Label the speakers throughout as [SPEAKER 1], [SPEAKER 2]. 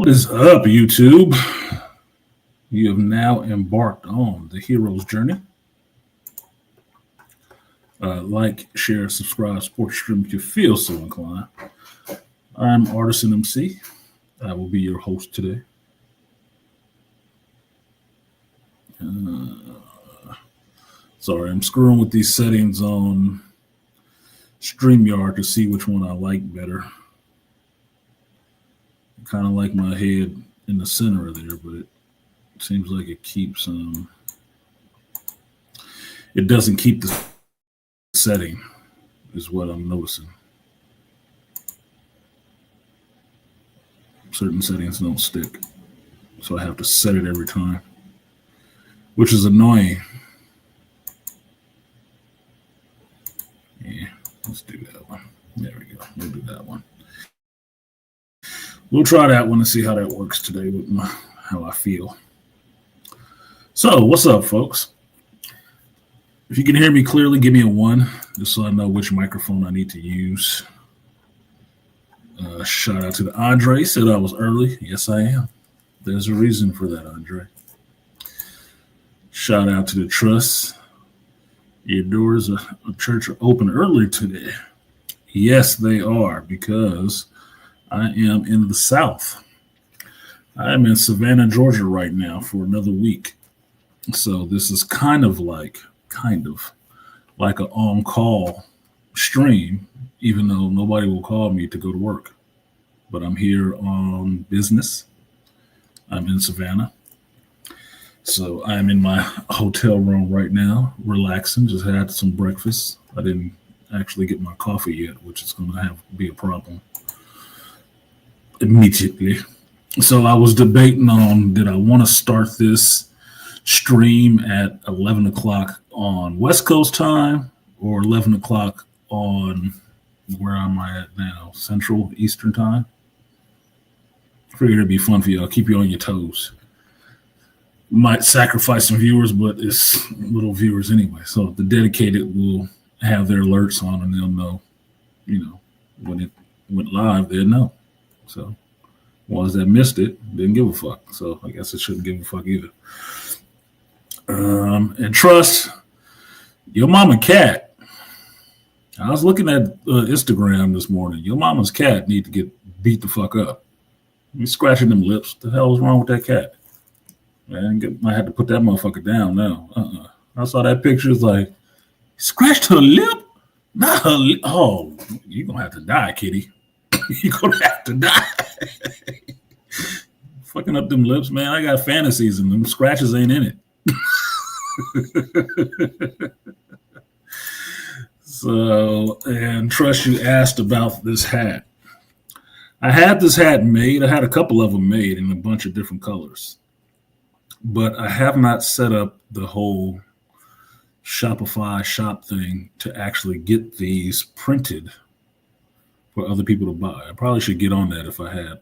[SPEAKER 1] What is up, YouTube? You have now embarked on the hero's journey. Like, share, subscribe, support, stream if you feel so inclined. I'm artisanmc. I will be your host today. Sorry, I'm screwing with these settings on StreamYard to see which one I like better. I kind of like my head in the center of there, but it seems like it keeps it doesn't keep the setting, is what I'm noticing. Certain settings don't stick, so I have to set it every time, which is annoying. Yeah, let's do that one. There we go. We'll do that one. We'll try that one and see how that works today with how I feel. So, what's up, folks? If you can hear me clearly, give me a 1, just so I know which microphone I need to use. Shout out to the Andre. Said I was early. Yes, I am. There's a reason for that, Andre. Shout out to the Trust. Your doors of church are open early today. Yes, they are, because I am in the South. I am in Savannah, Georgia right now for another week. So this is kind of like an on-call stream, even though nobody will call me to go to work. But I'm here on business. I'm in Savannah. So I'm in my hotel room right now, relaxing, just had some breakfast. I didn't actually get my coffee yet, which is going to be a problem immediately. So I was debating on, did I want to start this stream at 11 o'clock on West Coast time or 11 o'clock on, where am I at now, Central Eastern time? I figured it'd be fun for y'all, keep you on your toes. Might sacrifice some viewers, but it's little viewers anyway. So the dedicated will have their alerts on and they'll know, when it went live, they'll know. So ones that missed it didn't give a fuck. So I guess it shouldn't give a fuck either. And Trust, your mama cat. I was looking at Instagram this morning. Your mama's cat need to get beat the fuck up. You scratching them lips. What the hell is wrong with that cat? Man, I had to put that motherfucker down now. I saw that picture. It's like, scratched her lip? Not her lip. Oh, you're going to have to die, kitty. You're going to have to die. Fucking up them lips, man. I got fantasies and them scratches ain't in it. So, and Trust, you asked about this hat. I had this hat made. I had a couple of them made in a bunch of different colors. But I have not set up the whole Shopify shop thing to actually get these printed for other people to buy. I probably should get on that if I had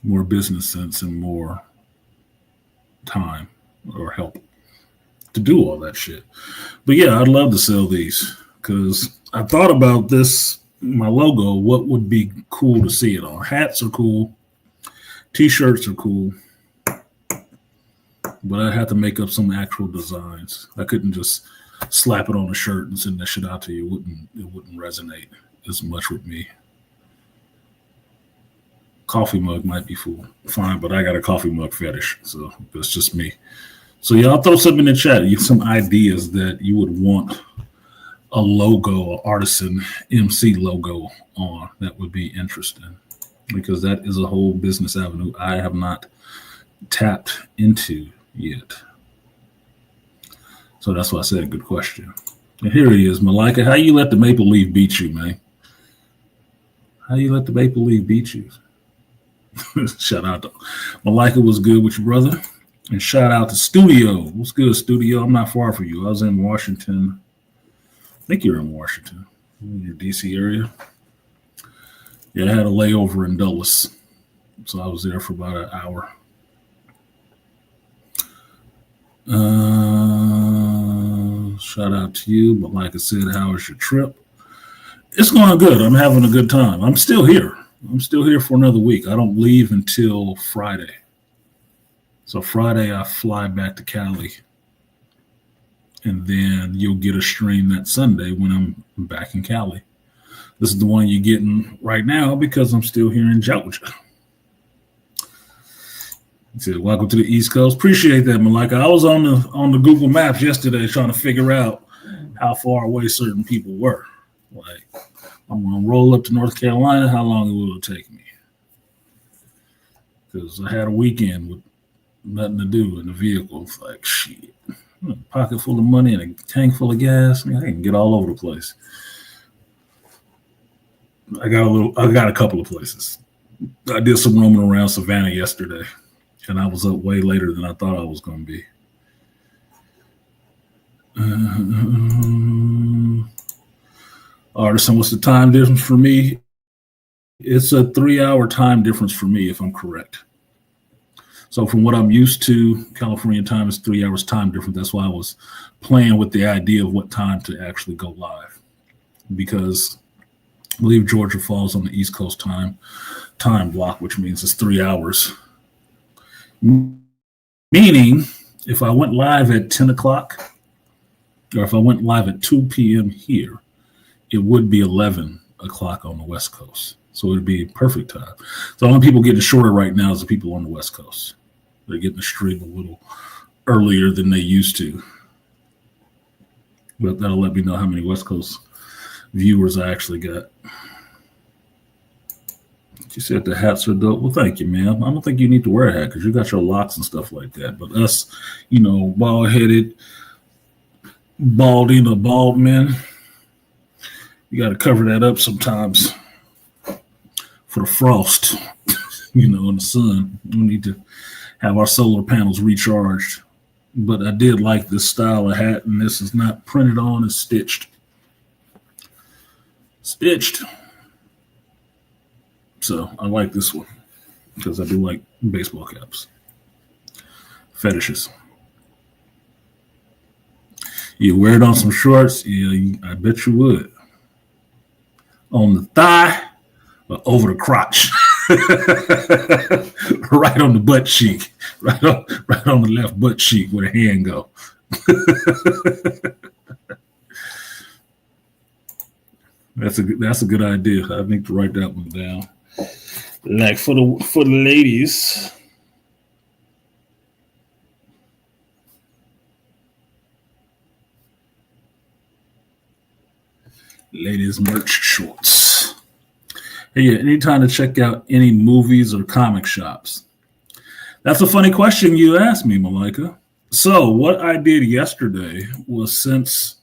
[SPEAKER 1] more business sense and more time or help to do all that shit. But yeah, I'd love to sell these because I thought about this, my logo, what would be cool to see it on. Hats are cool. T-shirts are cool. But I had to make up some actual designs. I couldn't just slap it on a shirt and send that shit out to you. It wouldn't resonate as much with me. Coffee mug might be fine, but I got a coffee mug fetish, so that's just me. So y'all throw something in the chat. You have some ideas that you would want a logo, an artisan MC logo on. That would be interesting because that is a whole business avenue I have not tapped into yet. So that's why I said good question. And here he is, Malika. How you let the maple leaf beat you, man? How you let the maple leaf beat you? Shout out to Malika. Was good with your brother. And shout out to Studio. What's good, Studio? I'm not far from you. I was in Washington. I think you're in Washington, in your DC area. Yeah, I had a layover in Dulles. So I was there for about an hour. Shout out to you. But like I said, how was your trip? It's going good. I'm having a good time. I'm still here. I'm still here for another week. I don't leave until Friday. So Friday I fly back to Cali, and then you'll get a stream that Sunday when I'm back in Cali. This is the one you're getting right now because I'm still here in Georgia. He said, "Welcome to the East Coast." Appreciate that, Malika. I was on the Google Maps yesterday trying to figure out how far away certain people were. Like, I'm gonna roll up to North Carolina. How long will it take me? Because I had a weekend with nothing to do in the vehicle. It's like, shit, a pocket full of money and a tank full of gas. I can get all over the place. I got a couple of places. I did some roaming around Savannah yesterday, and I was up way later than I thought I was going to be. Artisan, what's the time difference for me? It's a 3-hour time difference for me, if I'm correct. So from what I'm used to, California time is 3 hours time difference. That's why I was playing with the idea of what time to actually go live, because I believe Georgia falls on the East Coast time block, which means it's 3 hours. Meaning, if I went live at 10 o'clock, or if I went live at 2 p.m. here, it would be 11 o'clock on the West Coast. So it would be perfect time. So the only people getting shorter right now is the people on the West Coast. They're getting the stream a little earlier than they used to. But that'll let me know how many West Coast viewers I actually got. She said the hats are dope. Well, thank you, man. I don't think you need to wear a hat because you got your locks and stuff like that. But us, bald-headed, balding or bald men, you got to cover that up sometimes for the frost, in the sun. We need to have our solar panels recharged. But I did like this style of hat, and this is not printed on, it's stitched. So I like this one because I do like baseball caps. Fetishes. You wear it on some shorts? Yeah, I bet you would. On the thigh or over the crotch. Right on the butt cheek. Right on the left butt cheek where the hand go. That's a good idea. I need to write that one down. Like for the ladies. Ladies merch shorts. Hey, anytime to check out any movies or comic shops? That's a funny question you asked me, Malika. So what I did yesterday was, since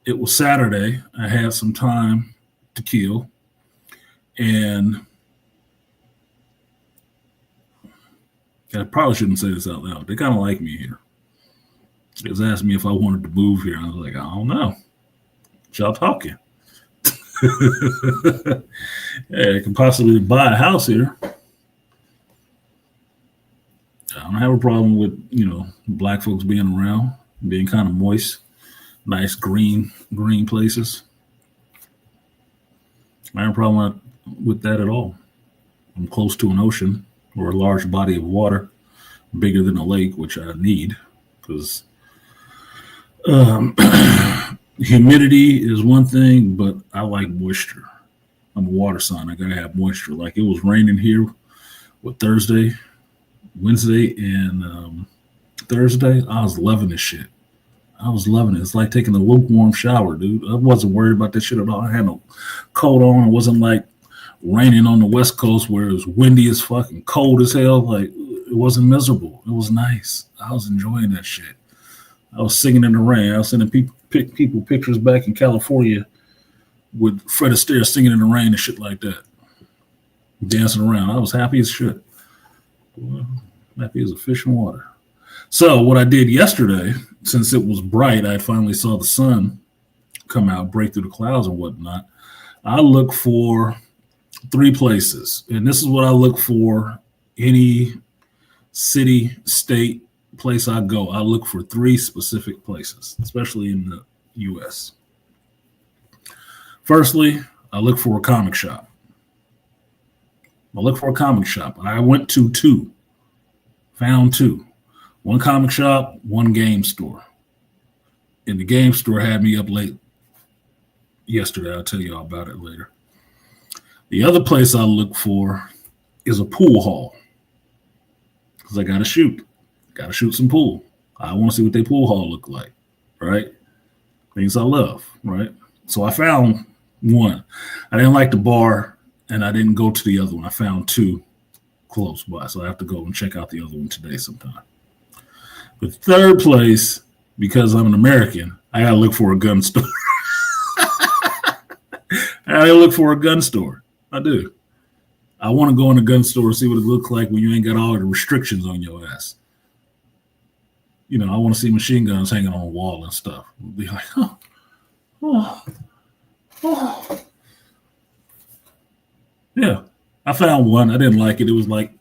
[SPEAKER 1] it was Saturday, I had some time to kill, and I probably shouldn't say this out loud. They kind of like me here. They was asking me if I wanted to move here. I was like, I don't know. Y'all talking. Yeah, I can possibly buy a house here. I don't have a problem with, black folks being around, being kind of moist, nice green places. I have a problem with that at all. I'm close to an ocean or a large body of water, bigger than a lake, which I need, because humidity is one thing, but I like moisture. I'm a water sign. I gotta have moisture. Like, it was raining here with Wednesday, and Thursday. I was loving this shit. I was loving it. It's like taking a lukewarm shower, dude. I wasn't worried about that shit at all. I had no coat on. It wasn't like raining on the West Coast where it was windy as fucking cold as hell. Like, it wasn't miserable. It was nice. I was enjoying that shit. I was singing in the rain. I was sending people pictures back in California with Fred Astaire singing in the rain and shit like that, dancing around. I was happy as shit. Happy as a fish in water. So what I did yesterday, since it was bright, I finally saw the sun come out, break through the clouds and whatnot. I look for 3 places, and this is what I look for any city, state, place I go. I look for 3 specific places, especially in the U.S. Firstly, I look for a comic shop. I looked for a comic shop. I went to two, found two. One comic shop, one game store. And the game store had me up late yesterday. I'll tell you all about it later. The other place I look for is a pool hall because I got to shoot. Got to shoot some pool. I want to see what their pool hall look like, right? Things I love, right? So I found one. I didn't like the bar, and I didn't go to the other one. I found two close by, so I have to go and check out the other one today sometime. But third place, because I'm an American, I got to look for a gun store. I got to look for a gun store. I do. I want to go in a gun store and see what it looks like when you ain't got all the restrictions on your ass. You know, I want to see machine guns hanging on a wall and stuff. Be like, oh. Yeah. I found one. I didn't like it. It was like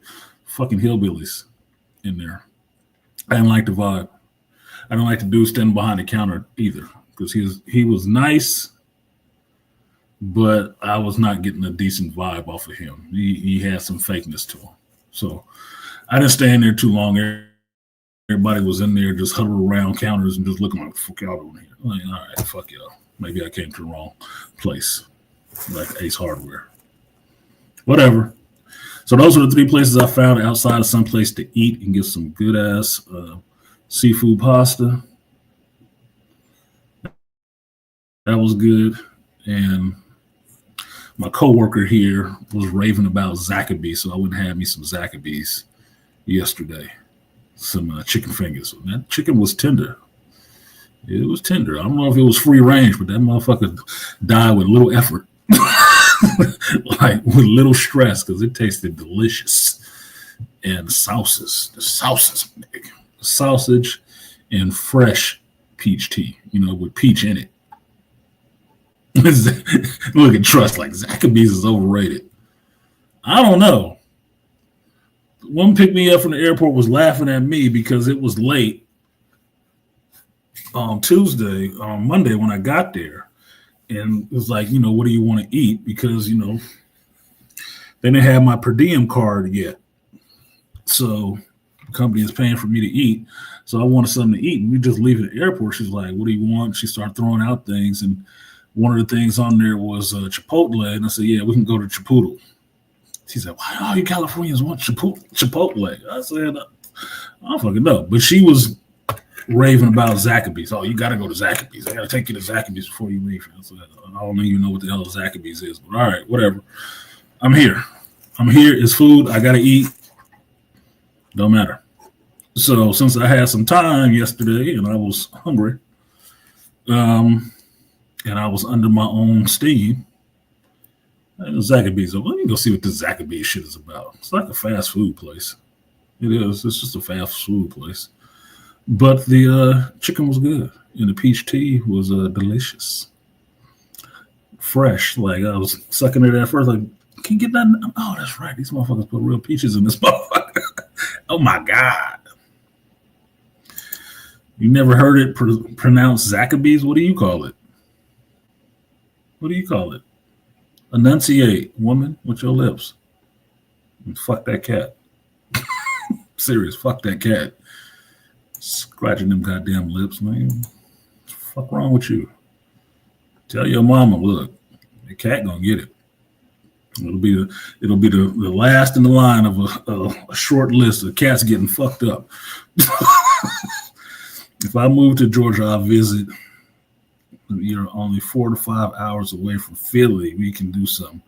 [SPEAKER 1] fucking hillbillies in there. I didn't like the vibe. I don't like the dude standing behind the counter either because he was nice, but I was not getting a decent vibe off of him. He had some fakeness to him. So I didn't stay in there too long. Everybody was in there just huddled around counters and just looking like, what the fuck y'all doing here? Like, all right, fuck y'all. Maybe I came to the wrong place, like Ace Hardware. Whatever. So those are the three places I found outside of some place to eat and get some good-ass seafood pasta. That was good. And my coworker here was raving about Zaxby's, so I went and had me some Zaxby's yesterday. Some chicken fingers. That chicken was tender. It was tender. I don't know if it was free range, but that motherfucker died with little effort. Like with little stress, because it tasted delicious. And the sausage, nigga. Sausage and fresh peach tea, with peach in it. Look at Trust, like Zaxby's is overrated. I don't know. One picked me up from the airport was laughing at me because it was late on Monday when I got there. And it was like, what do you want to eat? Because, they didn't have my per diem card yet. So the company is paying for me to eat. So I wanted something to eat. And we just leave at the airport. She's like, what do you want? She started throwing out things. And one of the things on there was Chipotle. And I said, yeah, we can go to Chipotle. She said, why all you Californians want Chipotle? I said, I don't fucking know. But she was raving about Zaxby's. Oh, you got to go to Zaxby's. I got to take you to Zaxby's before you leave. I said, I don't even know what the hell Zaxby's is. But all right, whatever. I'm here. It's food. I got to eat. Don't matter. So since I had some time yesterday and I was hungry, and I was under my own steam, Zaxby's. Let me go see what this Zaxby's shit is about. It's like a fast food place. It is. It's just a fast food place. But the chicken was good, and the peach tea was delicious, fresh. Like I was sucking it at first, like, can you get that? Oh, that's right. These motherfuckers put real peaches in this motherfucker. Oh my god! You never heard it pronounced Zaxby's? What do you call it? What do you call it? Enunciate, woman, with your lips. And fuck that cat. Serious, fuck that cat. Scratching them goddamn lips, man. What the fuck wrong with you? Tell your mama, look, the cat gonna get it. It'll be the last in the line of a short list of cats getting fucked up. If I move to Georgia, I'll visit. You're only 4 to 5 hours away from Philly. We can do some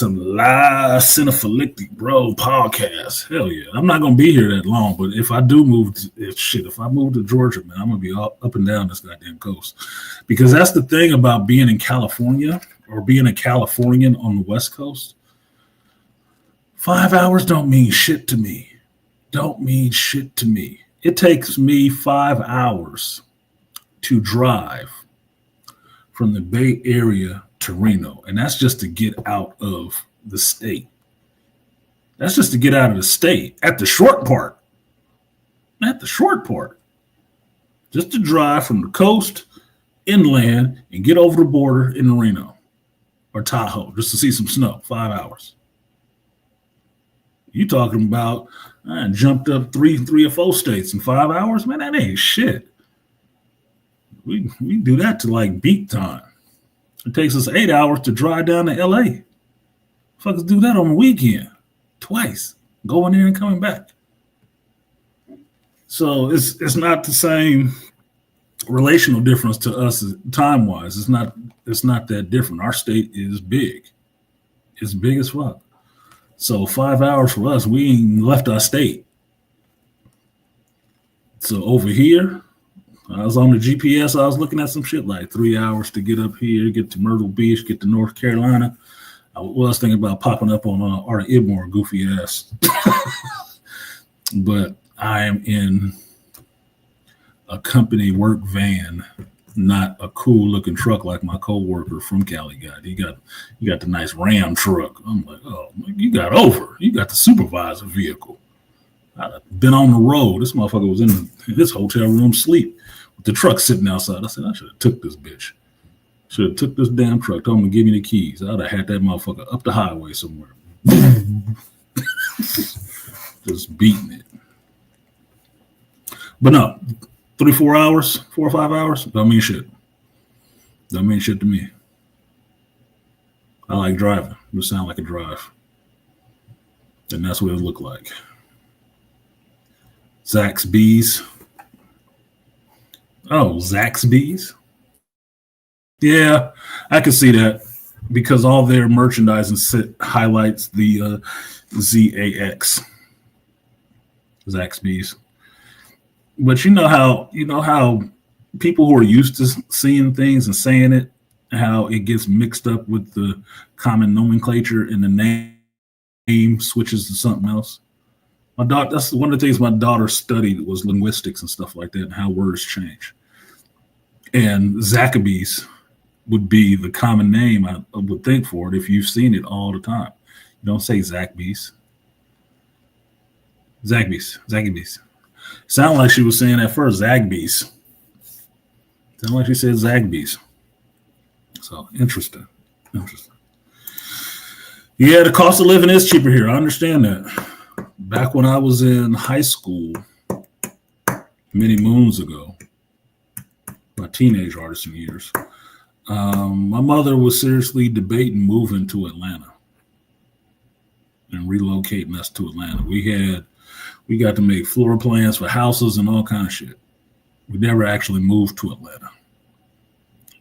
[SPEAKER 1] live cinephilic bro podcast. Hell yeah. I'm not gonna be here that long, but if I do move if I move to Georgia, man, I'm gonna be all up and down this goddamn coast. Because that's the thing about being in California or being a Californian on the West Coast. 5 hours don't mean shit to me. It takes me 5 hours to drive from the Bay Area to Reno, and that's just to get out of the state. At the short part. Just to drive from the coast inland and get over the border in Reno or Tahoe just to see some snow. 5 hours. You talking about I jumped up three or four states in 5 hours? Man, that ain't shit. We do that to like beat time. It takes us 8 hours to drive down to LA. Fuckers do that on the weekend. Twice. Going there and coming back. So it's not the same relational difference to us time wise. It's not that different. Our state is big. It's big as fuck. So 5 hours for us, we ain't left our state. So over here, I was on the GPS. I was looking at some shit like 3 hours to get up here, get to Myrtle Beach, get to North Carolina. I was thinking about popping up on Art Idmore, goofy ass. But I am in a company work van, not a cool looking truck like my coworker from Cali got. You got the nice Ram truck. I'm like, oh, you got the supervisor vehicle. I've been on the road. This motherfucker was in his hotel room sleep with the truck sitting outside. I said, I should have took this bitch. Should have took this damn truck. Told him to give me the keys. I'd have had that motherfucker up the highway somewhere. Just beating it. But no, 4 or 5 hours, don't mean shit. Don't mean shit to me. I like driving. It sound like a drive. And that's what it looked like. Zaxby's. Oh, Zaxby's? Yeah, I can see that because all their merchandising highlights the ZAX. Zaxby's. But you know how people who are used to seeing things and saying it, how it gets mixed up with the common nomenclature and the name switches to something else. That's one of the things my daughter studied was linguistics and stuff like that and how words change. And Zaxby's would be the common name I would think for it if you've seen it all the time. You don't say Zaxby's. Zaxby's. Sound like she was saying at first Zaxby's. Sound like she said Zaxby's. So interesting. Yeah, the cost of living is cheaper here. I understand that. Back when I was in high school, many moons ago, my teenage artisan years, my mother was seriously debating moving to Atlanta and relocating us to Atlanta. We got to make floor plans for houses and all kind of shit. We never actually moved to Atlanta.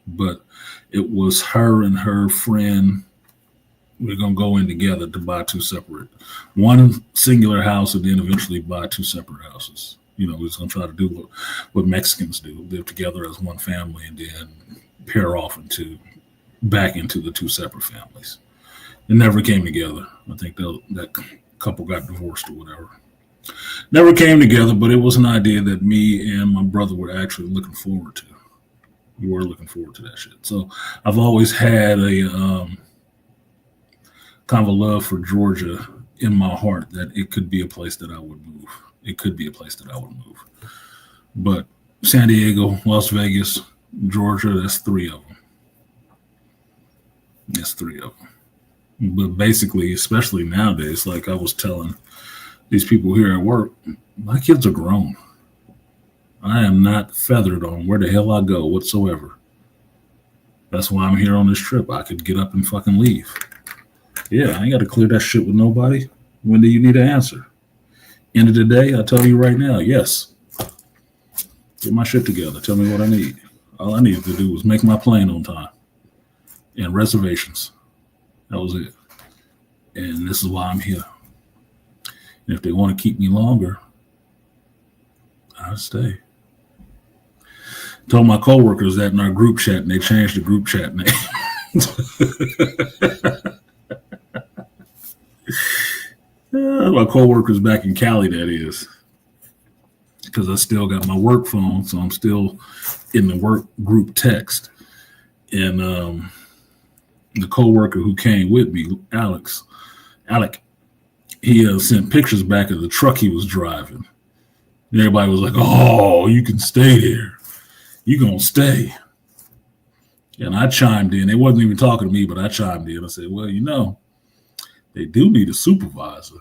[SPEAKER 1] But it was her and her friend. We're going to go in together to buy one singular house and then eventually buy two separate houses. You know, we're going to try to do what Mexicans do, live together as one family and then pair off back into the two separate families. It never came together. I think that couple got divorced or whatever. Never came together, but it was an idea that me and my brother were actually looking forward to. We were looking forward to that shit. So I've always had a kind of a love for Georgia in my heart that it could be a place that I would move. But San Diego, Las Vegas, Georgia, that's three of them. But basically, especially nowadays, like I was telling these people here at work, my kids are grown. I am not feathered on where the hell I go whatsoever. That's why I'm here on this trip. I could get up and fucking leave. Yeah, I ain't got to clear that shit with nobody. When do you need an answer? End of the day, I tell you right now, yes. Get my shit together. Tell me what I need. All I needed to do was make my plane on time and reservations. That was it. And this is why I'm here. And if they want to keep me longer, I'll stay. Told my coworkers that in our group chat, and they changed the group chat name. My coworkers back in Cali, that is. Because I still got my work phone, so I'm still in the work group text. And the coworker who came with me, Alec, he sent pictures back of the truck he was driving. And everybody was like, oh, you can stay there. You gonna stay. And I chimed in. They wasn't even talking to me, but I chimed in. I said, well, they do need a supervisor.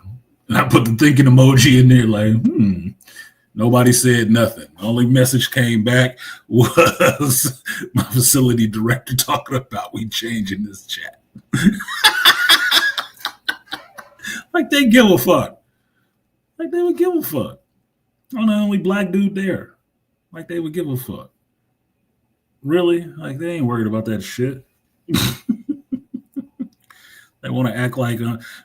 [SPEAKER 1] And I put the thinking emoji in there like, Nobody said nothing. The only message came back was my facility director talking about we changing this chat. Like they give a fuck. Like they would give a fuck. I'm the only black dude there. Like they would give a fuck. Really? Like they ain't worried about that shit. They want to act like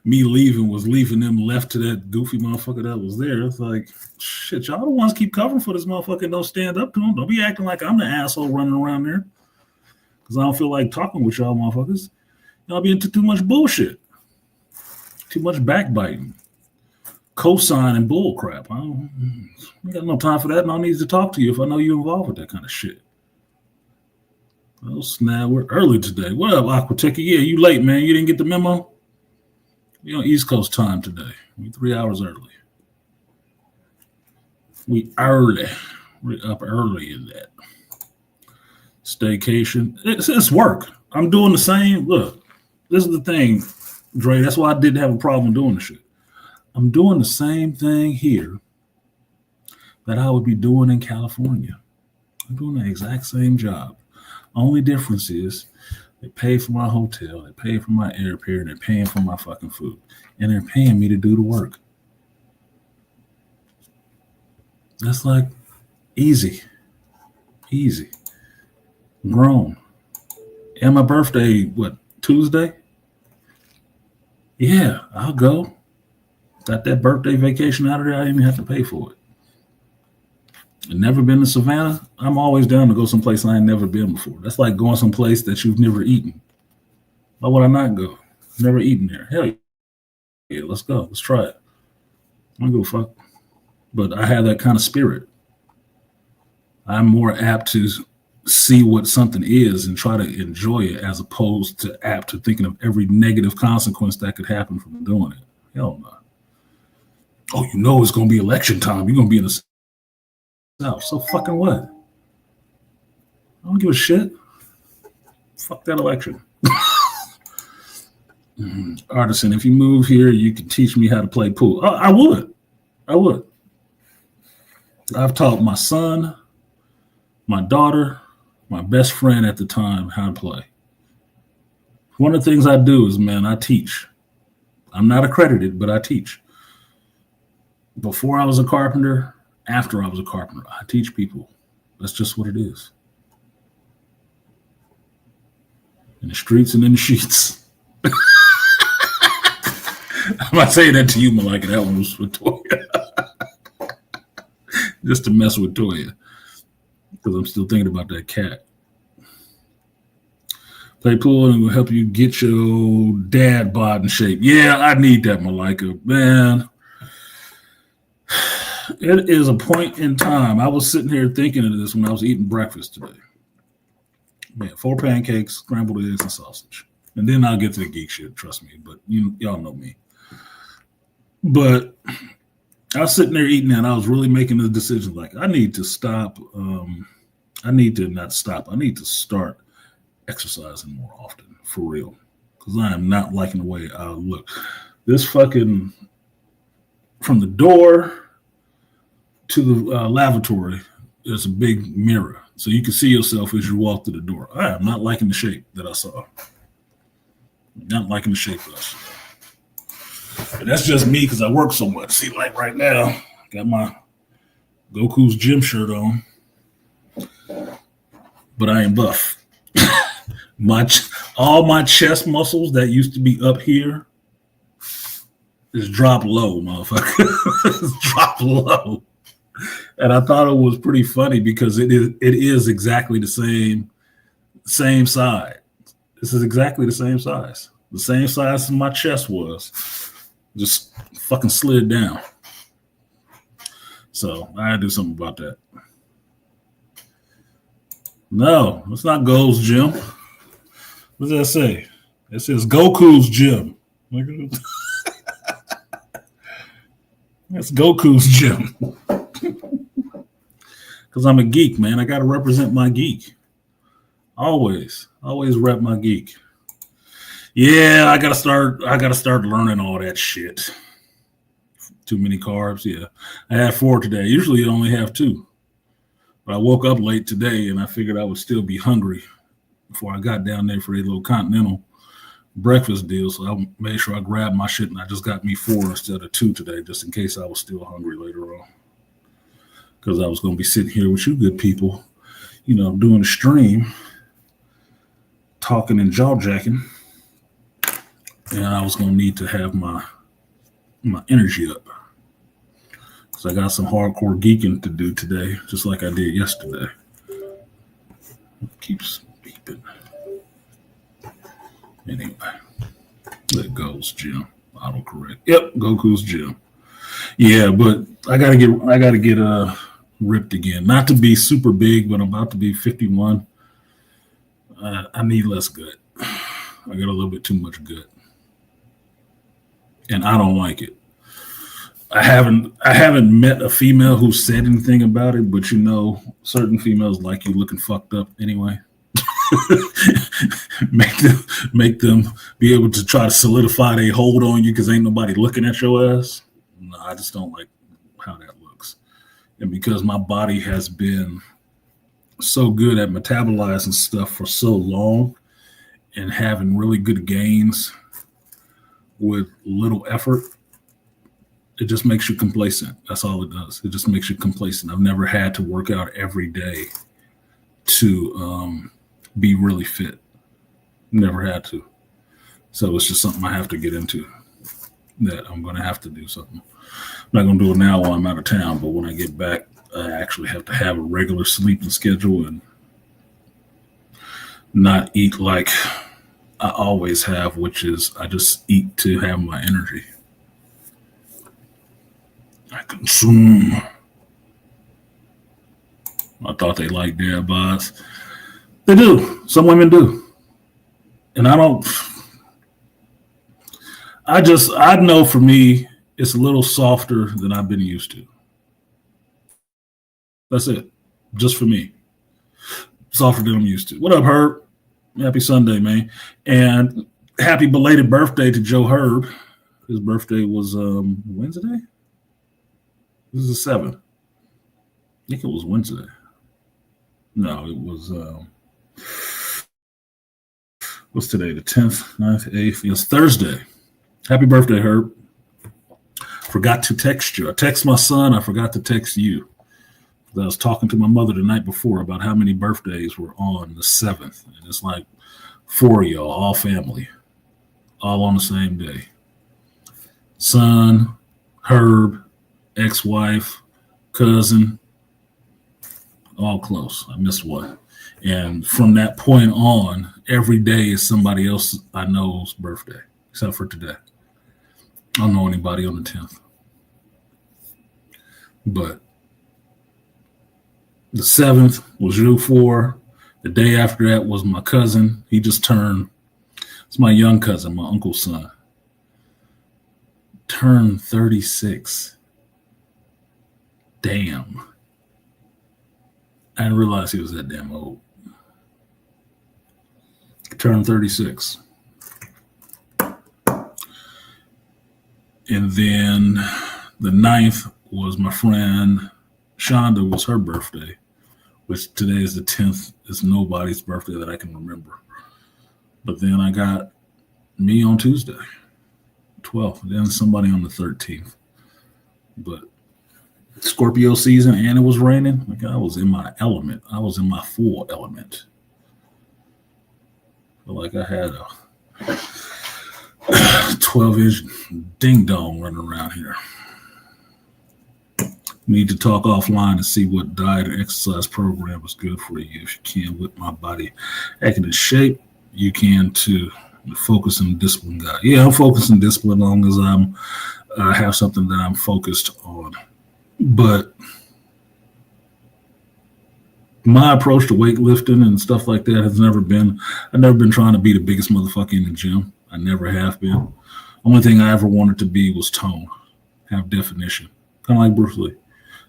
[SPEAKER 1] me leaving was leaving them left to that goofy motherfucker that was there. It's like, shit, y'all the ones keep covering for this motherfucker and don't stand up to him. Don't be acting like I'm the asshole running around there. Because I don't feel like talking with y'all motherfuckers. Y'all be into too much bullshit. Too much backbiting. Cosign and bull crap. I got no time for that, and I need to talk to you if I know you're involved with that kind of shit. Oh, snap, we're early today. What up, Aquatica? Yeah, you late, man. You didn't get the memo? We on East Coast time today. We 3 hours early. We early. We're up early in that. Staycation. It's work. I'm doing the same. Look, this is the thing, Dre. That's why I didn't have a problem doing the shit. I'm doing the same thing here that I would be doing in California. I'm doing the exact same job. Only difference is they pay for my hotel, they pay for my airfare, and they're paying for my fucking food. And they're paying me to do the work. That's like easy. Easy. Grown. And my birthday, what, Tuesday? Yeah, I'll go. Got that birthday vacation out of there. I didn't even have to pay for it. I've never been to Savannah. I'm always down to go someplace I ain't never been before. That's like going someplace that you've never eaten. Why would I not go? Never eaten there. Hell yeah, let's go. Let's try it. I don't give a fuck. But I have that kind of spirit. I'm more apt to see what something is and try to enjoy it as opposed to apt to thinking of every negative consequence that could happen from doing it. Hell no. Oh, you know it's going to be election time. You're going to be in the South. So fucking what? I don't give a shit. Fuck that election. Artisan, if you move here, you can teach me how to play pool. Oh, I would. I've taught my son, my daughter, my best friend at the time how to play. One of the things I do is, man, I teach. I'm not accredited, but I teach. Before I was a carpenter, after I was a carpenter, I teach people. That's just what it is. In the streets and in the sheets. I'm not saying that to you, Malika. That one was for Toya. Just to mess with Toya. Because I'm still thinking about that cat. Play pool and it will help you get your dad bod in shape. Yeah, I need that, Malika. Man. It is a point in time. I was sitting here thinking of this when I was eating breakfast today. Man, 4 pancakes, scrambled eggs, and sausage. And then I'll get to the geek shit, trust me. But y'all know me. But I was sitting there eating that, and I was really making the decision like, I need to stop. I need to not stop. I need to start exercising more often, for real. Because I am not liking the way I look. This fucking, from the door to the lavatory, there's a big mirror. So you can see yourself as you walk through the door. I am not liking the shape that I saw. Not liking the shape that I saw. But that's just me because I work so much. See, like right now, got my Goku's gym shirt on. But I ain't buff. All my chest muscles that used to be up here is dropped low, motherfucker. Dropped low. And I thought it was pretty funny because it is exactly the same size. This is exactly the same size. The same size as my chest was. Just fucking slid down. So I had to do something about that. No, it's not Gold's Gym. What does that say? It says Goku's Gym. That's Goku's Gym. Because I'm a geek, man. I got to represent my geek. Always rep my geek. Yeah, I gotta start learning all that shit. Too many carbs. Yeah, I had 4 today. Usually, you only have 2. But I woke up late today, and I figured I would still be hungry before I got down there for a little continental breakfast deal. So I made sure I grabbed my shit, and I just got me 4 instead of 2 today, just in case I was still hungry later on. Because I was going to be sitting here with you good people, doing a stream, talking and jaw jacking, and I was going to need to have my energy up. So I got some hardcore geeking to do today, just like I did yesterday. It keeps beeping. Anyway, there goes Jim. Autocorrect. Yep, Goku's Jim. Yeah, but I gotta get ripped again. Not to be super big, but I'm about to be 51. I need less gut. I got a little bit too much gut, and I don't like it. I haven't met a female who said anything about it, but certain females like you looking fucked up anyway. make them be able to try to solidify their hold on you because ain't nobody looking at your ass. No, I just don't like how that looks. And because my body has been so good at metabolizing stuff for so long and having really good gains with little effort, it just makes you complacent. That's all it does. It just makes you complacent. I've never had to work out every day to be really fit. Never had to. So it's just something I have to get into, that I'm going to have to do something. I'm not going to do it now while I'm out of town, but when I get back, I actually have to have a regular sleeping schedule and not eat like I always have, which is I just eat to have my energy. I consume. I thought they liked dad bods. They do. Some women do. And I know for me, it's a little softer than I've been used to. That's it. Just for me. Softer than I'm used to. What up, Herb? Happy Sunday, man. And happy belated birthday to Joe Herb. His birthday was Wednesday? This is the 7th. I think it was Wednesday. No, it was what's today? The 10th, 9th, 8th. It's Thursday. Happy birthday, Herb. Forgot to text you. I text my son. I forgot to text you. I was talking to my mother the night before about how many birthdays were on the 7th. And it's like 4 of y'all, all family, all on the same day. Son, Herb, ex-wife, cousin, all close. I missed one. And from that point on, every day is somebody else I know's birthday, except for today. I don't know anybody on the 10th. But the 7th was you 4. The day after that was my cousin. He just turned, it's my young cousin, my uncle's son, turned 36. Damn. I didn't realize he was that damn old. Turned 36. And then the 9th was my friend Shonda, was her birthday, which today is the 10th. It's nobody's birthday that I can remember. But then I got me on Tuesday, 12th, and then somebody on the 13th. But Scorpio season, and it was raining. Like, I was in my element. I was in my full element. Feel like I had a 12-inch ding dong running around here. We need to talk offline and see what diet or exercise program is good for you. If you can, with my body acting in shape, you can too. Focus and discipline guy. Yeah, I'm focused on discipline as long as I have something that I'm focused on. But my approach to weightlifting and stuff like that has never been, I've never been trying to be the biggest motherfucker in the gym. I never have been. Only thing I ever wanted to be was tone, have definition. Kind of like Bruce Lee.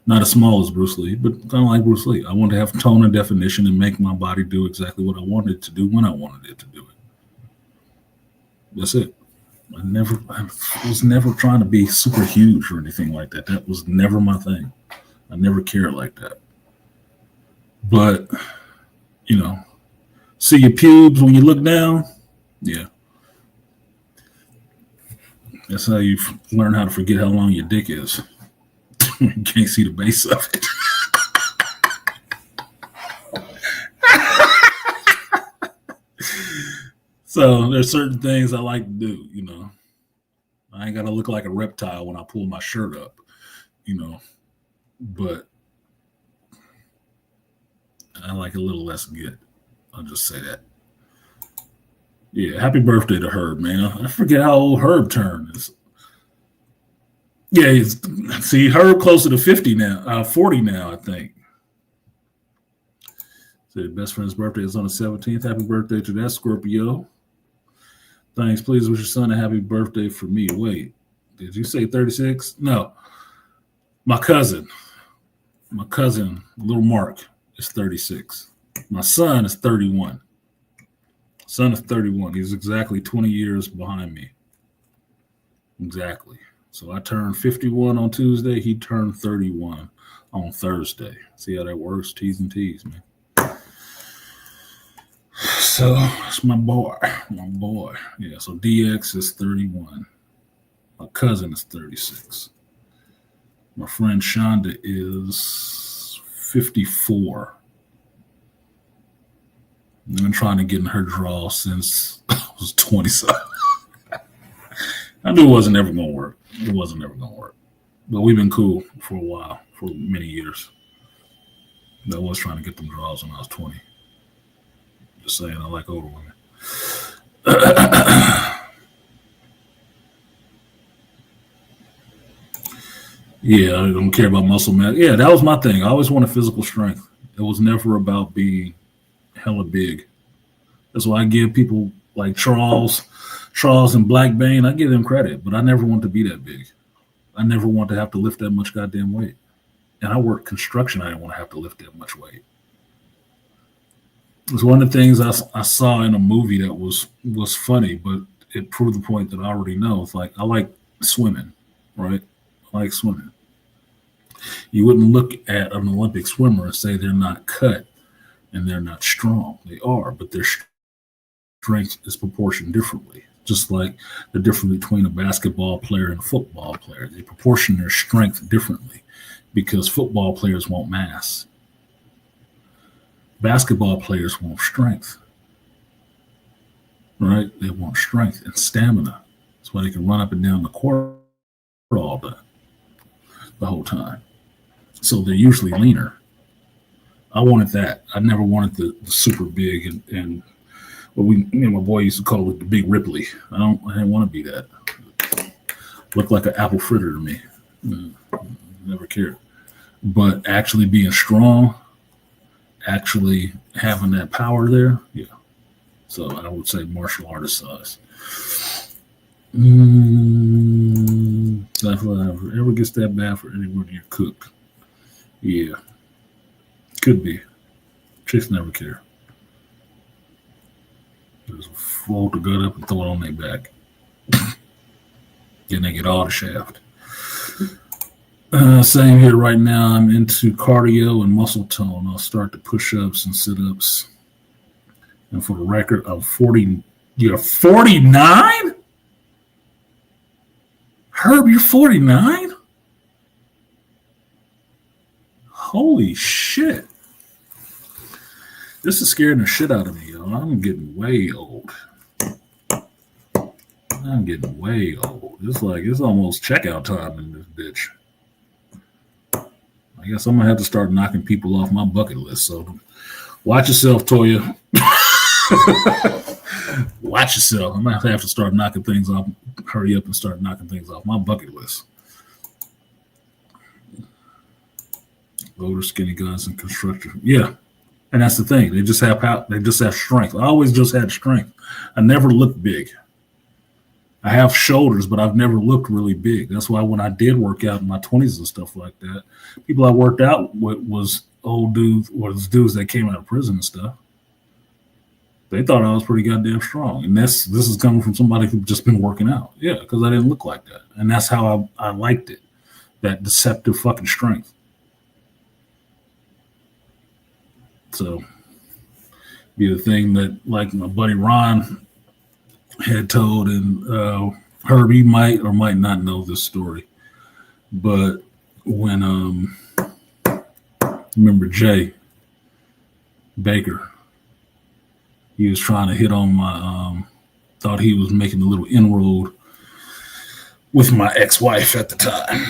[SPEAKER 1] Not as small as Bruce Lee, but kind of like Bruce Lee. I wanted to have tone and definition and make my body do exactly what I wanted it to do when I wanted it to do it. That's it. I was never trying to be super huge or anything like that. That was never my thing. I never cared like that. But, you know, see your pubes when you look down? Yeah. That's how you learn how to forget how long your dick is. You can't see the base of it. So there's certain things I like to do, you know. I ain't got to look like a reptile when I pull my shirt up, you know. But I like a little less good. I'll just say that. Yeah, happy birthday to Herb, man. I forget how old Herb turned. Yeah, see, Herb closer to 50 now, 40 now, I think. So best friend's birthday is on the 17th. Happy birthday to that Scorpio. Thanks. Please wish your son a happy birthday for me. Wait, did you say 36? No. My cousin, little Mark, is 36. My son is 31. Son is 31. He's exactly 20 years behind me. Exactly. So I turned 51 on Tuesday. He turned 31 on Thursday. See how that works? T's and T's, man. So it's my boy. Yeah, so DX is 31. My cousin is 36. My friend Shonda is 54. I've been trying to get in her draw since I was 27. I knew it wasn't ever going to work. But we've been cool for a while, for many years. I was trying to get them draws when I was 20. Just saying, I like older women. Yeah, I don't care about muscle mass. Yeah, that was my thing. I always wanted physical strength. It was never about being hella big. That's why I give people like Charles and Black Bane, I give them credit, but I never want to be that big. I never want to have to lift that much goddamn weight. And I work construction. I didn't want to have to lift that much weight. It was one of the things I saw in a movie that was funny, but it proved the point that I already know. It's like I like swimming, right? I like swimming. You wouldn't look at an Olympic swimmer and say they're not cut and they're not strong. They are, but their strength is proportioned differently. Just like the difference between a basketball player and a football player. They proportion their strength differently because football players want mass. Basketball players want strength, right? They want strength and stamina. That's why they can run up and down the court all day, the whole time. So they're usually leaner. I wanted that. I never wanted the super big and what my boy used to call it the big Ripley. I didn't want to be that. Looked like an apple fritter to me. Never cared. But actually being strong, actually having that power there, yeah. So I would say martial artist size. Ever gets that bad for anyone you cook? Yeah. Could be. Chicks never care. Just fold the gut up and throw it on their back. Then they get all the shaft. Same here right now. I'm into cardio and muscle tone. I'll start the push-ups and sit-ups. And for the record, I'm 40. You're 49? Herb, you're 49? Holy shit. This is scaring the shit out of me, yo. I'm getting way old. It's almost checkout time in this bitch. I guess I'm going to have to start knocking people off my bucket list. So watch yourself, Toya. Watch yourself. I'm going to have to start knocking things off. Hurry up and start knocking things off my bucket list. Older skinny guys in construction. Yeah. And that's the thing. They just have strength. I always just had strength. I never looked big. I have shoulders, but I've never looked really big. That's why when I did work out in my 20s and stuff like that, people I worked out with was old dudes, was dudes that came out of prison and stuff. They thought I was pretty goddamn strong, and this is coming from somebody who's just been working out. Yeah, because I didn't look like that, and that's how I liked it. That deceptive fucking strength. So, be the thing that like my buddy Ron had told, and Herbie might or might not know this story, but when remember Jay Baker, he was trying to hit on my thought he was making a little inroad with my ex-wife at the time.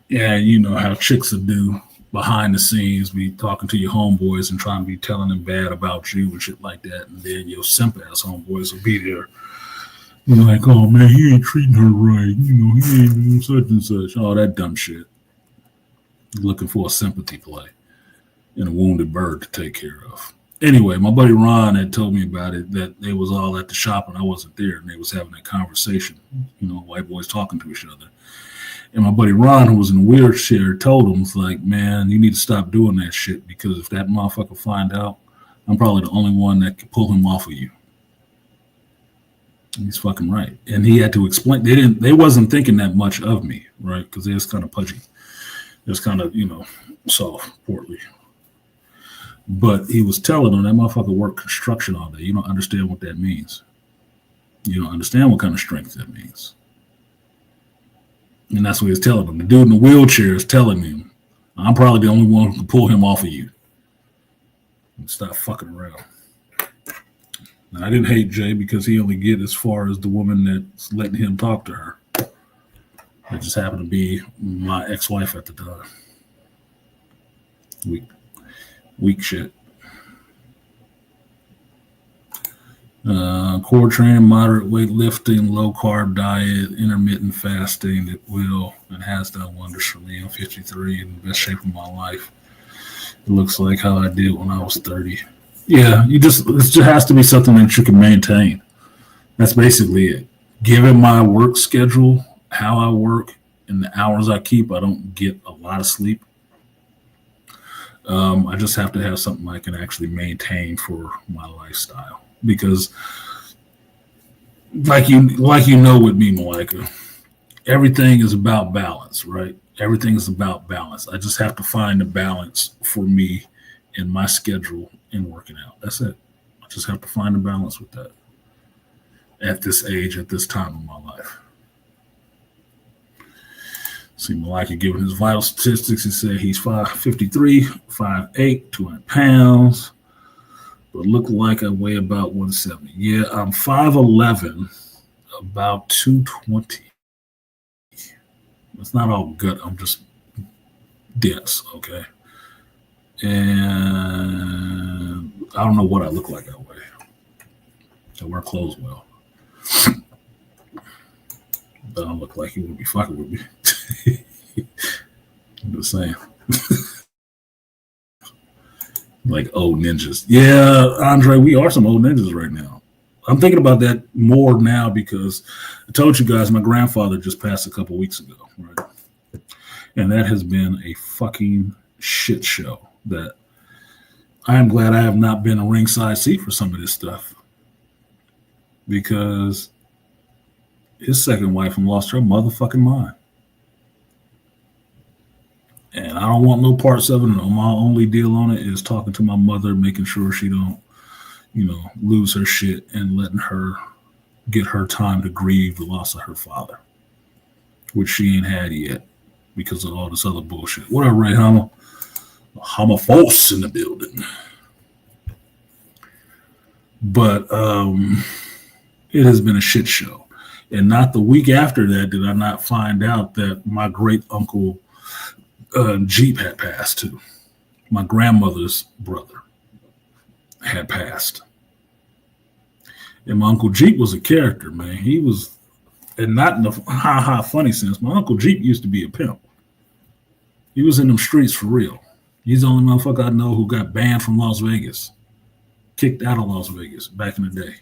[SPEAKER 1] Yeah, you know how chicks would do behind the scenes, be talking to your homeboys and trying to be telling them bad about you and shit like that, and then your simp ass homeboys will be there. You're like, oh man, he ain't treating her right. You know, he ain't doing such and such. All that dumb shit. Looking for a sympathy play and a wounded bird to take care of. Anyway, my buddy Ron had told me about it, that they was all at the shop and I wasn't there, and they was having that conversation. You know, white boys talking to each other. And my buddy Ron, who was in a wheelchair, told him, was like, man, you need to stop doing that shit, because if that motherfucker find out, I'm probably the only one that can pull him off of you. And he's fucking right. And he had to explain. They wasn't thinking that much of me, right? Because they was kind of pudgy. It was kind of, you know, soft, portly. But he was telling them that motherfucker worked construction all day. You don't understand what that means. You don't understand what kind of strength that means. And that's what he was telling them. The dude in the wheelchair is telling him, I'm probably the only one who can pull him off of you. And stop fucking around. Now, I didn't hate Jay because he only get as far as the woman that's letting him talk to her. It just happened to be my ex-wife at the time. Weak shit. Core training, moderate weightlifting, low carb diet, intermittent fasting. It will and has done wonders for me. I'm 53 in the best shape of my life. It looks like how I did when I was 30. Yeah, it just has to be something that you can maintain. That's basically it. Given my work schedule, how I work, and the hours I keep, I don't get a lot of sleep. I just have to have something I can actually maintain for my lifestyle. Because, like you know, with me, Malika, everything is about balance, right? Everything is about balance. I just have to find the balance for me in my schedule in working out. That's it. I just have to find a balance with that at this age, at this time of my life. See, Malika giving his vital statistics. He said he's 5'53", 5'8", 200 pounds. But look like I weigh about 170. Yeah, I'm 5'11", about 220. It's not all gut. I'm just dense, okay? And I don't know what I look like that way. I wear clothes well. But I don't look like he would be fucking with me. I'm just saying. Like old ninjas. Yeah, Andre, we are some old ninjas right now. I'm thinking about that more now because I told you guys my grandfather just passed a couple weeks ago, right? And that has been a fucking shit show. That I am glad I have not been a ringside seat for some of this stuff, because his second wife lost her motherfucking mind. And I don't want no parts of it. No, my only deal on it is talking to my mother, making sure she don't, lose her shit, and letting her get her time to grieve the loss of her father, which she ain't had yet because of all this other bullshit. What up, Ray Hammer? Hammer Force in the building. But it has been a shit show. And not the week after that did I not find out that my great uncle Jeep had passed too. My grandmother's brother had passed. And my Uncle Jeep was a character, man. He was, and not in the ha-ha funny sense, my Uncle Jeep used to be a pimp. He was in them streets for real. He's the only motherfucker I know who got banned from Las Vegas, kicked out of Las Vegas back in the day.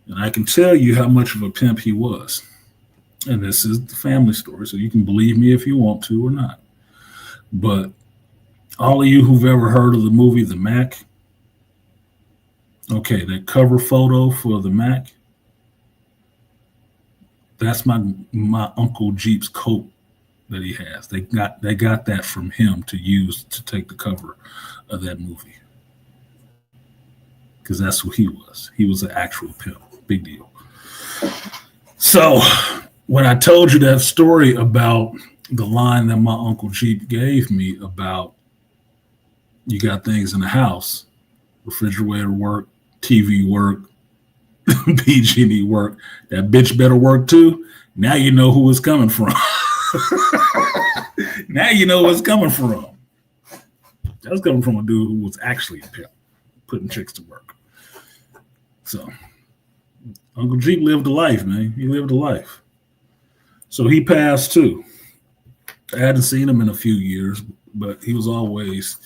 [SPEAKER 1] And I can tell you how much of a pimp he was. And this is the family story, so you can believe me if you want to or not. But All of you who've ever heard of the movie The Mac, okay, that cover photo for The Mac, that's my Uncle Jeep's coat that he has. They got that from him to use to take the cover of that movie because that's who he was. He was an actual pimp. Big deal. So when I told you that story about the line that my Uncle Jeep gave me about you got things in the house, refrigerator work, TV work, PG&E work, that bitch better work too. Now you know who it's coming from. Now you know where it's coming from. That's coming from a dude who was actually a pimp, putting chicks to work. So Uncle Jeep lived a life, man. He lived a life. So he passed too. I hadn't seen him in a few years, but he was always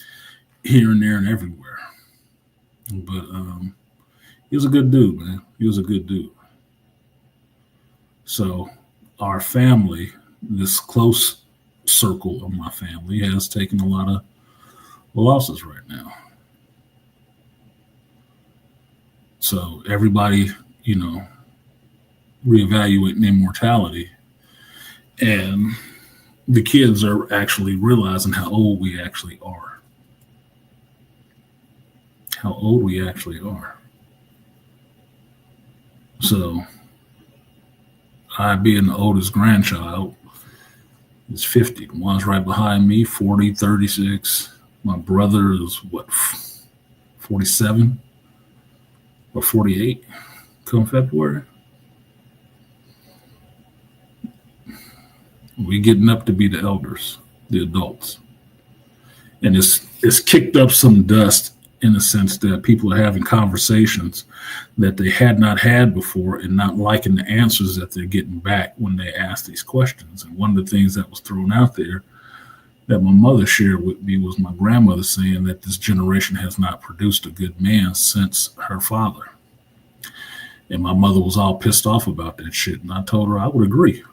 [SPEAKER 1] here and there and everywhere. But he was a good dude, man. He was a good dude. So our family, this close circle of my family, has taken a lot of losses right now. So everybody, reevaluating their mortality, and the kids are actually realizing how old we actually are. How old we actually are. So I, being the oldest grandchild, is 50. The one's right behind me, 40, 36. My brother is, 47 or 48 come February. We getting up to be the elders, the adults. And it's kicked up some dust in the sense that people are having conversations that they had not had before and not liking the answers that they're getting back when they ask these questions. And one of the things that was thrown out there that my mother shared with me was my grandmother saying that this generation has not produced a good man since her father. And my mother was all pissed off about that shit. And I told her I would agree.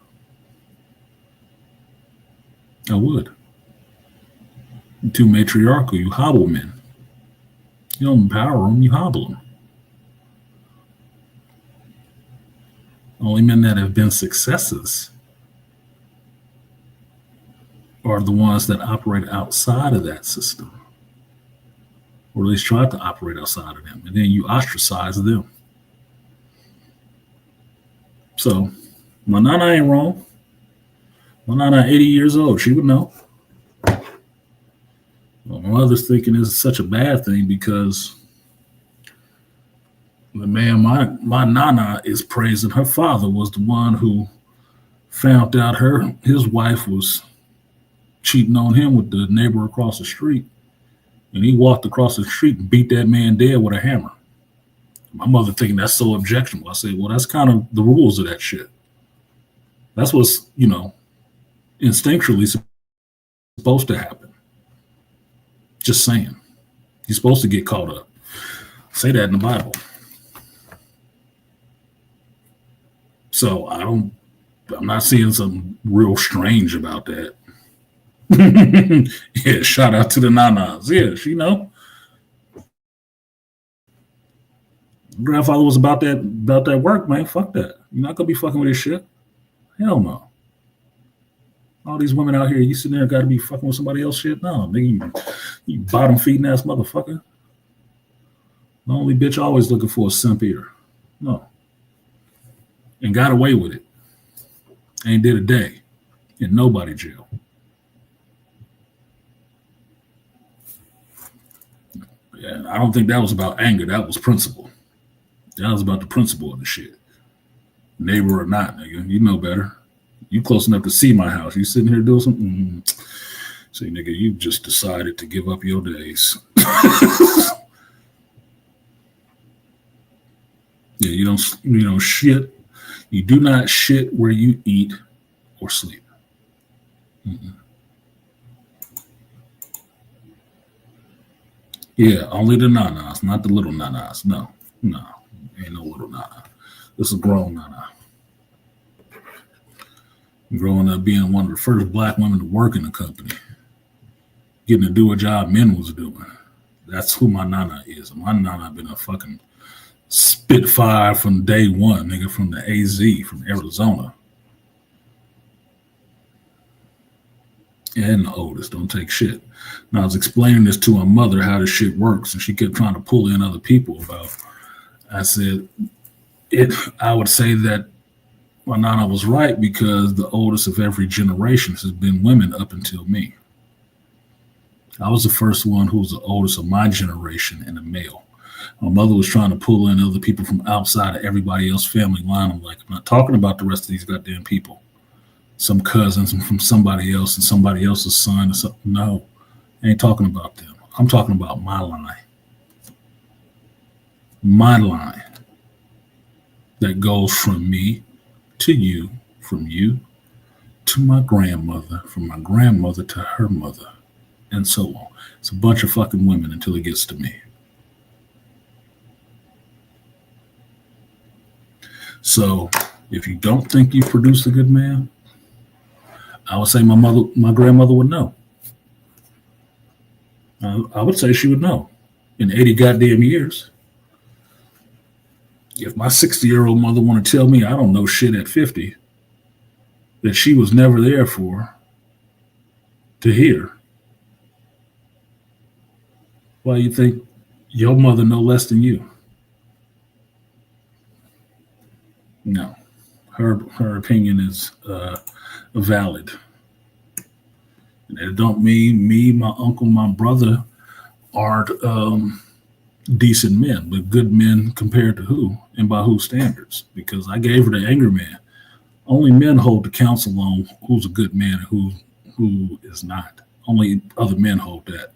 [SPEAKER 1] I would. You're too matriarchal. You hobble men. You don't empower them, you hobble them. Only men that have been successes are the ones that operate outside of that system, or at least try to operate outside of them, and then you ostracize them. So my nana ain't wrong. My nana 80 years old. She would know. Well, my mother's thinking this is such a bad thing because the man my nana is praising her father was the one who found out his wife was cheating on him with the neighbor across the street, and he walked across the street and beat that man dead with a hammer. My mother thinking that's so objectionable. I said, well, that's kind of the rules of that shit. That's what's instinctually supposed to happen. Just saying. You're supposed to get caught up. Say that in the Bible. So I'm not seeing something real strange about that. Yeah, shout out to the nanas. Yeah, she know. Grandfather was about that work, man. Fuck that. You're not gonna be fucking with this shit. Hell no. All these women out here, you sitting there got to be fucking with somebody else shit? No, nigga, you bottom feeding ass motherfucker. The only bitch always looking for a simp ear. No. And got away with it. Ain't did a day in nobody jail. Yeah, I don't think that was about anger. That was principle. That was about the principle of the shit. Neighbor or not, nigga, you know better. You close enough to see my house. You sitting here doing something? See, nigga, you just decided to give up your days. Yeah, you don't shit. You do not shit where you eat or sleep. Mm-mm. Yeah, only the nanas, not the little nanas. No, ain't no little nana. This is a grown nana. Growing up being one of the first black women to work in the company. getting to do a job men was doing. That's who my nana is. My nana been a fucking spitfire from day one, nigga, from the AZ, from Arizona. And the oldest don't take shit. And I was explaining this to my mother, how this shit works, and she kept trying to pull in other people about. I said, I would say that my nana was right, because the oldest of every generation has been women up until me. I was the first one who was the oldest of my generation and a male. My mother was trying to pull in other people from outside of everybody else's family line. I'm like, I'm not talking about the rest of these goddamn people. Some cousins and from somebody else and somebody else's son or something. No, I ain't talking about them. I'm talking about my line. My line that goes from me to you, from you to my grandmother, from my grandmother to her mother, and so on. It's a bunch of fucking women until it gets to me. So if you don't think you produced a good man, I would say my grandmother would know. I would say she would know. In 80 goddamn years. If my 60-year-old mother want to tell me I don't know shit at 50, that she was never there for, to hear, why you think your mother know less than you? No. Her opinion is valid. And it don't mean me, my uncle, my brother aren't decent men, but good men compared to who and by whose standards? Because I gave her the angry man. Only men hold the counsel on who's a good man and who is not. Only other men hold that,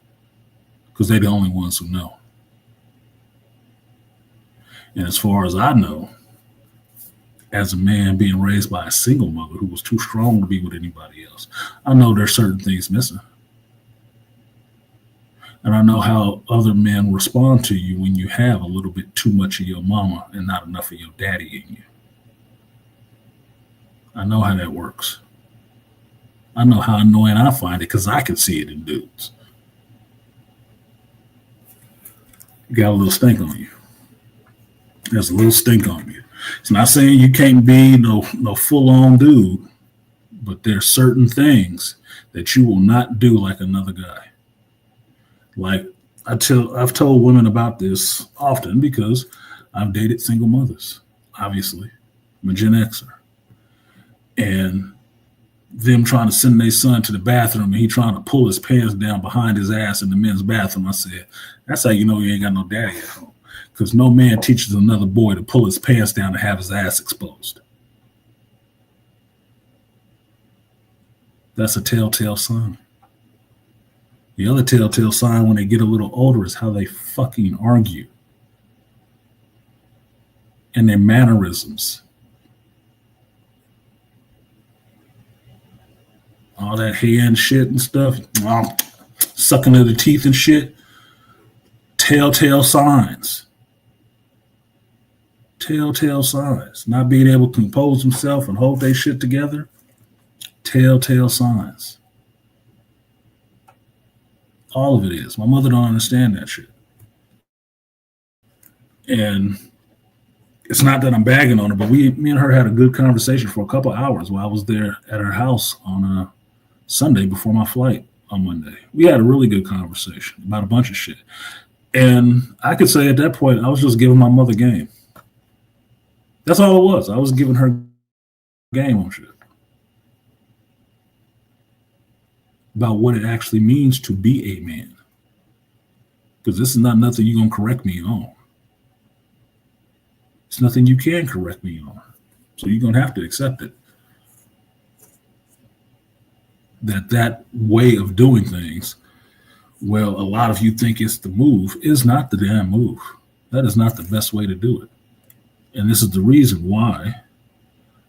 [SPEAKER 1] because they're the only ones who know. And as far as I know, as a man being raised by a single mother who was too strong to be with anybody else, I know there's certain things missing. And I know how other men respond to you when you have a little bit too much of your mama and not enough of your daddy in you. I know how that works. I know how annoying I find it, because I can see it in dudes. You got a little stink on you. There's a little stink on you. It's not saying you can't be no full-on dude, but there's certain things that you will not do like another guy. Like I've told women about this often, because I've dated single mothers, obviously. I'm a Gen Xer. And them trying to send their son to the bathroom and he trying to pull his pants down behind his ass in the men's bathroom. I said, that's how you know you ain't got no daddy at home. Because no man teaches another boy to pull his pants down and have his ass exposed. That's a telltale sign. The other telltale sign when they get a little older is how they fucking argue. And their mannerisms. All that hand shit and stuff. Sucking of the teeth and shit. Telltale signs. Telltale signs. Not being able to compose themselves and hold their shit together. Telltale signs. All of it is. My mother don't understand that shit. And it's not that I'm bagging on her, but me and her had a good conversation for a couple hours while I was there at her house on a Sunday before my flight on Monday. We had a really good conversation about a bunch of shit. And I could say at that point, I was just giving my mother game. That's all it was. I was giving her game on shit. About what it actually means to be a man. Because this is not nothing you're going to correct me on. It's nothing you can correct me on. So you're going to have to accept it. That way of doing things, well, a lot of you think it's the move, is not the damn move. That is not the best way to do it. And this is the reason why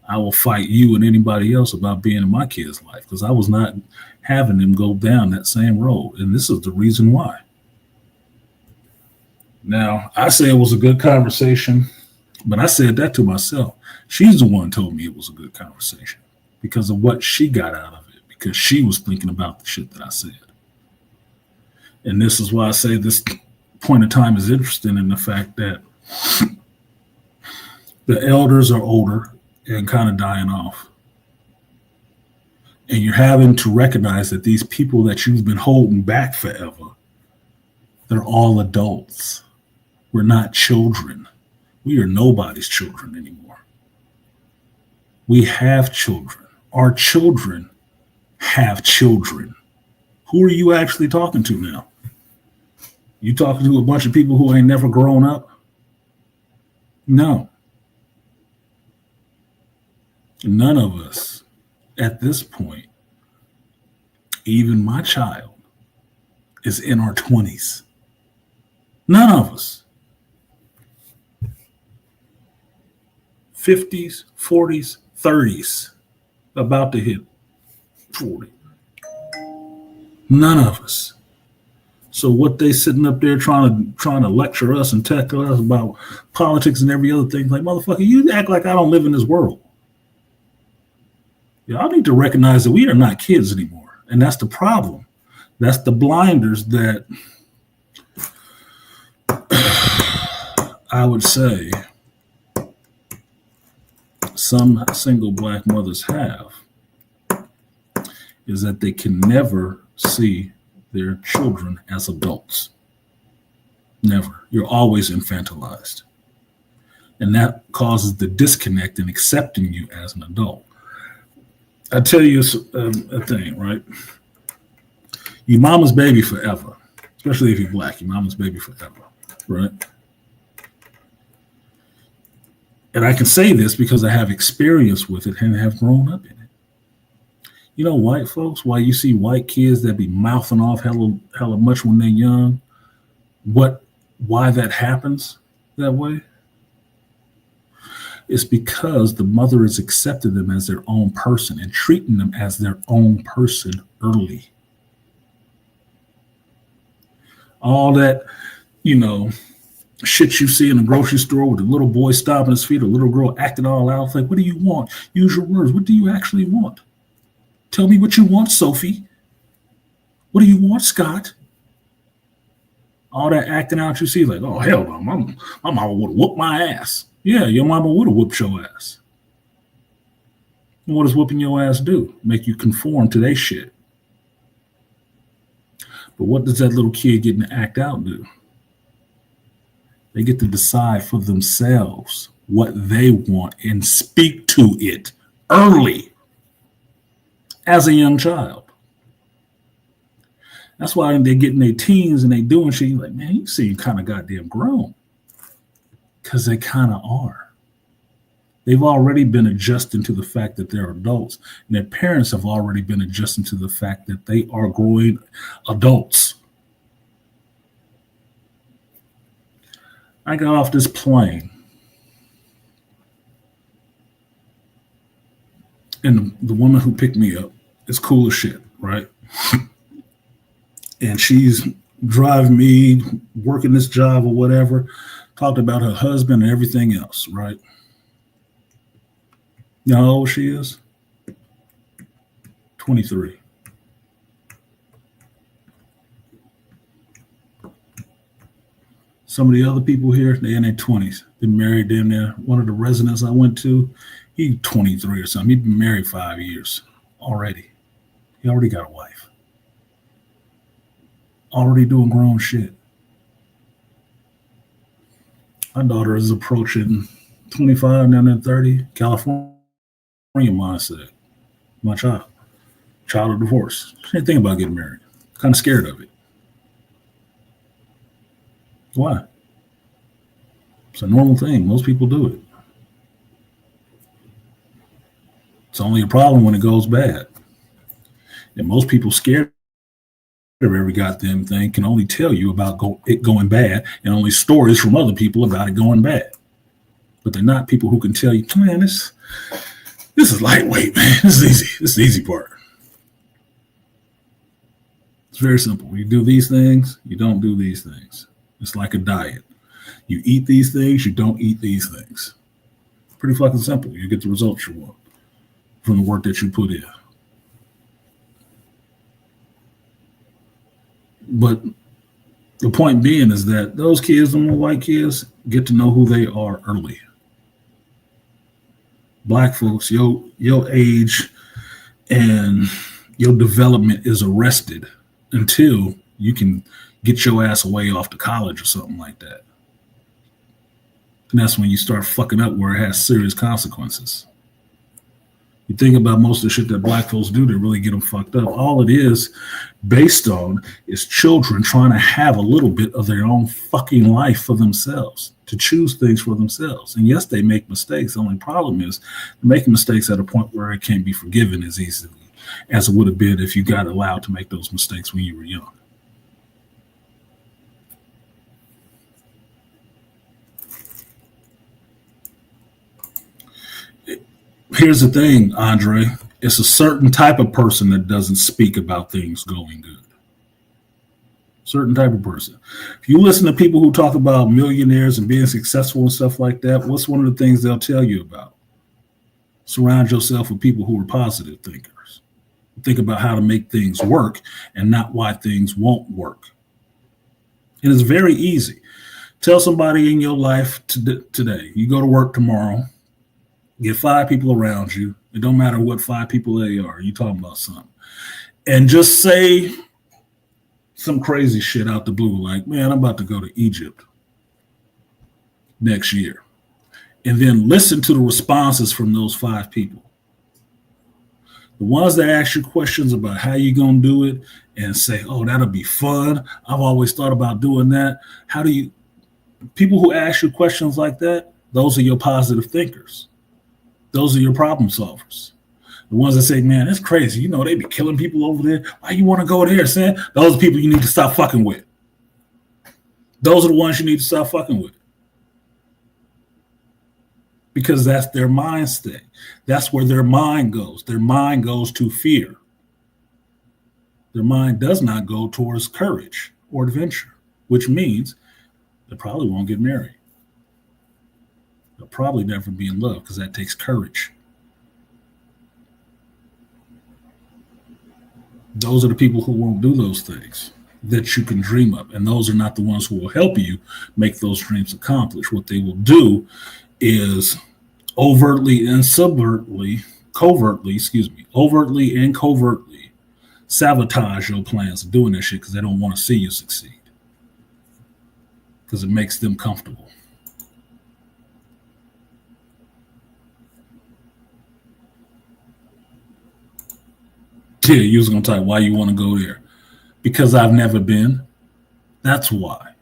[SPEAKER 1] I will fight you and anybody else about being in my kid's life, because I was not having them go down that same road. And this is the reason why. Now, I say it was a good conversation, but I said that to myself. She's the one who told me it was a good conversation because of what she got out of it, because she was thinking about the shit that I said. And this is why I say this point of time is interesting in the fact that the elders are older and kind of dying off. And you're having to recognize that these people that you've been holding back forever, they're all adults. We're not children. We are nobody's children anymore. We have children. Our children have children. Who are you actually talking to now? You talking to a bunch of people who ain't never grown up? No. None of us at this point, even my child, is in our 20s. None of us. 50s, 40s, 30s, about to hit 40. None of us. So what they sitting up there trying to lecture us and tell us about politics and every other thing, like, motherfucker, you act like I don't live in this world. Y'all need to recognize that we are not kids anymore. And that's the problem. That's the blinders that I would say some single black mothers have, is that they can never see their children as adults. Never. You're always infantilized. And that causes the disconnect in accepting you as an adult. I tell you a thing, right? You mama's baby forever, especially if you're black. You mama's baby forever, right? And I can say this because I have experience with it and have grown up in it. You know, white folks, why you see white kids that be mouthing off hella much when they're young, why that happens that way? It's because the mother has accepted them as their own person and treating them as their own person early. All that, shit you see in the grocery store with the little boy stomping his feet, a little girl acting all out. It's like, what do you want? Use your words. What do you actually want? Tell me what you want, Sophie. What do you want, Scott? All that acting out you see, like, oh, hell no, my mama would have whooped my ass. Yeah, your mama would have whooped your ass. And what does whooping your ass do? Make you conform to their shit. But what does that little kid getting to act out do? They get to decide for themselves what they want and speak to it early as a young child. That's why they're getting their teens and they doing shit. You're like, man, you seem kind of goddamn grown. Because they kind of are. They've already been adjusting to the fact that they're adults. And their parents have already been adjusting to the fact that they are growing adults. I got off this plane. And the woman who picked me up is cool as shit, right? And she's driving me, working this job or whatever. Talked about her husband and everything else, right? You know how old she is? 23. Some of the other people here, they're in their 20s. Been married damn near. One of the residents I went to, he's 23 or something. He's been married 5 years already. He already got a wife. Already doing grown shit. My daughter is approaching 25, now then 30. California mindset. My child of divorce. She didn't think about getting married. Kind of scared of it. Why? It's a normal thing. Most people do it. It's only a problem when it goes bad. And most people scared of every goddamn thing can only tell you about it going bad and only stories from other people about it going bad. But they're not people who can tell you, man, this is lightweight, man. This is easy. This is the easy part. It's very simple. You do these things, you don't do these things. It's like a diet. You eat these things, you don't eat these things. Pretty fucking simple. You get the results you want from the work that you put in. But The point being is that those kids, the more white kids, get to know who they are early. Black folks, your age and your development is arrested until you can get your ass away off to college or something like that. And that's when you start fucking up where it has serious consequences. You think about most of the shit that black folks do to really get them fucked up. All it is based on is children trying to have a little bit of their own fucking life for themselves, to choose things for themselves. And yes, they make mistakes. The only problem is making mistakes at a point where it can't be forgiven as easily as it would have been if you got allowed to make those mistakes when you were young. Here's the thing, Andre. It's a certain type of person that doesn't speak about things going good. Certain type of person. If you listen to people who talk about millionaires and being successful and stuff like that, what's one of the things they'll tell you about? Surround yourself with people who are positive thinkers. Think about how to make things work and not why things won't work. And it's very easy. Tell somebody in your life today, you go to work tomorrow, get 5 people around you. It don't matter what 5 people they are. You talking about something. And just say some crazy shit out the blue like, man, I'm about to go to Egypt next year. And then listen to the responses from those 5 people. The ones that ask you questions about how you going to do it and say, oh, that'll be fun. I've always thought about doing that. People who ask you questions like that, those are your positive thinkers. Those are your problem solvers. The ones that say, man, it's crazy. You know, they be killing people over there. Why you want to go there, son? Those are people you need to stop fucking with. Those are the ones you need to stop fucking with. Because that's their mind state. That's where their mind goes. Their mind goes to fear. Their mind does not go towards courage or adventure, which means they probably won't get married. They'll probably never be in love because that takes courage. Those are the people who won't do those things that you can dream of. And those are not the ones who will help you make those dreams accomplish. What they will do is overtly and covertly sabotage your plans of doing that shit because they don't want to see you succeed. Because it makes them comfortable. Yeah, you was going to type, why you want to go there? Because I've never been. That's why.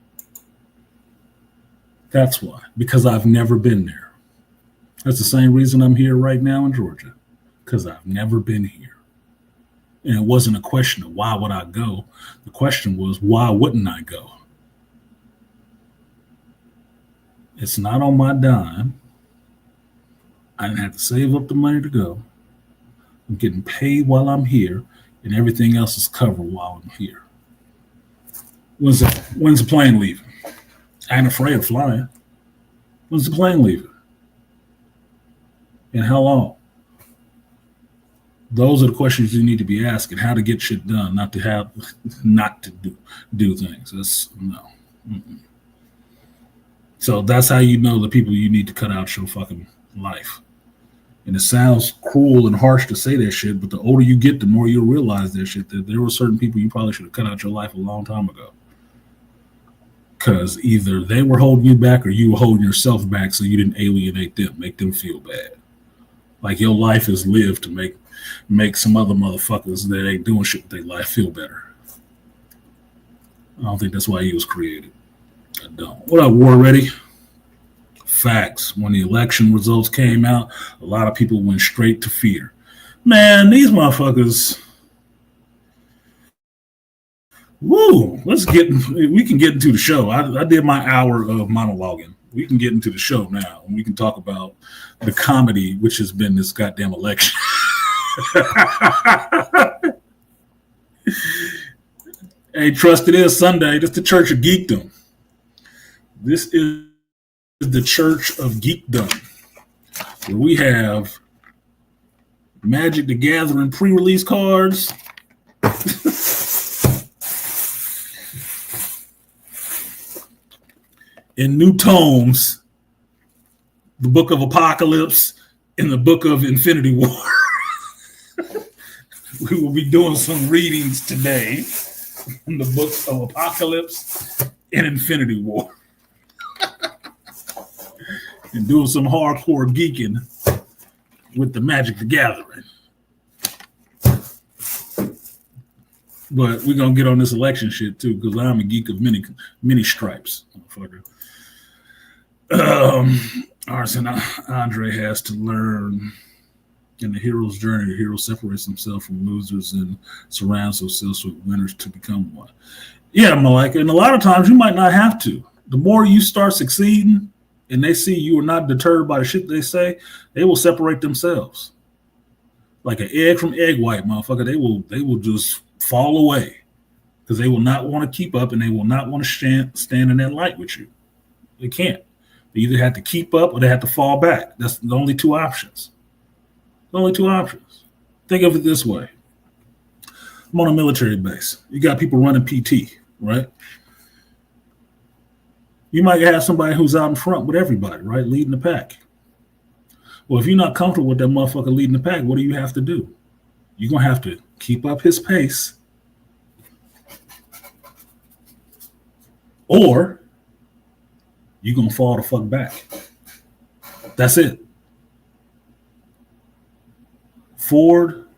[SPEAKER 1] That's why. Because I've never been there. That's the same reason I'm here right now in Georgia. Because I've never been here. And it wasn't a question of why would I go. The question was, why wouldn't I go? It's not on my dime. I didn't have to save up the money to go. I'm getting paid while I'm here, and everything else is covered while I'm here. When's the plane leaving? I ain't afraid of flying. When's the plane leaving? And how long? Those are the questions you need to be asking. How to get shit done, not to do things. That's no. Mm-mm. So that's how you know the people you need to cut out your fucking life. And it sounds cruel and harsh to say that shit, but the older you get, the more you'll realize that shit, that there were certain people you probably should have cut out your life a long time ago. Because either they were holding you back or you were holding yourself back so you didn't alienate them, make them feel bad. Like your life is lived to make some other motherfuckers that ain't doing shit with their life feel better. I don't think that's why he was created. I don't. What up, War Ready? Facts. When the election results came out, a lot of people went straight to fear. Man, these motherfuckers. Woo! We can get into the show. I did my hour of monologuing. We can get into the show now, and we can talk about the comedy which has been this goddamn election. Hey, trust it is Sunday. This is the Church of Geekdom. This is the Church of Geekdom, where we have Magic the Gathering pre-release cards. in new tomes, the Book of Apocalypse and the Book of Infinity War. We will be doing some readings today in the Book of Apocalypse and Infinity War. And doing some hardcore geeking with the Magic the Gathering. But we're going to get on this election shit, too, because I'm a geek of many stripes. Artisan Andre has to learn in the hero's journey. The hero separates himself from losers and surrounds himself with winners to become one. Yeah, Malika, and a lot of times you might not have to. The more you start succeeding and they see you are not deterred by the shit they say, they will separate themselves. Like an egg from egg white, motherfucker. They will just fall away because they will not want to keep up and they will not want to stand in that light with you. They can't. They either have to keep up or they have to fall back. That's the only two options. The only two options. Think of it this way. I'm on a military base. You got people running PT, right? You might have somebody who's out in front with everybody, right? Leading the pack. Well, if you're not comfortable with that motherfucker leading the pack, what do you have to do? You're going to have to keep up his pace, or you're going to fall the fuck back. That's it. Forward,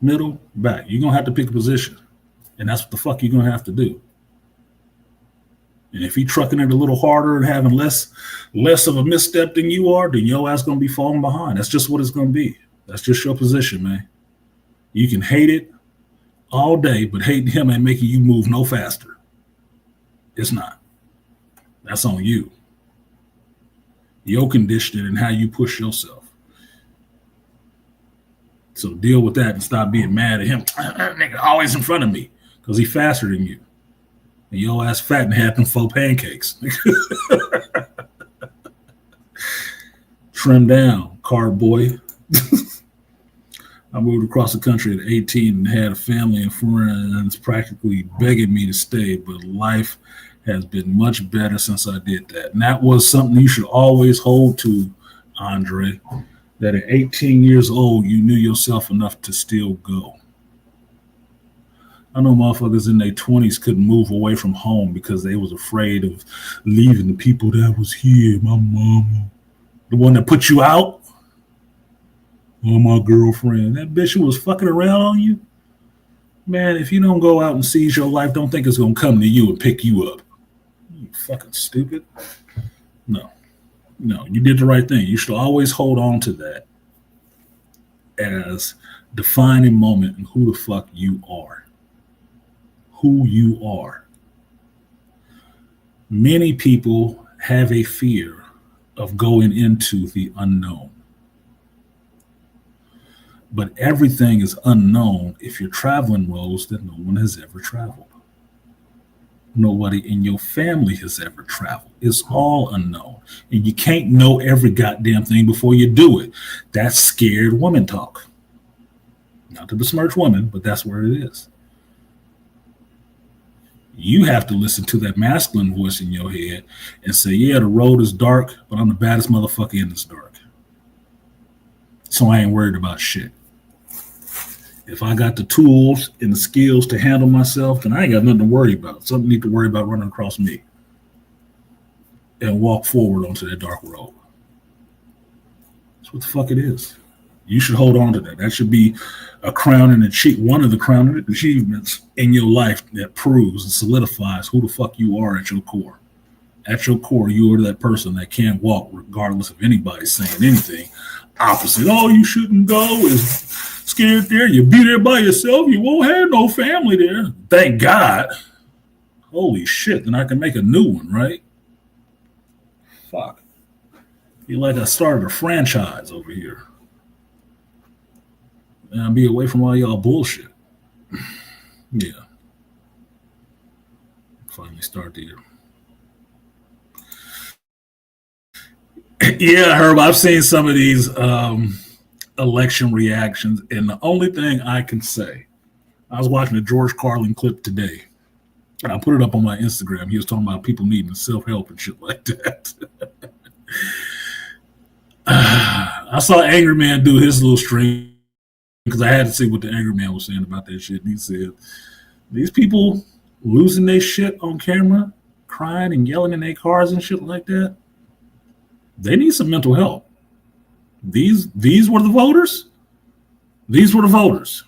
[SPEAKER 1] middle, back. You're going to have to pick a position, and that's what the fuck you're going to have to do. And if you're trucking it a little harder and having less of a misstep than you are, then your ass going to be falling behind. That's just what it's going to be. That's just your position, man. You can hate it all day, but hating him ain't making you move no faster. It's not. That's on you. Your conditioning and how you push yourself. So deal with that and stop being mad at him. Nigga always in front of me because he's faster than you. And your ass fat and had them 4 pancakes. Trim down, car boy. I moved across the country at 18 and had a family and friends practically begging me to stay, but life has been much better since I did that. And that was something you should always hold to, Andre, that at 18 years old, you knew yourself enough to still go. I know motherfuckers in their 20s couldn't move away from home because they was afraid of leaving the people that was here. My mama, the one that put you out, or my girlfriend, that bitch who was fucking around on you. Man, if you don't go out and seize your life, don't think it's going to come to you and pick you up. You fucking stupid. No, you did the right thing. You should always hold on to that as defining moment in who the fuck you are. Who you are. Many people have a fear of going into the unknown. But everything is unknown if you're traveling roads that no one has ever traveled. Nobody in your family has ever traveled. It's all unknown. And you can't know every goddamn thing before you do it. That's scared woman talk. Not to besmirch women, but that's where it is. You have to listen to that masculine voice in your head and say, yeah, the road is dark, but I'm the baddest motherfucker in this dark. So I ain't worried about shit. If I got the tools and the skills to handle myself, then I ain't got nothing to worry about. Something need to worry about running across me and walk forward onto that dark road. That's what the fuck it is. You should hold on to that. That should be one of the crowning achievements in your life that proves and solidifies who the fuck you are at your core. At your core, you are that person that can't walk regardless of anybody saying anything opposite. Oh, you shouldn't go, is scared there. You'll be there by yourself. You won't have no family there. Thank God. Holy shit, then I can make a new one, right? Fuck. Feel like I started a franchise over here. And I'll be away from all y'all bullshit. Yeah. Finally start the year. Yeah, Herb, I've seen some of these election reactions, and the only thing I can say, I was watching a George Carlin clip today, I put it up on my Instagram. He was talking about people needing self-help and shit like that. I saw Angry Man do his little stream because I had to see what the Angry Man was saying about that shit. And he said, these people losing their shit on camera, crying and yelling in their cars and shit like that, they need some mental help. These were the voters. These were the voters.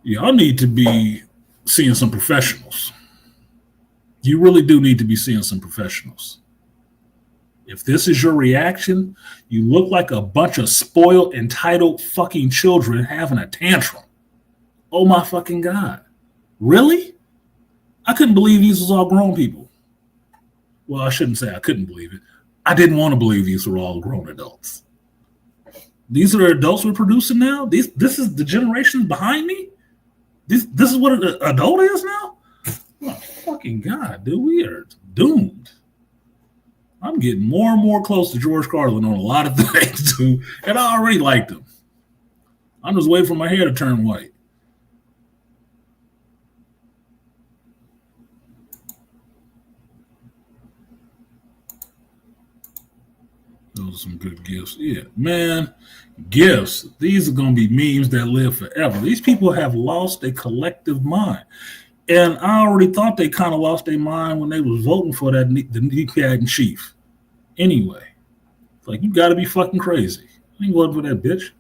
[SPEAKER 1] Y'all need to be seeing some professionals. You really do need to be seeing some professionals. If this is your reaction, you look like a bunch of spoiled, entitled fucking children having a tantrum. Oh my fucking God. Really? I couldn't believe these was all grown people. Well, I shouldn't say I couldn't believe it. I didn't want to believe these were all grown adults. These are adults we're producing now? This is the generation behind me? This is what an adult is now? Oh, fucking God, dude. We are doomed. I'm getting more and more close to George Carlin on a lot of things, dude. And I already liked him. I'm just waiting for my hair to turn white. Those are some good gifts. Yeah, man, gifts. These are going to be memes that live forever. These people have lost a collective mind. And I already thought they kind of lost their mind when they was voting for the DPAD in chief. Anyway, it's like, you got to be fucking crazy. I ain't voting for that bitch.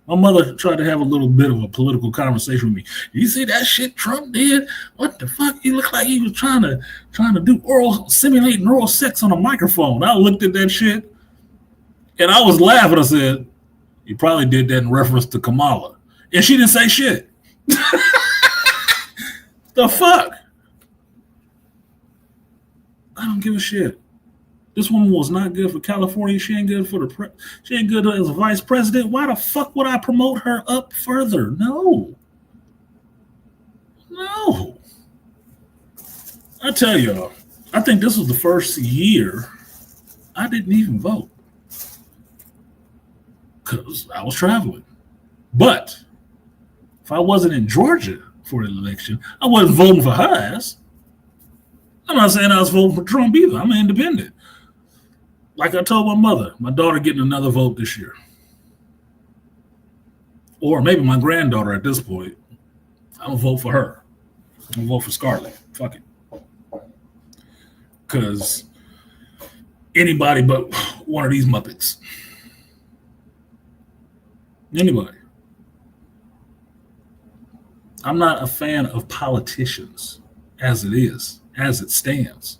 [SPEAKER 1] My mother tried to have a little bit of a political conversation with me. You see that shit Trump did? What the fuck? He looked like he was trying to do simulating oral sex on a microphone. I looked at that shit. And I was laughing. I said, he probably did that in reference to Kamala. And she didn't say shit. The fuck? I don't give a shit. This woman was not good for California. She ain't good for she ain't good as a vice president. Why the fuck would I promote her up further? No. I tell y'all, I think this was the first year I didn't even vote. Because I was traveling. But if I wasn't in Georgia for the election, I wasn't voting for her ass. I'm not saying I was voting for Trump either. I'm an independent. Like I told my mother, my daughter getting another vote this year. Or maybe my granddaughter at this point. I'm going to vote for her. I'm going to vote for Scarlett. Fuck it. Because anybody but one of these Muppets. Anybody. I'm not a fan of politicians as it stands.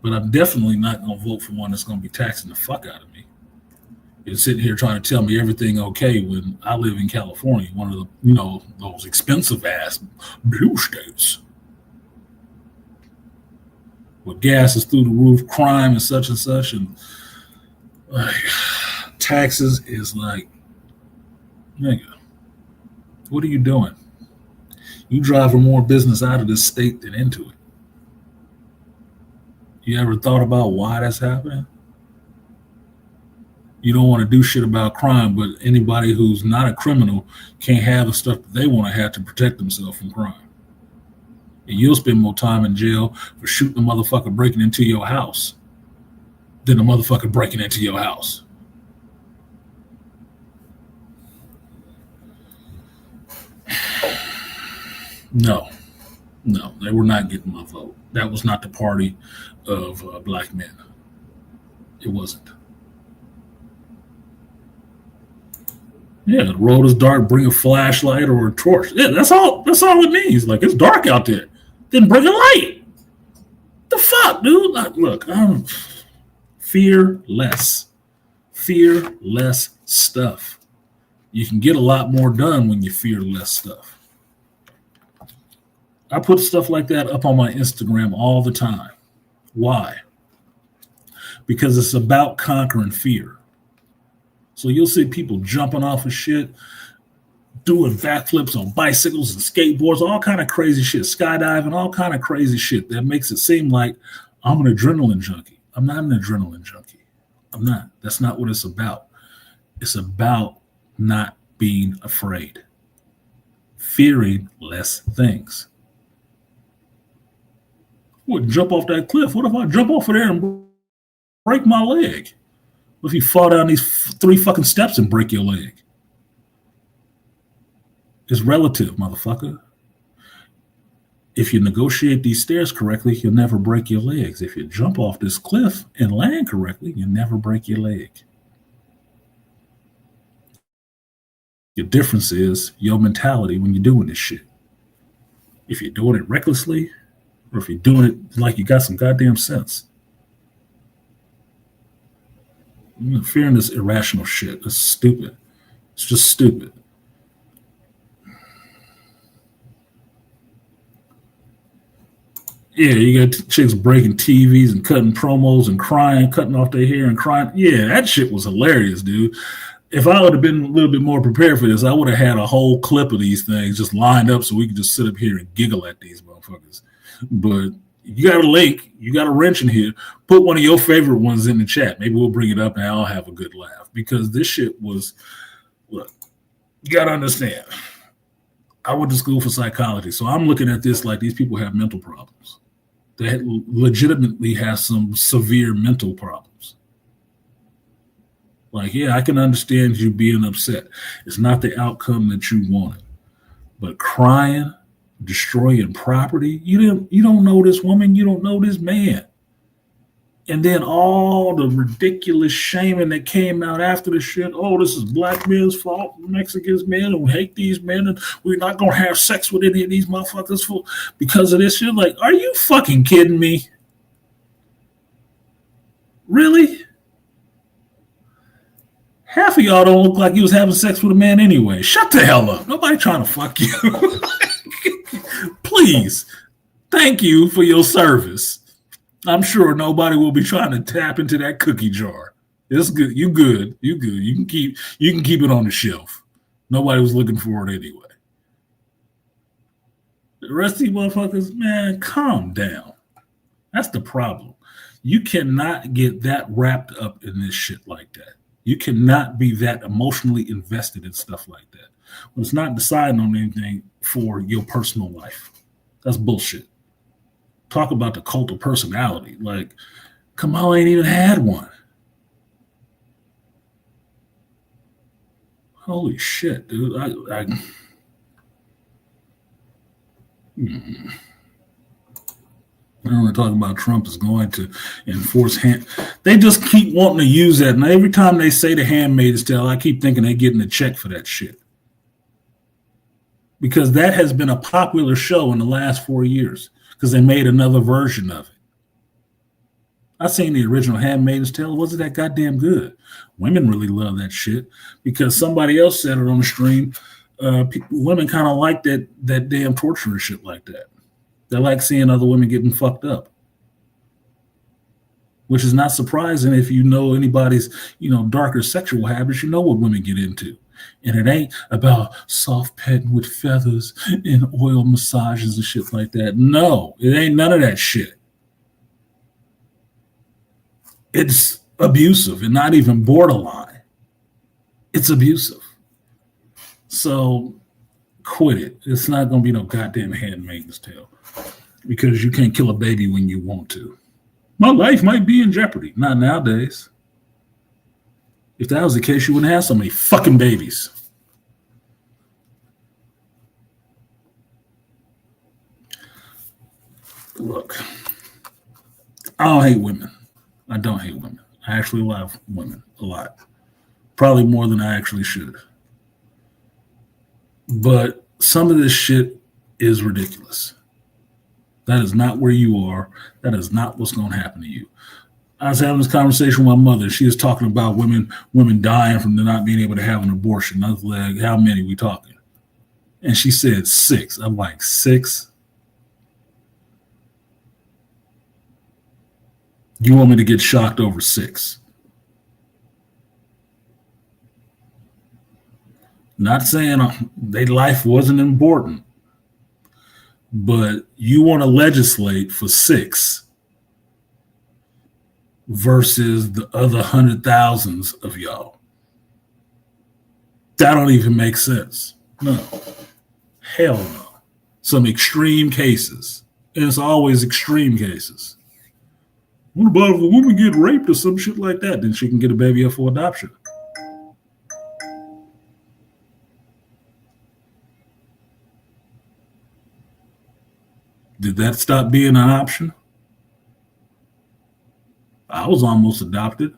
[SPEAKER 1] But I'm definitely not going to vote for one that's going to be taxing the fuck out of me. You're sitting here trying to tell me everything okay when I live in California, one of the, those expensive ass blue states. Where gas is through the roof, crime and such, and like, taxes is like, nigga, what are you doing? You driving more business out of this state than into it. You ever thought about why that's happening? You don't want to do shit about crime, but anybody who's not a criminal can't have the stuff that they want to have to protect themselves from crime. And you'll spend more time in jail for shooting a motherfucker breaking into your house than a motherfucker breaking into your house. No, they were not getting my vote. That was not the party of black men. It wasn't. Yeah, the road is dark. Bring a flashlight or a torch. Yeah, that's all it means. Like, it's dark out there. Then bring a light. The fuck, dude? Like, look, fear less stuff. You can get a lot more done when you fear less stuff. I put stuff like that up on my Instagram all the time. Why? Because it's about conquering fear. So you'll see people jumping off of shit, doing backflips on bicycles and skateboards, all kind of crazy shit, skydiving, all kind of crazy shit that makes it seem like I'm an adrenaline junkie. I'm not an adrenaline junkie. I'm not. That's not what it's about. It's about not being afraid, fearing less things. Wouldn't jump off that cliff. What if I jump off of there and break my leg? What if you fall down these 3 fucking steps and break your leg? It's relative, motherfucker. If you negotiate these stairs correctly, you'll never break your legs. If you jump off this cliff and land correctly, you'll never break your leg. Your difference is your mentality when you're doing this shit. If you're doing it recklessly, or if you're doing it like you got some goddamn sense. Fearing this irrational shit. It's stupid. It's just stupid. Yeah, you got chicks breaking TVs and cutting promos and crying, cutting off their hair and crying. Yeah, that shit was hilarious, dude. If I would have been a little bit more prepared for this, I would have had a whole clip of these things just lined up so we could just sit up here and giggle at these motherfuckers. But you got a link, you got a wrench in here. Put one of your favorite ones in the chat. Maybe we'll bring it up and I'll have a good laugh. Because this shit was, look, you got to understand. I went to school for psychology, so I'm looking at this like these people have mental problems. They legitimately have some severe mental problems. Like, yeah, I can understand you being upset. It's not the outcome that you wanted. But crying, destroying property, you don't know this woman, you don't know this man. And then all the ridiculous shaming that came out after the shit. Oh, this is black men's fault, Mexicans men who hate these men, and we're not gonna have sex with any of these motherfuckers because of this shit. Like, are you fucking kidding me? Really? Half of y'all don't look like you was having sex with a man anyway. Shut the hell up. Nobody trying to fuck you. Please. Thank you for your service. I'm sure nobody will be trying to tap into that cookie jar. It's good. You good. You good. You can keep it on the shelf. Nobody was looking for it anyway. The rest of you motherfuckers, man, calm down. That's the problem. You cannot get that wrapped up in this shit like that. You cannot be that emotionally invested in stuff like that when it's not deciding on anything for your personal life. That's bullshit. Talk about the cult of personality. Like, Kamala ain't even had one. Holy shit, dude. I don't want to talk about Trump is going to enforce They just keep wanting to use that. And every time they say the Handmaid's Tale, I keep thinking they're getting a check for that shit. Because that has been a popular show in the last 4 years. Because they made another version of it. I seen the original Handmaid's Tale. It wasn't that goddamn good. Women really love that shit because somebody else said it on the stream. Women kind of like that damn torture and shit like that. They like seeing other women getting fucked up, which is not surprising if you know anybody's, darker sexual habits. You know what women get into. And it ain't about soft petting with feathers and oil massages and shit like that. No, it ain't none of that shit. It's abusive and not even borderline. It's abusive. So quit it. It's not going to be no goddamn Handmaid's Tale because you can't kill a baby when you want to. My life might be in jeopardy. Not nowadays. If that was the case, you wouldn't have so many fucking babies. Look, I don't hate women. I don't hate women. I actually love women a lot. Probably more than I actually should. But some of this shit is ridiculous. That is not where you are. That is not what's going to happen to you. I was having this conversation with my mother. She was talking about women dying from not being able to have an abortion. I was like, how many are we talking? And she said 6. I'm like, 6? You want me to get shocked over 6? Not saying their life wasn't important, but you want to legislate for 6 versus the other 100,000s of y'all. That don't even make sense. No. Hell no. Some extreme cases. And it's always extreme cases. What about if a woman get raped or some shit like that? Then she can get a baby up for adoption. Did that stop being an option? I was almost adopted.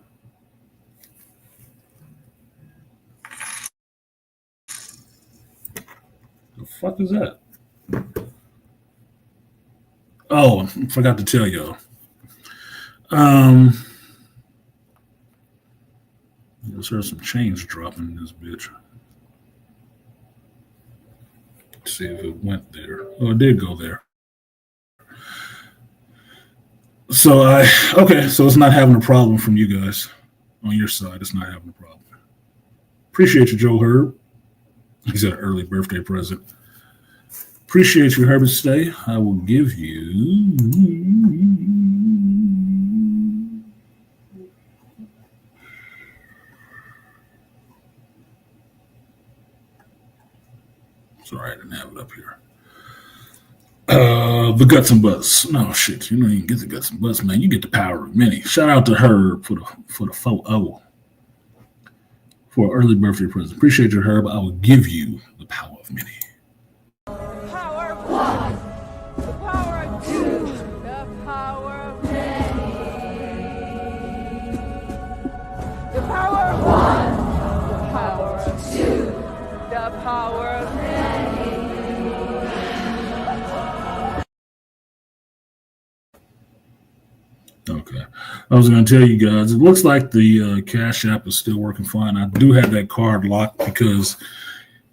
[SPEAKER 1] The fuck is that? Oh, I forgot to tell y'all. Just heard some change dropping in this bitch. Let's see if it went there. Oh, it did go there. So so it's not having a problem from you guys on your side. It's not having a problem. Appreciate you, Joe Herb. He's got an early birthday present. Appreciate you, Herbert Stay. I will give you. Sorry, I didn't have it up here. The guts and butts. No shit, you don't even get the guts and butts, man. You get the power of many. Shout out to Herb for the photo for an early birthday present. Appreciate you, Herb. I will give you the power of many.
[SPEAKER 2] Power of one, the power of two, the power of many. The power of one, the power of two, the power of many.
[SPEAKER 1] Okay. I was going to tell you guys, it looks like the Cash App is still working fine. I do have that card locked because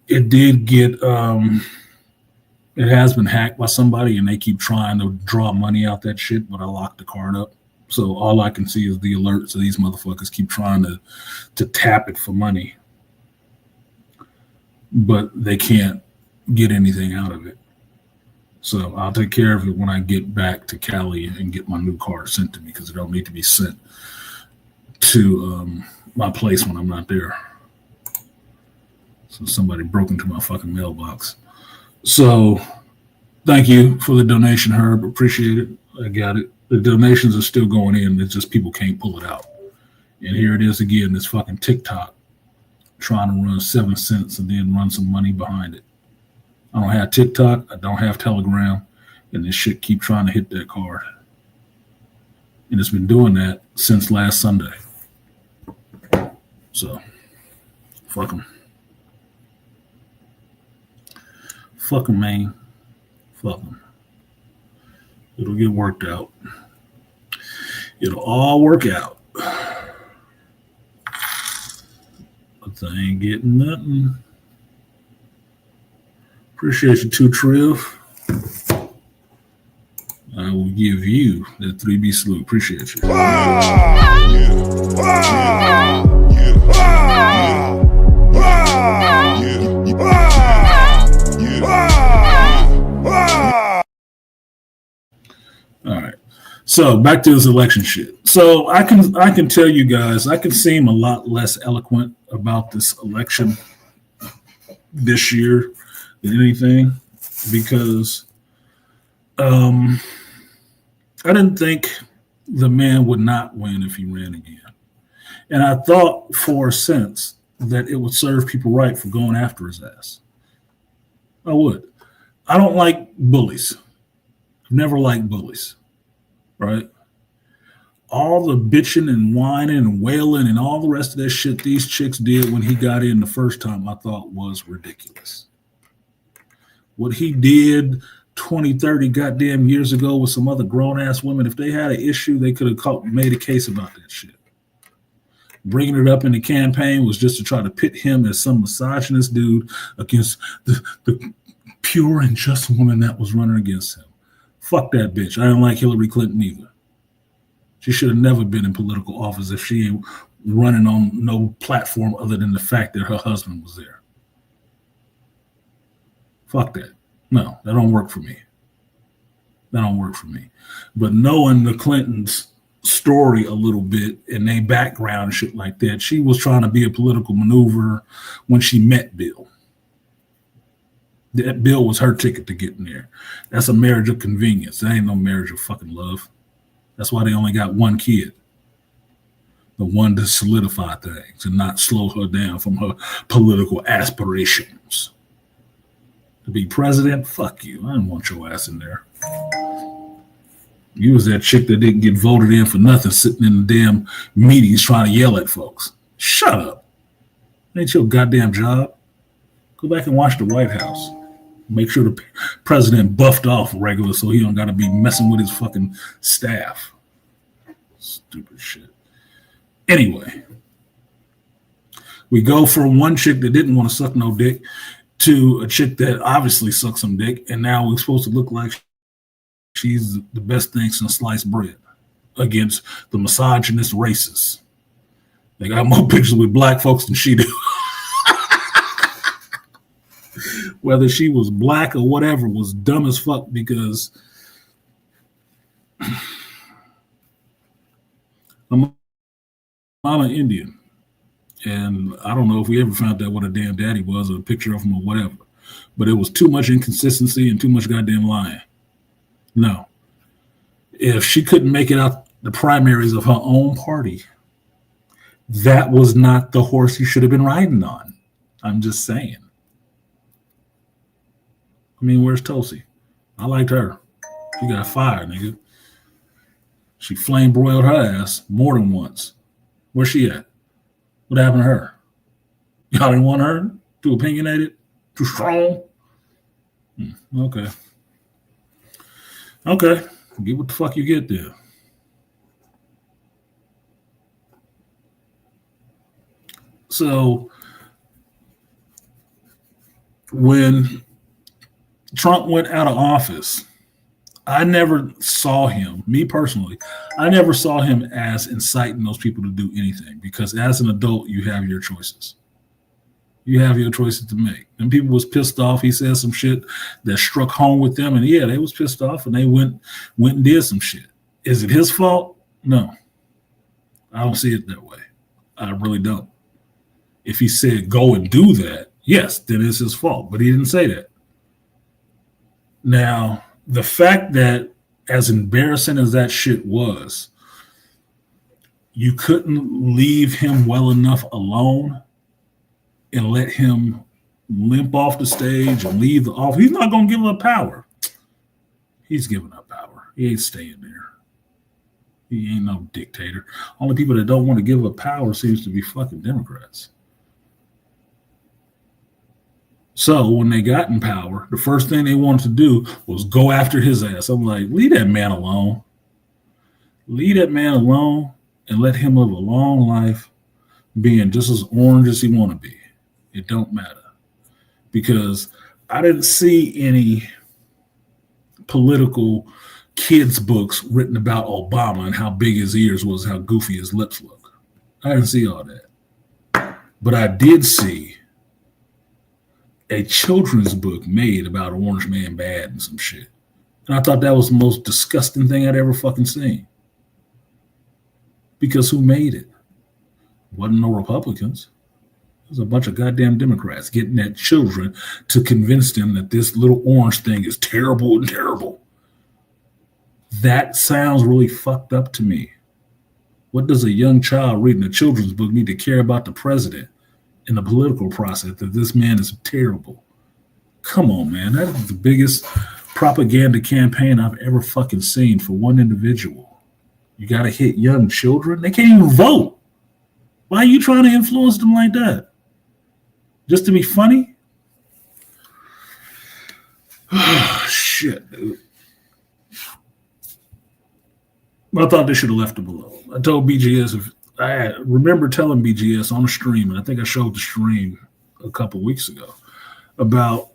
[SPEAKER 1] it did get, it has been hacked by somebody and they keep trying to draw money out that shit, but I locked the card up. So all I can see is the alerts. So these motherfuckers keep trying to tap it for money, but they can't get anything out of it. So I'll take care of it when I get back to Cali and get my new card sent to me because it don't need to be sent to my place when I'm not there. So somebody broke into my fucking mailbox. So thank you for the donation, Herb. Appreciate it. I got it. The donations are still going in. It's just people can't pull it out. And here it is again, this fucking TikTok trying to run 7 cents and then run some money behind it. I don't have TikTok. I don't have Telegram. And this shit keep trying to hit that card. And it's been doing that since last Sunday. So, fuck them. Fuck them, man. Fuck them. It'll get worked out. It'll all work out. But they ain't getting nothing. Appreciate you too, Triv. I will give you that 3B salute. Appreciate you. All right. So back to this election shit. So I can tell you guys, I can seem a lot less eloquent about this election this year than anything because I didn't think the man would not win if he ran again. And I thought for a sense that it would serve people right for going after his ass. I would. I don't like bullies. I've never liked bullies, right? All the bitching and whining and wailing and all the rest of that shit these chicks did when he got in the first time I thought was ridiculous. What he did 20, 30 goddamn years ago with some other grown-ass women, if they had an issue, they could have made a case about that shit. Bringing it up in the campaign was just to try to pit him as some misogynist dude against the pure and just woman that was running against him. Fuck that bitch. I don't like Hillary Clinton either. She should have never been in political office if she ain't running on no platform other than the fact that her husband was there. Fuck that. No, that don't work for me. That don't work for me. But knowing the Clintons story a little bit and their background and shit like that. She was trying to be a political maneuver when she met Bill. That Bill was her ticket to get in there. That's a marriage of convenience. That ain't no marriage of fucking love. That's why they only got one kid. The one to solidify things and not slow her down from her political aspirations. To be president, fuck you. I didn't want your ass in there. You was that chick that didn't get voted in for nothing, sitting in the damn meetings trying to yell at folks. Shut up. Ain't your goddamn job. Go back and watch the White House. Make sure the president buffed off regular so he don't got to be messing with his fucking staff. Stupid shit. Anyway, we go from one chick that didn't want to suck no dick to a chick that obviously sucks some dick, and now we're supposed to look like she's the best thing since sliced bread against the misogynist racists. They got more pictures with black folks than she do. Whether she was black or whatever was dumb as fuck because I'm an Indian. And I don't know if we ever found out what a damn daddy was or a picture of him or whatever. But it was too much inconsistency and too much goddamn lying. No. If she couldn't make it out the primaries of her own party, that was not the horse you should have been riding on. I'm just saying. I mean, where's Tulsi? I liked her. She got fired, nigga. She flame broiled her ass more than once. Where's she at? What happened to her? Y'all didn't want her? Too opinionated? Too strong? Okay. Okay. Get what the fuck you get there. So, when Trump went out of office, I never saw him, me personally, I never saw him as inciting those people to do anything because as an adult, you have your choices. You have your choices to make. And people was pissed off. He said some shit that struck home with them. And yeah, they was pissed off and they went and did some shit. Is it his fault? No. I don't see it that way. I really don't. If he said go and do that, yes, then it's his fault. But he didn't say that. Now, the fact that as embarrassing as that shit was, you couldn't leave him well enough alone and let him limp off the stage and leave the office. He's not going to give up power. He's giving up power. He ain't staying there. He ain't no dictator. Only people that don't want to give up power seems to be fucking Democrats. So when they got in power, the first thing they wanted to do was go after his ass. I'm like, leave that man alone. Leave that man alone and let him live a long life being just as orange as he want to be. It don't matter. Because I didn't see any political kids' books written about Obama and how big his ears was, how goofy his lips look. I didn't see all that. But I did see a children's book made about Orange Man Bad and some shit. And I thought that was the most disgusting thing I'd ever fucking seen. Because who made it? Wasn't no Republicans. It was a bunch of goddamn Democrats getting at children to convince them that this little orange thing is terrible and terrible. That sounds really fucked up to me. What does a young child reading a children's book need to care about the president in the political process that this man is terrible? Come on, man. That is the biggest propaganda campaign I've ever fucking seen for one individual. You got to hit young children? They can't even vote. Why are you trying to influence them like that? Just to be funny? Shit, dude. I thought they should have left him alone. I told BGS, I remember telling BGS on a stream, and I think I showed the stream a couple weeks ago, about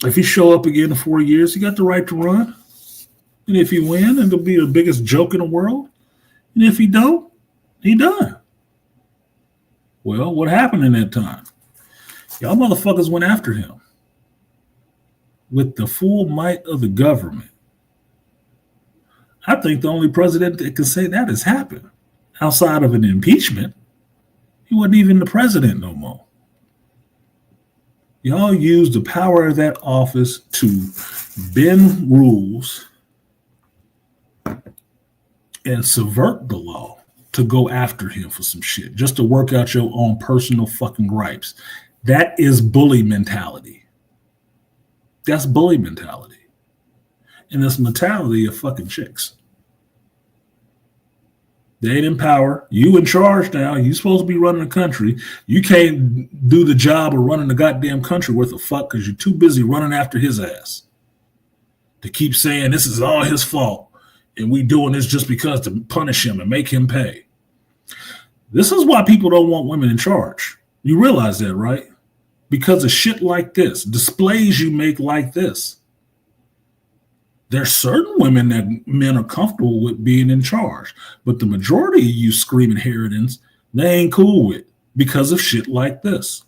[SPEAKER 1] if he show up again in 4 years, he got the right to run. And if he win, it'll be the biggest joke in the world. And if he don't, he done. Well, what happened in that time? Y'all motherfuckers went after him with the full might of the government. I think the only president that can say that has happened outside of an impeachment. He wasn't even the president no more. Y'all use the power of that office to bend rules and subvert the law to go after him for some shit, just to work out your own personal fucking gripes. That is bully mentality. That's bully mentality. And it's mentality of fucking chicks. They ain't in power. You in charge now. You supposed to be running the country. You can't do the job of running the goddamn country worth of fuck because you're too busy running after his ass to keep saying this is all his fault and we doing this just because to punish him and make him pay. This is why people don't want women in charge. You realize that, right? Because of shit like this, displays you make like this. There's certain women that men are comfortable with being in charge, but the majority of you screaming heritons, they ain't cool with because of shit like this.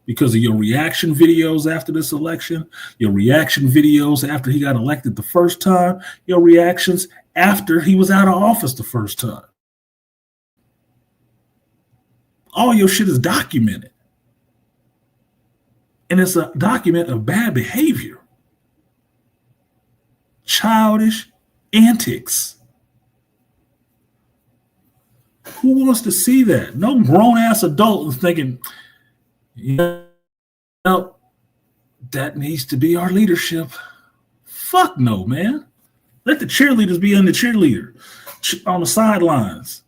[SPEAKER 1] Because of your reaction videos after this election, your reaction videos after he got elected the first time, your reactions after he was out of office the first time. All your shit is documented. And it's a document of bad behavior. Childish antics. Who wants to see that? No grown-ass adult is thinking, you know, that needs to be our leadership. Fuck no, man. Let the cheerleaders be on the cheerleader on the sidelines,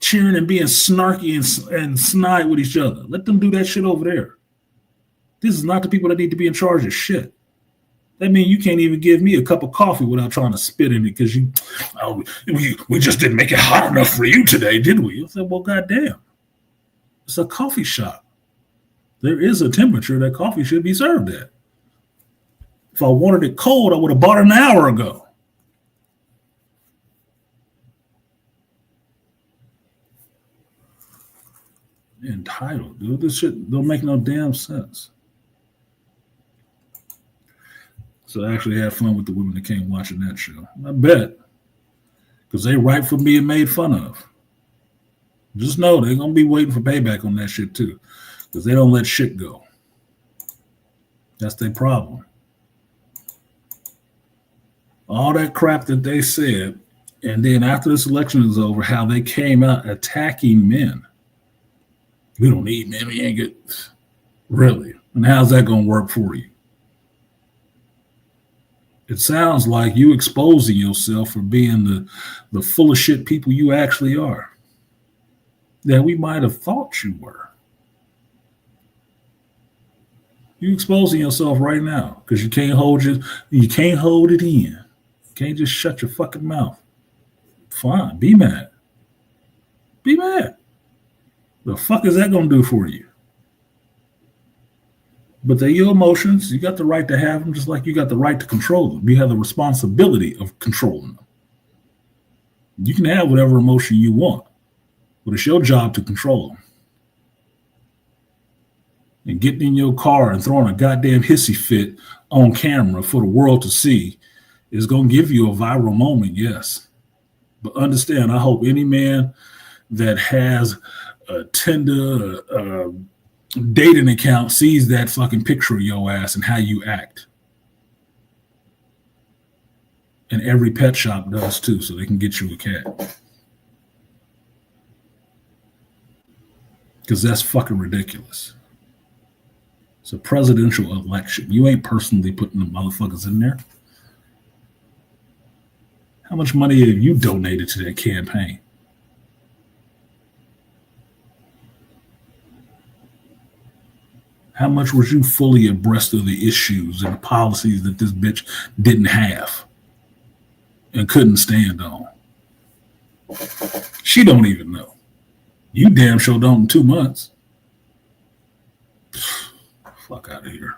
[SPEAKER 1] cheering and being snarky and snide with each other. Let them do that shit over there. This is not the people that need to be in charge of shit. That means you can't even give me a cup of coffee without trying to spit in it because we just didn't make it hot enough for you today, did we? I said, well, goddamn. It's a coffee shop. There is a temperature that coffee should be served at. If I wanted it cold, I would have bought it an hour ago. Entitled, dude. This shit don't make no damn sense. So I actually had fun with the women that came watching that show. I bet. Because they ripe for being made fun of. Just know they're going to be waiting for payback on that shit too. Because they don't let shit go. That's their problem. All that crap that they said, and then after this election is over, how they came out attacking men. We don't need men. We ain't good. Really? And how's that going to work for you? It sounds like you exposing yourself for being the full of shit people you actually are. That we might have thought you were. You exposing yourself right now because you can't hold it in. You can't just shut your fucking mouth. Fine, be mad. Be mad. The fuck is that gonna do for you? But they're your emotions. You got the right to have them, just like you got the right to control them. You have the responsibility of controlling them. You can have whatever emotion you want, but it's your job to control them. And getting in your car and throwing a goddamn hissy fit on camera for the world to see is going to give you a viral moment, yes. But understand, I hope any man that has a Tinder, dating account sees that fucking picture of your ass and how you act. And every pet shop does too, so they can get you a cat. Because that's fucking ridiculous. It's a presidential election. You ain't personally putting the motherfuckers in there. How much money have you donated to that campaign? How much was you fully abreast of the issues and the policies that this bitch didn't have and couldn't stand on? She don't even know. You damn sure don't in 2 months. Fuck out of here.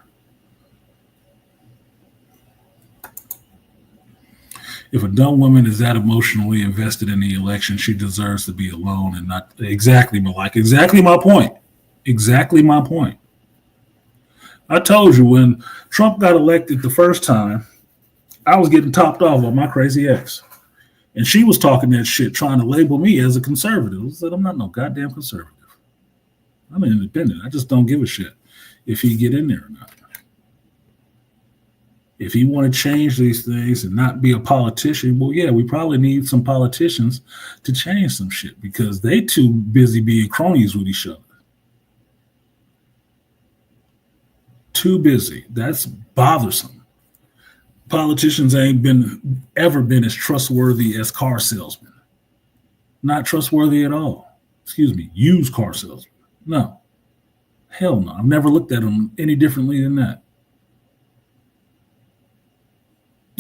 [SPEAKER 1] If a dumb woman is that emotionally invested in the election, she deserves to be alone and not exactly my point. Exactly my point. I told you when Trump got elected the first time, I was getting topped off by my crazy ex. And she was talking that shit, trying to label me as a conservative. I said, I'm not no goddamn conservative. I'm an independent. I just don't give a shit if he get in there or not. If he want to change these things and not be a politician, well, yeah, we probably need some politicians to change some shit because they too busy being cronies with each other. Too busy. That's bothersome. Politicians ain't ever been as trustworthy as car salesmen. Not trustworthy at all. Excuse me, used car salesmen. No. Hell no. I've never looked at them any differently than that.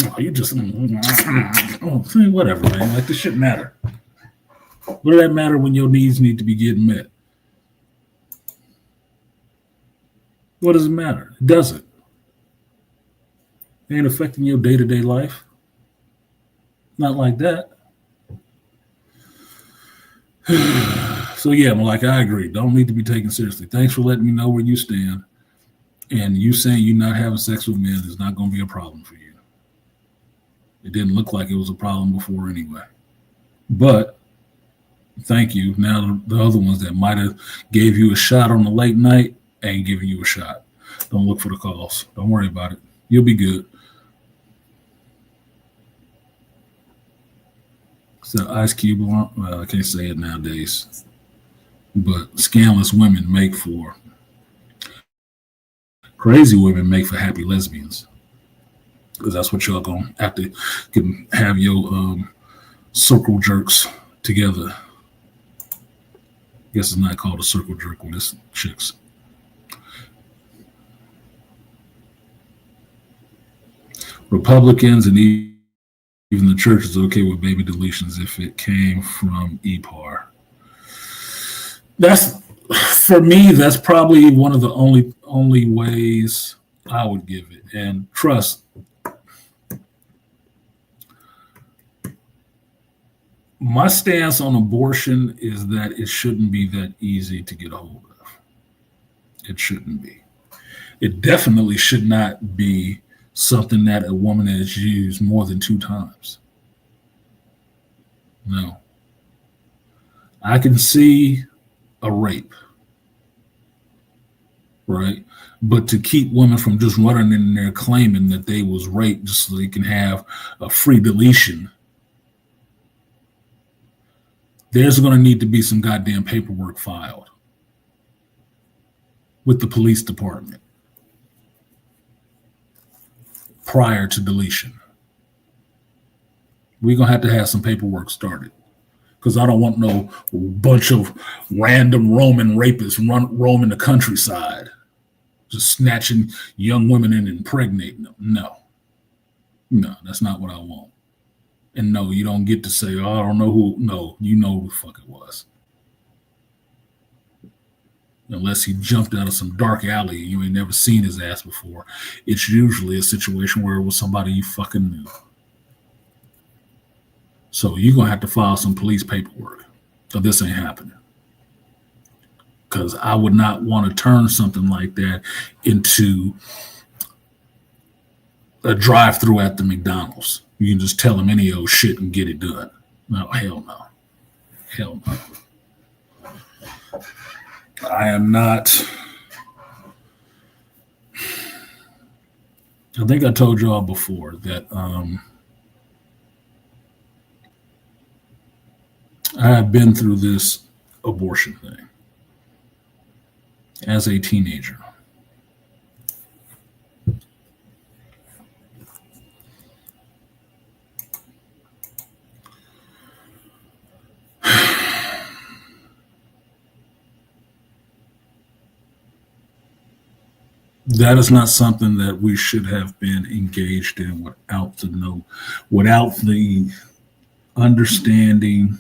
[SPEAKER 1] Oh, you just whatever, man. Like this shouldn't matter. What does that matter when your needs need to be getting met? What does it matter? It doesn't. It ain't affecting your day-to-day life. Not like that. So yeah, like I agree. Don't need to be taken seriously. Thanks for letting me know where you stand. And you saying you not having sex with men is not going to be a problem for you. It didn't look like it was a problem before anyway. But thank you. Now the other ones that might have gave you a shot on the late night ain't giving you a shot. Don't look for the calls. Don't worry about it. You'll be good. So Ice Cube, well, I can't say it nowadays. But scandalous women make for crazy women make for happy lesbians. Because that's what y'all gonna have to have your circle jerks together. Guess it's not called a circle jerk with this chicks. Republicans and even the church is okay with baby deletions if it came from EPAR. That's for me. That's probably one of the only ways I would give it. And trust. My stance on abortion is that it shouldn't be that easy to get a hold of. It shouldn't be. It definitely should not be something that a woman has used more than 2 times. No. I can see a rape, right? But to keep women from just running in there claiming that they was raped just so they can have a free deletion, there's going to need to be some goddamn paperwork filed with the police department prior to deletion. We're going to have some paperwork started because I don't want no bunch of random Roman rapists roaming the countryside, just snatching young women and impregnating them. No, that's not what I want. And no, you don't get to say, oh, I don't know who. No, you know who the fuck it was. Unless he jumped out of some dark alley and you ain't never seen his ass before. It's usually a situation where it was somebody you fucking knew. So you're going to have to file some police paperwork. So this ain't happening. Because I would not want to turn something like that into a drive-through at the McDonald's. You can just tell them any old shit and get it done. No, hell no. Hell no. I am not. I think I told y'all before that I have been through this abortion thing as a teenager. That is not something that we should have been engaged in without the understanding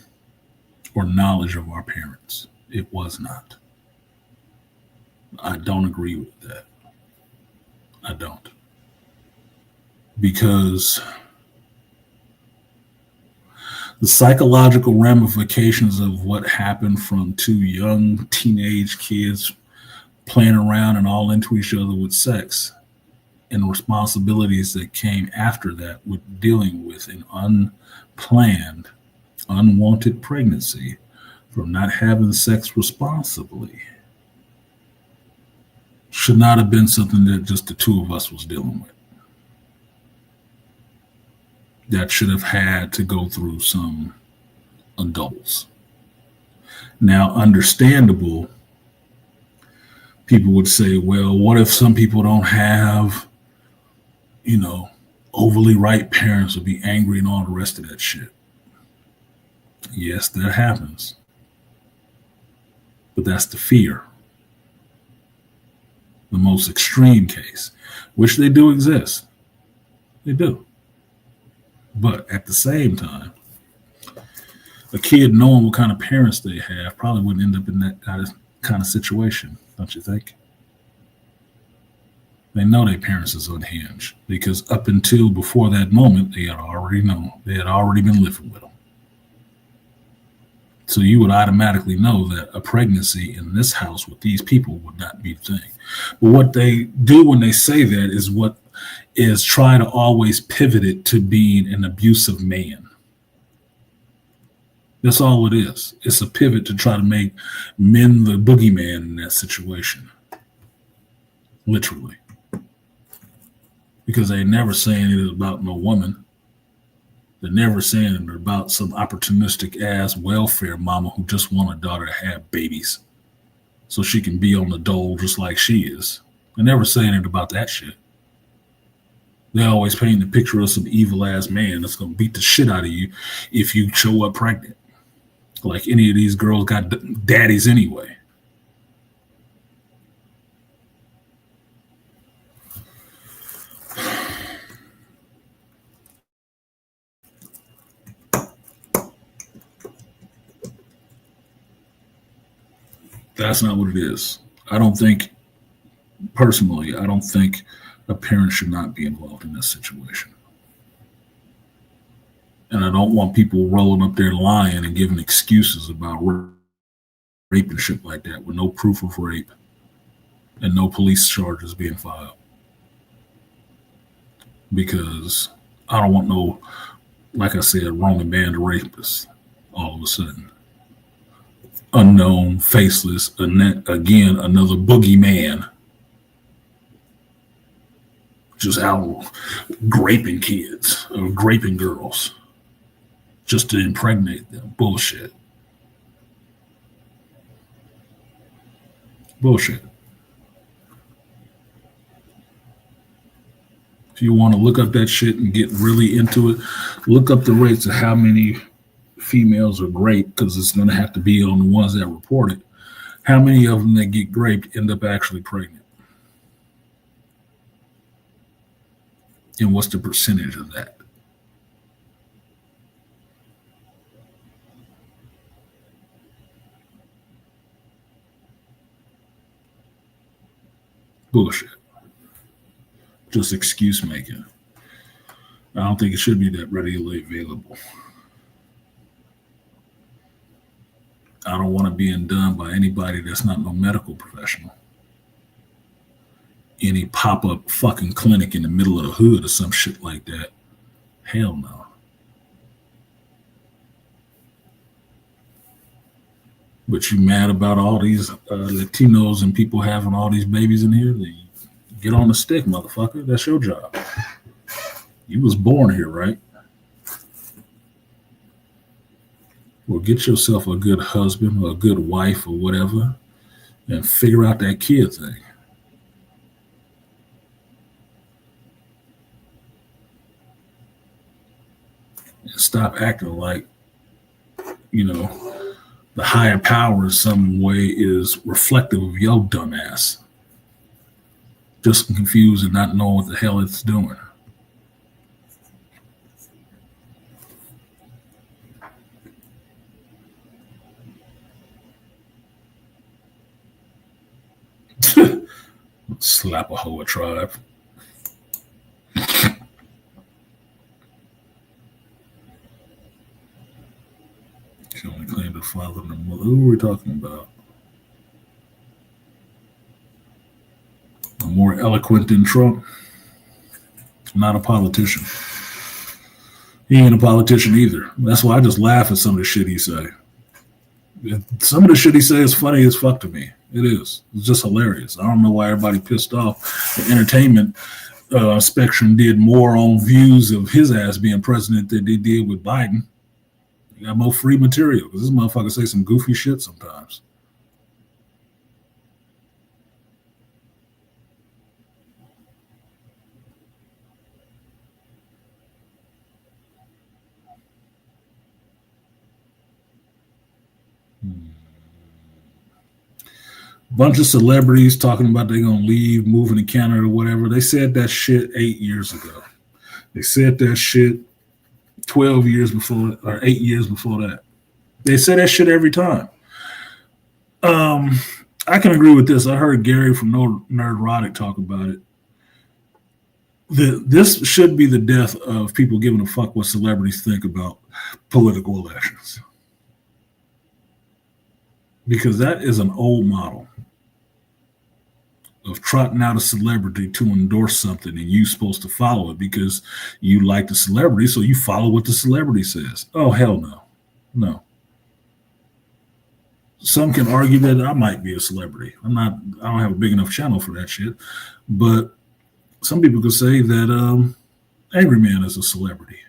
[SPEAKER 1] or knowledge of our parents. It was not. I don't agree with that. I don't. Because the psychological ramifications of what happened from 2 young teenage kids playing around and all into each other with sex and responsibilities that came after that with dealing with an unplanned, unwanted pregnancy from not having sex responsibly should not have been something that just the two of us was dealing with. That should have had to go through some adults. Now, understandable, people would say, well, what if some people don't have, overly right parents would be angry and all the rest of that shit. Yes, that happens. But that's the fear. The most extreme case, which they do exist. They do. But at the same time, a kid knowing what kind of parents they have probably wouldn't end up in that kind of situation, don't you think? They know their parents is unhinged because up until before that moment, they had already known. They had already been living with them. So you would automatically know that a pregnancy in this house with these people would not be the thing. But what they do when they say that is try to always pivot it to being an abusive man. That's all it is. It's a pivot to try to make men the boogeyman in that situation. Literally. Because they're never saying it about no woman. They're never saying it about some opportunistic ass welfare mama who just want a daughter to have babies so she can be on the dole just like she is. They're never saying it about that shit. They always paint the picture of some evil ass man that's going to beat the shit out of you if you show up pregnant. Like any of these girls got daddies anyway. That's not what it is. I don't think a parent should not be involved in this situation. And I don't want people rolling up there lying and giving excuses about rape and shit like that with no proof of rape and no police charges being filed. Because I don't want no, like I said, wrong and band rapist all of a sudden. Unknown, faceless, again, another boogeyman. Just out graping kids or graping girls just to impregnate them. Bullshit. Bullshit. If you want to look up that shit and get really into it, look up the rates of how many females are raped, because it's going to have to be on the ones that report it. How many of them that get raped end up actually pregnant? And what's the percentage of that? Bullshit. Just excuse making. I don't think it should be that readily available. I don't want it being done by anybody that's not no medical professional. Any pop-up fucking clinic in the middle of the hood or some shit like that. Hell no. But you mad about all these Latinos and people having all these babies in here? Then get on the stick, motherfucker. That's your job. You was born here, right? Well, get yourself a good husband or a good wife or whatever and figure out that kid thing. And stop acting like, the higher power in some way is reflective of your dumb ass. Just confused and not knowing what the hell it's doing. Slap a hoe a tribe. She only claimed her father and her mother. Who are we talking about? More eloquent than Trump? I'm not a politician. He ain't a politician either. That's why I just laugh at some of the shit he say. Some of the shit he say is funny as fuck to me. It is. It's just hilarious. I don't know why everybody pissed off. The entertainment spectrum did more on views of his ass being president than they did with Biden. You got more free material because this motherfucker say some goofy shit sometimes. Bunch of celebrities talking about they're gonna leave, moving to Canada or whatever. They said that shit 8 years ago. They said that shit 12 years before or 8 years before that. They say that shit every time. I can agree with this. I heard Gary from No Nerdrotic talk about it. This should be the death of people giving a fuck what celebrities think about political elections. Because that is an old model of trotting out a celebrity to endorse something and you're supposed to follow it because you like the celebrity, so you follow what the celebrity says. Oh, hell no. No. Some can argue that I might be a celebrity. I don't have a big enough channel for that shit. But some people could say that Angry Man is a celebrity,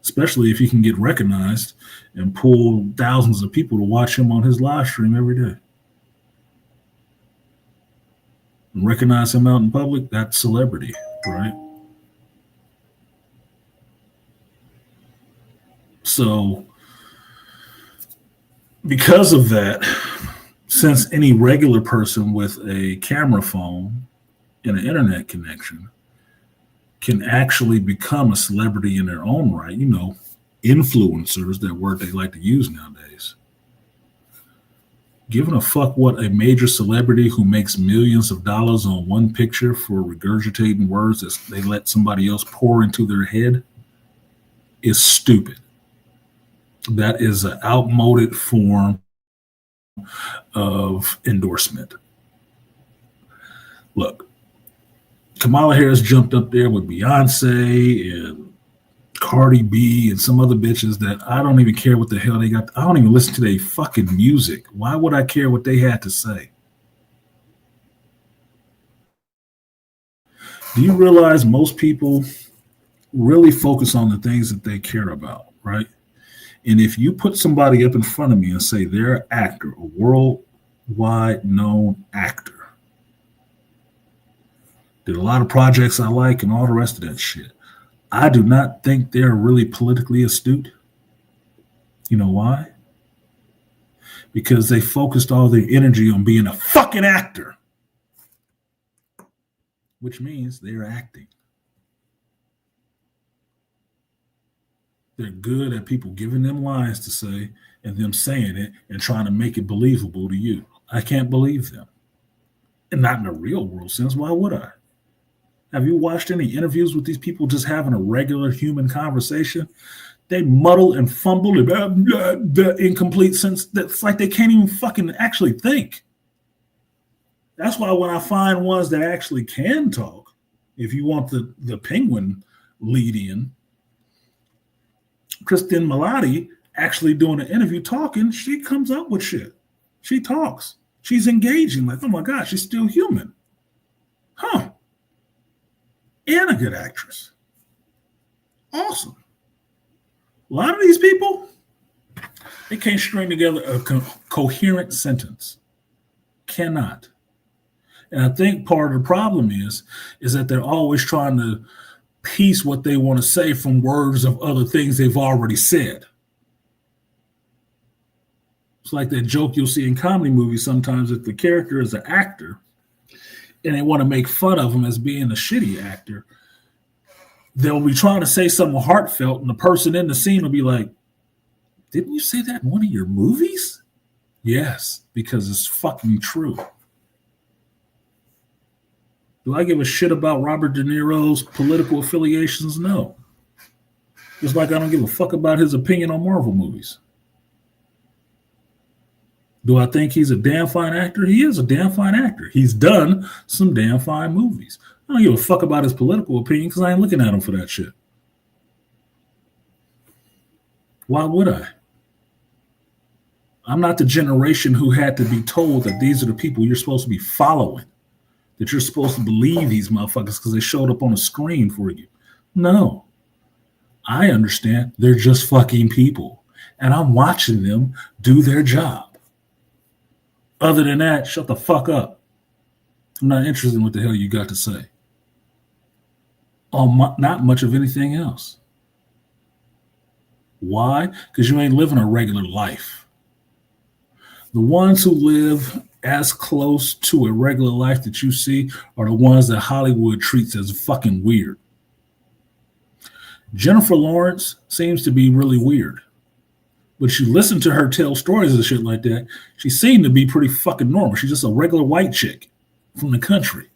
[SPEAKER 1] especially if he can get recognized and pull thousands of people to watch him on his live stream every day. And recognize him out in public, that's celebrity, right? So, because of that, since any regular person with a camera phone and an internet connection can actually become a celebrity in their own right, influencers, that word they like to use nowadays. Giving a fuck what a major celebrity who makes millions of dollars on one picture for regurgitating words that they let somebody else pour into their head is stupid. That is an outmoded form of endorsement. Look, Kamala Harris jumped up there with Beyonce and Cardi B and some other bitches that I don't even care what the hell they got. I don't even listen to their fucking music. Why would I care what they had to say? Do you realize most people really focus on the things that they care about, right? And if you put somebody up in front of me and say they're an actor, a worldwide known actor, did a lot of projects I like and all the rest of that shit, I do not think they're really politically astute. You know why? Because they focused all their energy on being a fucking actor, which means they're acting. They're good at people giving them lines to say and them saying it and trying to make it believable to you. I can't believe them. And not in a real world sense. Why would I? Have you watched any interviews with these people just having a regular human conversation? They muddle and fumble the incomplete sense. That's like they can't even fucking actually think. That's why when I find ones that actually can talk, if you want the penguin lead in, Kristen Milotti actually doing an interview talking, she comes up with shit. She talks. She's engaging. Like, oh my God, she's still human. Huh. And a good actress. Awesome. A lot of these people, they can't string together a coherent sentence. Cannot. And I think part of the problem is that they're always trying to piece what they want to say from words of other things they've already said. It's like that joke you'll see in comedy movies sometimes if the character is an actor and they want to make fun of him as being a shitty actor. They'll be trying to say something heartfelt and the person in the scene will be like, didn't you say that in one of your movies? Yes, because it's fucking true. Do I give a shit about Robert De Niro's political affiliations? No. Just like I don't give a fuck about his opinion on Marvel movies. Do I think he's a damn fine actor? He is a damn fine actor. He's done some damn fine movies. I don't give a fuck about his political opinion because I ain't looking at him for that shit. Why would I? I'm not the generation who had to be told that these are the people you're supposed to be following, that you're supposed to believe these motherfuckers because they showed up on a screen for you. No. I understand they're just fucking people, and I'm watching them do their job. Other than that, shut the fuck up. I'm not interested in what the hell you got to say. Not much of anything else. Why? Because you ain't living a regular life. The ones who live as close to a regular life that you see are the ones that Hollywood treats as fucking weird. Jennifer Lawrence seems to be really weird. But you listen to her tell stories and shit like that, she seemed to be pretty fucking normal. She's just a regular white chick from the country.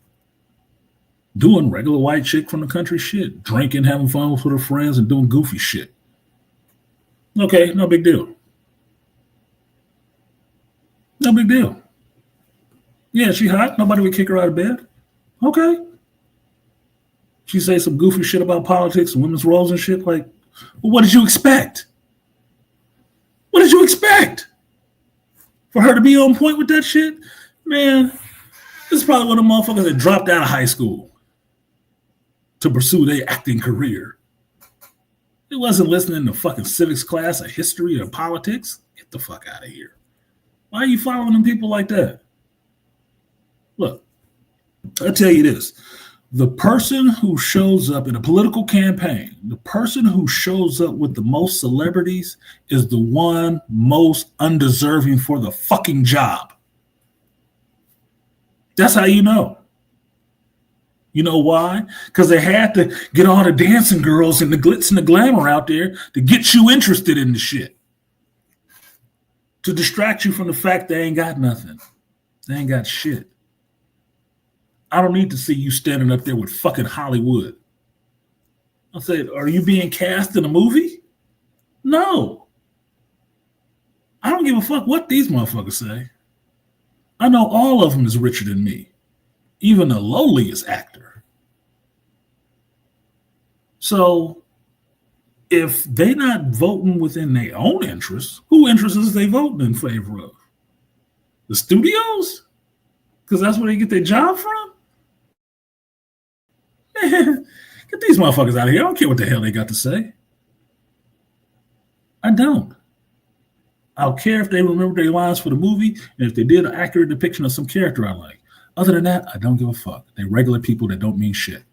[SPEAKER 1] Doing regular white chick from the country shit. Drinking, having fun with her friends, and doing goofy shit. Okay, no big deal. No big deal. Yeah, she hot. Nobody would kick her out of bed. Okay. She say some goofy shit about politics and women's roles and shit. Like, well, what did you expect? What did you expect? For her to be on point with that shit? Man, this is probably one of the motherfuckers that dropped out of high school to pursue their acting career. It wasn't listening to fucking civics class or history or politics. Get the fuck out of here. Why are you following them people like that? Look, I'll tell you this. The person who shows up in a political campaign, the person who shows up with the most celebrities is the one most undeserving for the fucking job. That's how you know. You know why? Because they had to get all the dancing girls and the glitz and the glamour out there to get you interested in the shit. To distract you from the fact they ain't got nothing. They ain't got shit. I don't need to see you standing up there with fucking Hollywood. I said, are you being cast in a movie? No. I don't give a fuck what these motherfuckers say. I know all of them is richer than me. Even the lowliest actor. So, if they not voting within their own interests, who interests is they voting in favor of? The studios? Because that's where they get their job from? Man, get these motherfuckers out of here. I don't care what the hell they got to say. I don't. I'll care if they remember their lines for the movie and if they did an accurate depiction of some character I like. Other than that, I don't give a fuck. They're regular people that don't mean shit.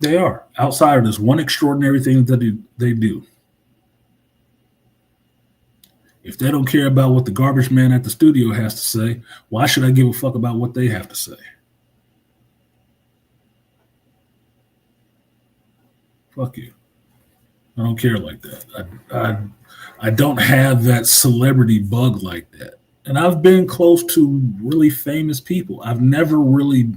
[SPEAKER 1] They are. Outside of this one extraordinary thing that they do. If they don't care about what the garbage man at the studio has to say, why should I give a fuck about what they have to say? Fuck you. I don't care like that. I don't have that celebrity bug like that. And I've been close to really famous people. I've never really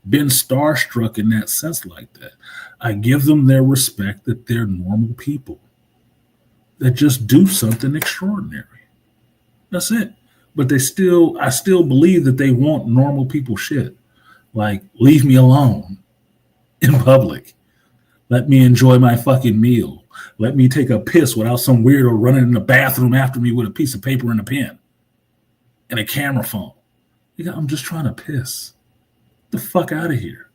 [SPEAKER 1] been starstruck in that sense like that. I give them their respect that they're normal people that just do something extraordinary. That's it. But I still believe that they want normal people shit. Like, leave me alone in public. Let me enjoy my fucking meal. Let me take a piss without some weirdo running in the bathroom after me with a piece of paper and a pen and a camera phone. I'm just trying to piss. Get the fuck out of here.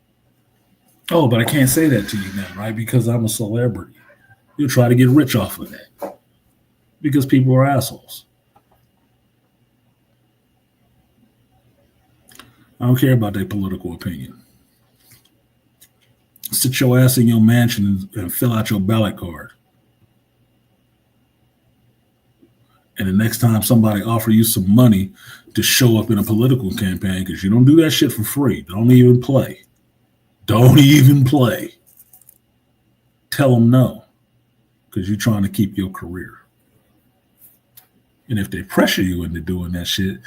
[SPEAKER 1] Oh, but I can't say that to you now, right? Because I'm a celebrity. You'll try to get rich off of that. Because people are assholes. I don't care about their political opinion. Sit your ass in your mansion and fill out your ballot card. And the next time somebody offer you some money to show up in a political campaign, because you don't do that shit for free. Don't even play. Don't even play. Tell them no, because you're trying to keep your career. And if they pressure you into doing that shit,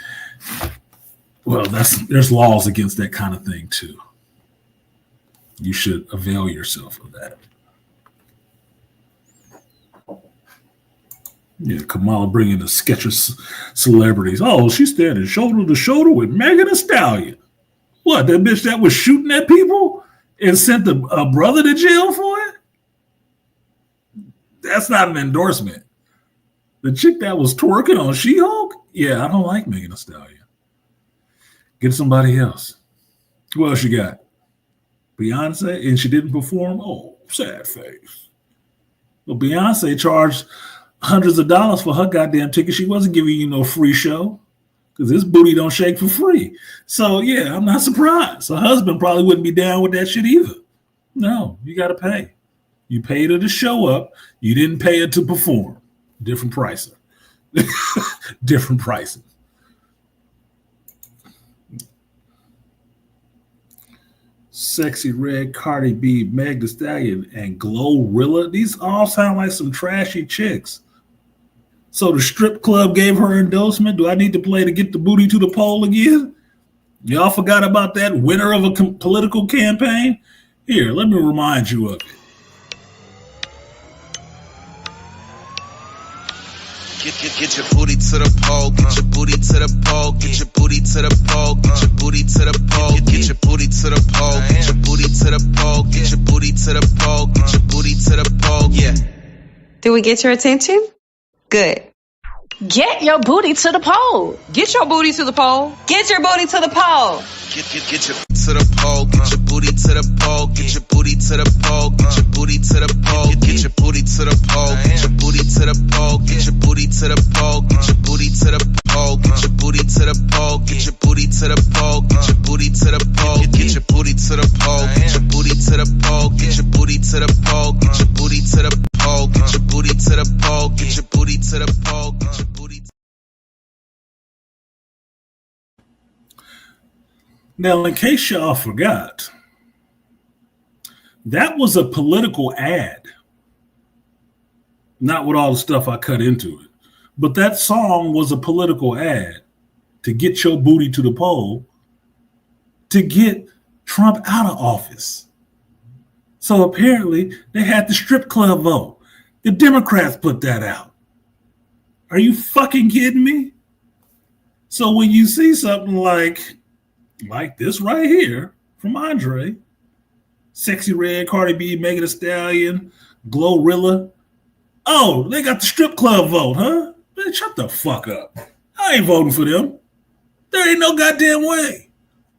[SPEAKER 1] well, there's laws against that kind of thing too. You should avail yourself of that. Yeah, Kamala bringing the sketch of celebrities. Oh, she's standing shoulder to shoulder with Megan Thee Stallion. What, that bitch that was shooting at people and sent a brother to jail for it? That's not an endorsement. The chick that was twerking on She-Hulk? Yeah, I don't like Megan Thee Stallion. Get somebody else. Who else you got? Beyonce, and she didn't perform? Oh, sad face. Well, Beyonce charged hundreds of dollars for her goddamn ticket. She wasn't giving you no free show because this booty don't shake for free. So, yeah, I'm not surprised. Her husband probably wouldn't be down with that shit either. No, you got to pay. You paid her to show up. You didn't pay her to perform. Different pricing. Different pricing. Sexy Red, Cardi B, Meg Thee Stallion, and Glorilla. These all sound like some trashy chicks. So the strip club gave her endorsement. Do I need to play to get the booty to the pole again? Y'all forgot about that winner of a political campaign? Here, let me remind you of it.
[SPEAKER 3] Get your booty to the pole, get your booty to the pole, get your booty to the pole, get your booty to the pole, get your booty to the pole, get your booty to the pole, get your booty to the pole, get your booty to the pole, yeah.
[SPEAKER 4] Did we get your attention? Good.
[SPEAKER 5] Get your booty to the pole.
[SPEAKER 6] Get your booty to the pole.
[SPEAKER 4] Get your booty to the pole.
[SPEAKER 3] Get your to the pole, get your booty to the pole, get your booty to the pole, get your booty to the pole, get your booty to the pole, get your booty to the pole, get your booty to the pole, get your booty to the pole, get your booty to the pole, get your booty to the pole, get your booty to the pole, get your booty to the pole, get your booty to the pole, get your booty to the pole, get your booty to the pole, get your booty to the pole, get your booty to the pole, get your booty.
[SPEAKER 1] Now, in case y'all forgot, that was a political ad. Not with all the stuff I cut into it. But that song was a political ad to get your booty to the pole to get Trump out of office. So apparently they had the strip club vote. The Democrats put that out. Are you fucking kidding me? So when you see something like this right here from Andre, Sexy Red, Cardi B, Megan Thee Stallion, Glorilla. Oh, they got the strip club vote, huh? Man, shut the fuck up. I ain't voting for them. There ain't no goddamn way.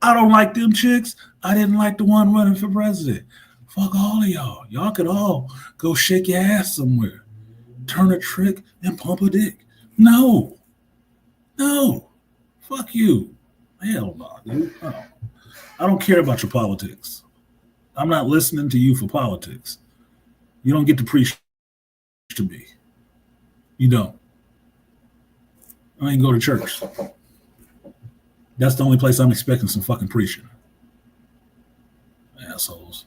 [SPEAKER 1] I don't like them chicks. I didn't like the one running for president. Fuck all of y'all. Y'all could all go shake your ass somewhere. Turn a trick and pump a dick. No. Fuck you. Hell no, dude. I don't care about your politics. I'm not listening to you for politics. You don't get to preach to me. You don't. I ain't go to church. That's the only place I'm expecting some fucking preaching. Assholes.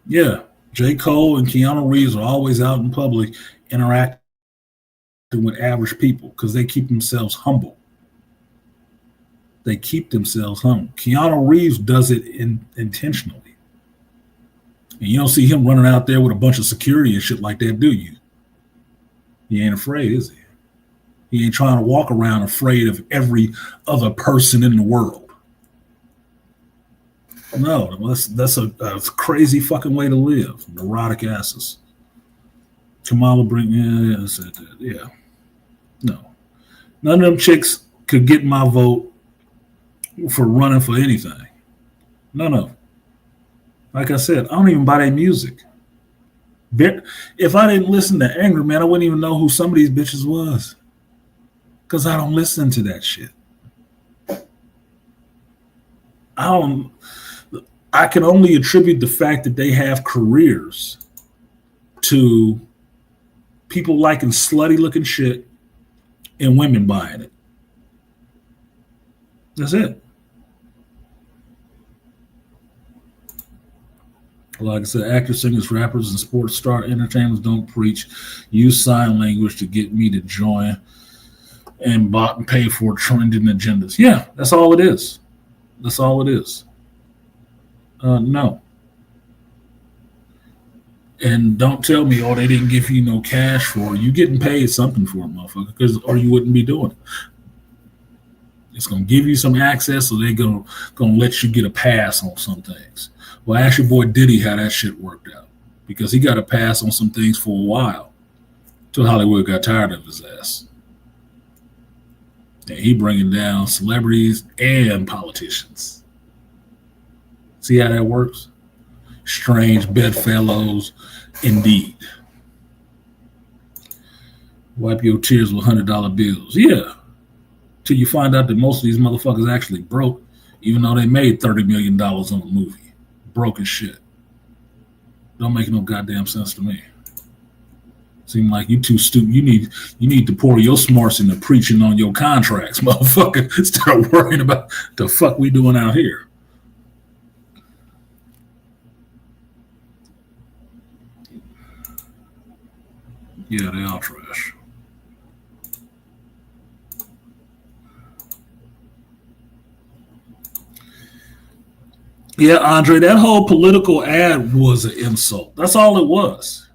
[SPEAKER 1] Yeah, J. Cole and Keanu Reeves are always out in public interacting with average people because they keep themselves humble. Keanu Reeves does it intentionally. And you don't see him running out there with a bunch of security and shit like that, do you? He ain't afraid, is he? He ain't trying to walk around afraid of every other person in the world. No, that's a crazy fucking way to live. Neurotic asses. Kamala yeah. No. None of them chicks could get my vote for running for anything. None of them. Like I said, I don't even buy their music. If I didn't listen to Angry Man, I wouldn't even know who some of these bitches was. Because I don't listen to that shit. I can only attribute the fact that they have careers to people liking slutty looking shit and women buying it. That's it. Like I said, actors, singers, rappers, and sports star entertainers don't preach. Use sign language to get me to join and bought and pay for trending agendas. Yeah, that's all it is. That's all it is. No. And don't tell me, oh, they didn't give you no cash for it. You getting paid something for it, motherfucker, or you wouldn't be doing it. It's gonna give you some access, so they're gonna let you get a pass on some things. Well, ask your boy Diddy how that shit worked out, because he got a pass on some things for a while till Hollywood got tired of his ass. And he bringing down celebrities and politicians. See how that works? Strange bedfellows, indeed. Wipe your tears with $100 bills. Yeah. Till you find out that most of these motherfuckers actually broke, even though they made $30 million on a movie. Broke as shit. Don't make no goddamn sense to me. Seem like you too stupid. You need to pour your smarts into preaching on your contracts, motherfucker. Start worrying about the fuck we doing out here. Yeah, they are trash. Yeah, Andre, that whole political ad was an insult. That's all it was.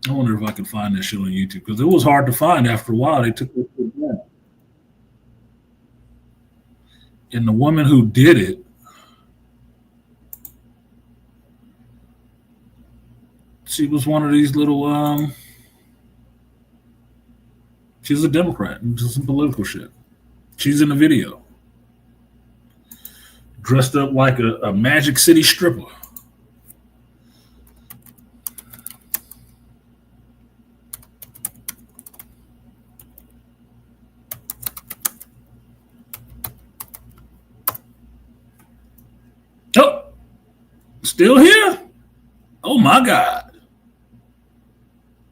[SPEAKER 1] I wonder if I can find that shit on YouTube, because it was hard to find after a while. They took it down. And the woman who did it, she was one of these little, she's a Democrat and just some political shit. She's in the video. Dressed up like a Magic City stripper. Oh, still here? Oh my God.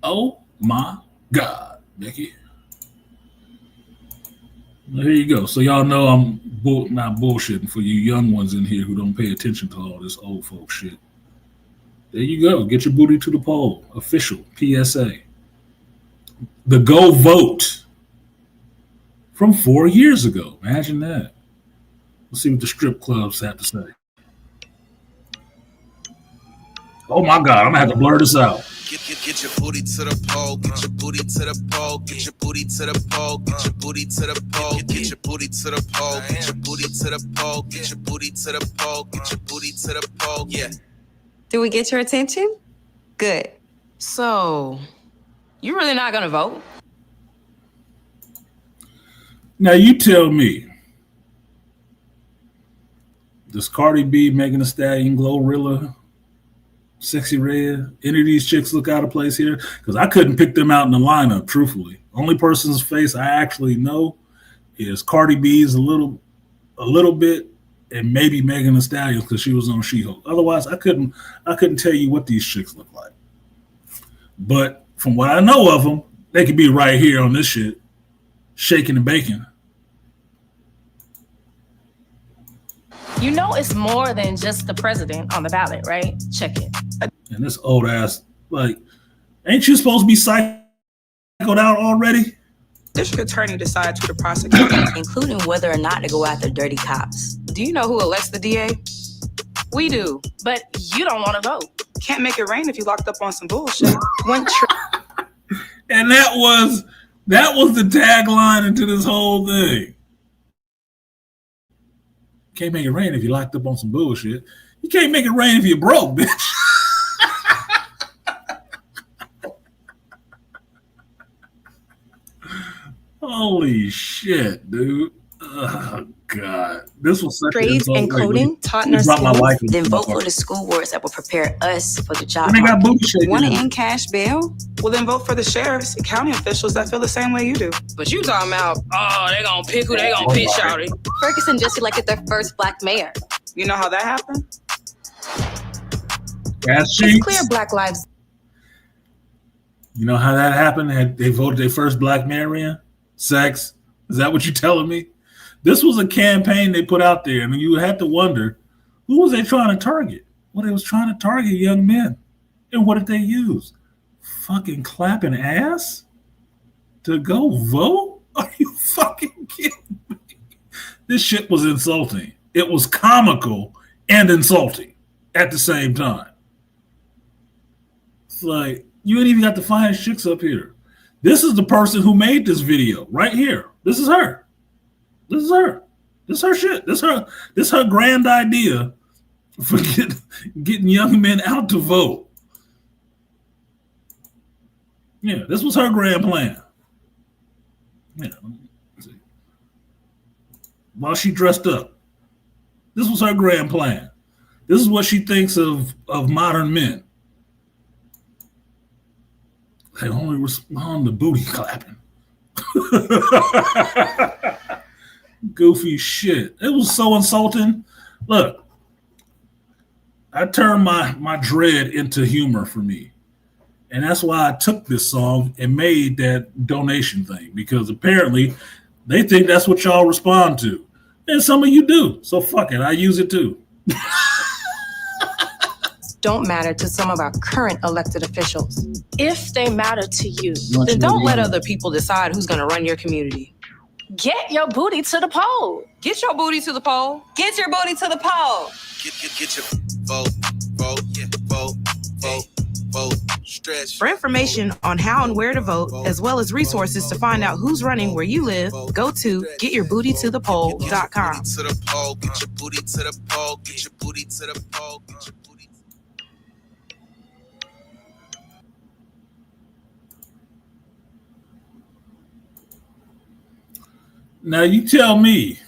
[SPEAKER 1] Oh my God, Becky. Well, here you go. So y'all know I'm not bullshitting for you young ones in here who don't pay attention to all this old folk shit. There you go. Get your booty to the poll. Official PSA. The Go Vote from 4 years ago. Imagine that. Let's see what the strip clubs have to say. Oh my God, I'm gonna have to blur this out.
[SPEAKER 3] Get your booty to the pole, get your booty to the pole, get your booty to the pole, get your booty to the pole, get your booty to the pole, get your booty to the pole, get your booty to the pole, get your booty to the pole. Yeah.
[SPEAKER 4] Did we get your attention? Good.
[SPEAKER 5] So, you really not gonna vote?
[SPEAKER 1] Now you tell me, does Cardi B, Megan Thee Stallion, Glorilla, Sexy Red, any of these chicks look out of place here? Because I couldn't pick them out in the lineup, truthfully. Only person's face I actually know is Cardi B's a little bit, and maybe Megan Thee Stallion because she was on She-Hulk. Otherwise, I couldn't tell you what these chicks look like. But from what I know of them, they could be right here on this shit, shaking and baking.
[SPEAKER 5] You know it's more than just the president on the ballot, right? Check it.
[SPEAKER 1] And this old ass, like, ain't you supposed to be psychoed out already?
[SPEAKER 6] District attorney decides who to prosecute,
[SPEAKER 7] including whether or not to go after dirty cops.
[SPEAKER 6] Do you know who elects the DA?
[SPEAKER 5] We do, but you don't want to vote.
[SPEAKER 6] Can't make it rain if you locked up on some bullshit.
[SPEAKER 1] And that was the tagline into this whole thing. Can't make it rain if you locked up on some bullshit. You can't make it rain if you're broke, bitch. Holy shit, dude. Oh, God. This was such
[SPEAKER 7] trades and coding, taught us
[SPEAKER 1] skills,
[SPEAKER 7] then vote for the school boards that will prepare us for the job.
[SPEAKER 1] They got booty shaking.
[SPEAKER 7] Want to end cash bail?
[SPEAKER 6] Well, then vote for the sheriffs and county officials that feel the same way you do.
[SPEAKER 2] But you talking about, they gonna pick who they gonna pick, shawty.
[SPEAKER 7] Ferguson just elected their first black mayor.
[SPEAKER 6] You know how that happened?
[SPEAKER 7] It's clear Black lives.
[SPEAKER 1] You know how that happened? They voted their first black mayor in? Sex? Is that what you're telling me? This was a campaign they put out there, and you had to wonder, who was they trying to target? Well, they was trying to target young men. And what did they use? Fucking clapping ass to go vote? Are you fucking kidding me? This shit was insulting. It was comical and insulting at the same time. It's like, you ain't even got the finest chicks up here. This is the person who made this video right here. This is her. This is her. This is her shit. This her grand idea for getting young men out to vote. Yeah, this was her grand plan. Yeah. While she dressed up. This was her grand plan. This is what she thinks of modern men. They only respond to booty clapping. Goofy shit. It was so insulting. Look, I turned my dread into humor for me. And that's why I took this song and made that donation thing, because apparently they think that's what y'all respond to. And some of you do. So fuck it. I use it too.
[SPEAKER 8] Don't matter to some of our current elected officials.
[SPEAKER 5] If they matter to you,
[SPEAKER 8] Then don't let other people decide who's going to run your community.
[SPEAKER 5] get your booty to the poll.
[SPEAKER 4] Get your booty to the poll. Get your booty to the poll.
[SPEAKER 3] Get your vote, yeah, vote, stretch.
[SPEAKER 6] For information on how and where to vote, as well as resources to find out who's running where you live, go to getyourbootytothepoll.com.
[SPEAKER 3] To the poll, get your booty to the poll, get your booty to the poll, get your booty.
[SPEAKER 1] Now you tell me,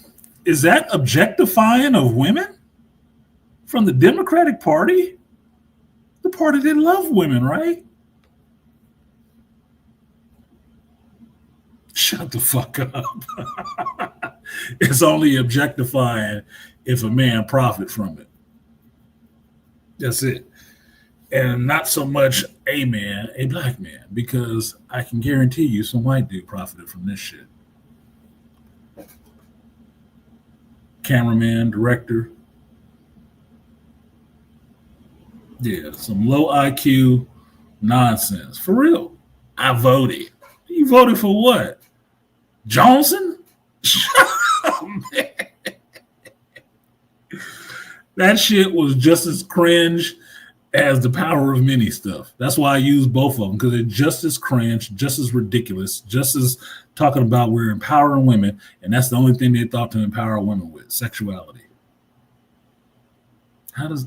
[SPEAKER 1] is that objectifying of women from the Democratic Party? The party that love women, right? Shut the fuck up. It's only objectifying if a man profit from it. That's it. And not so much a man, a black man, because I can guarantee you some white dude profited from this shit. Cameraman, director. Yeah, some low IQ nonsense. For real. I voted. You voted for what? Johnson? Oh, man. That shit was just as cringe as the power of many stuff. That's why I use both of them, because they're just as cringe, just as ridiculous, just as talking about we're empowering women, and that's the only thing they thought to empower women with, sexuality. How does...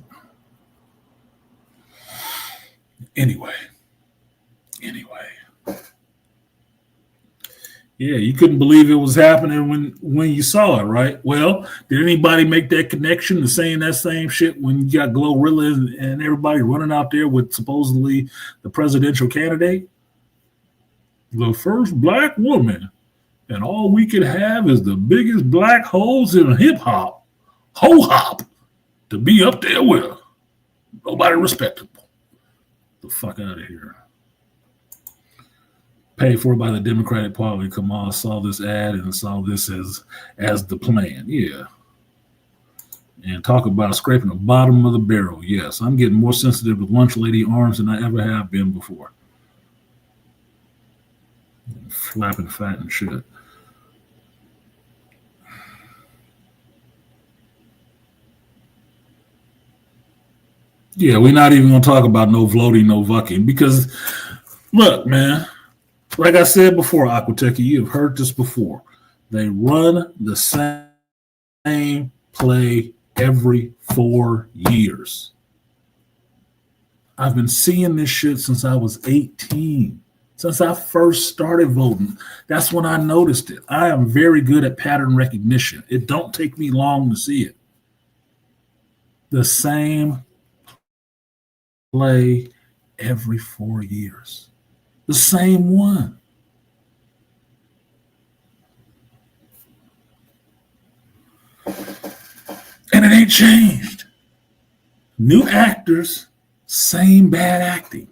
[SPEAKER 1] Anyway. Yeah, you couldn't believe it was happening when you saw it, right? Well, did anybody make that connection to saying that same shit when you got Glorilla and everybody running out there with supposedly the presidential candidate? The first black woman, and all we could have is the biggest black holes in hip hop, ho-hop, to be up there with her. Nobody respectable. The fuck out of here. Paid for by the Democratic Party. Come on, saw this ad and saw this as the plan. Yeah. And talk about scraping the bottom of the barrel. Yes, I'm getting more sensitive with lunch lady arms than I ever have been before. Flapping fat and shit. Yeah, we're not even going to talk about no voting, no vucking, because look, man, like I said before, Aquatech, you've heard this before. They run the same play every 4 years. I've been seeing this shit since I was 18, since I first started voting. That's when I noticed it. I am very good at pattern recognition. It don't take me long to see it. The same play every 4 years. The same one. And it ain't changed. New actors, same bad acting.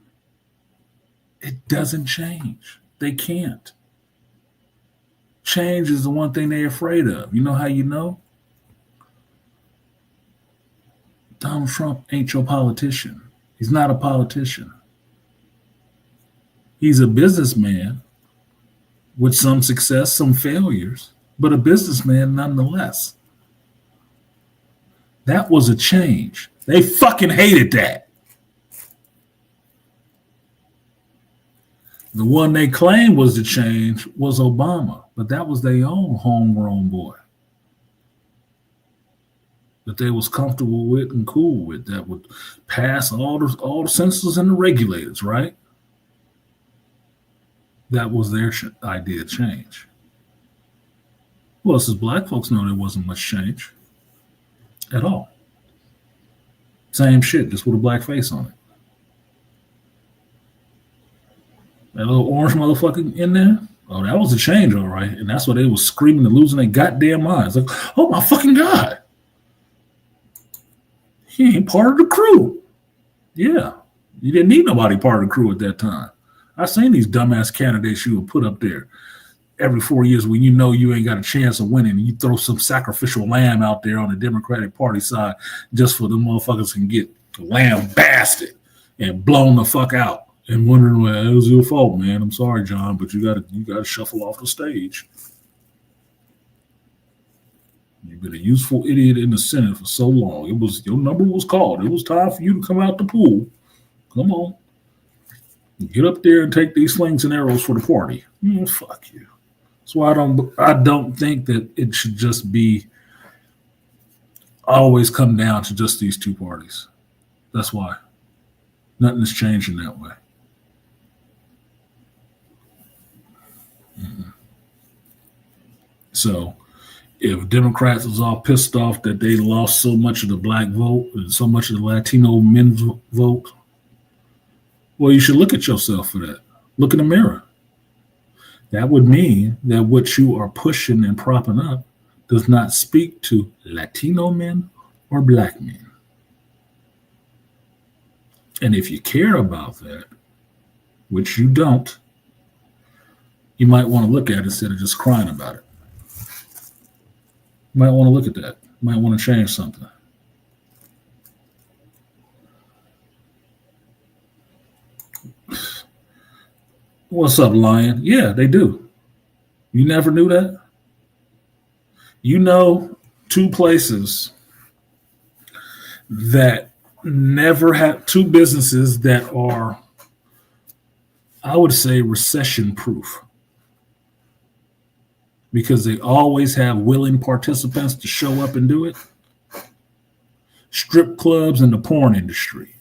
[SPEAKER 1] It doesn't change. They can't. Change is the one thing they're afraid of. You know how you know? Donald Trump ain't your politician. He's not a politician. He's a businessman with some success, some failures, but a businessman nonetheless. That was a change. They fucking hated that. The one they claimed was the change was Obama, but that was their own homegrown boy. that they was comfortable with and cool with, that would pass all the censors and the regulators, right? That was their idea of change. Well, as black folks know, there wasn't much change at all. Same shit, just with a black face on it. That little orange motherfucker in there, oh, that was a change, all right. And that's why they was screaming and losing their goddamn minds. Like, oh my fucking God. He ain't part of the crew. Yeah. You didn't need nobody part of the crew at that time. I've seen these dumbass candidates you would put up there every 4 years when you know you ain't got a chance of winning. And you throw some sacrificial lamb out there on the Democratic Party side just for the motherfuckers can get lambasted and blown the fuck out. And wondering, well, it was your fault, man. I'm sorry, John, but you gotta shuffle off the stage. You've been a useful idiot in the Senate for so long. Your number was called. It was time for you to come out the pool. Come on. Get up there and take these slings and arrows for the party. Fuck you. That's why I don't think that it should just be always come down to just these two parties. That's why. Nothing is changing that way. So if Democrats was all pissed off that they lost so much of the black vote and so much of the Latino men's vote, well, you should look at yourself for that. Look in the mirror. That would mean that what you are pushing and propping up does not speak to Latino men or black men. And if you care about that, which you don't, you might want to look at it instead of just crying about it. You might want to look at that. You might want to change something. What's up, Lion? Yeah, they do. You never knew that? You know, two places that never have, two businesses that are, I would say, recession proof, because they always have willing participants to show up and do it. Strip clubs and the porn industry.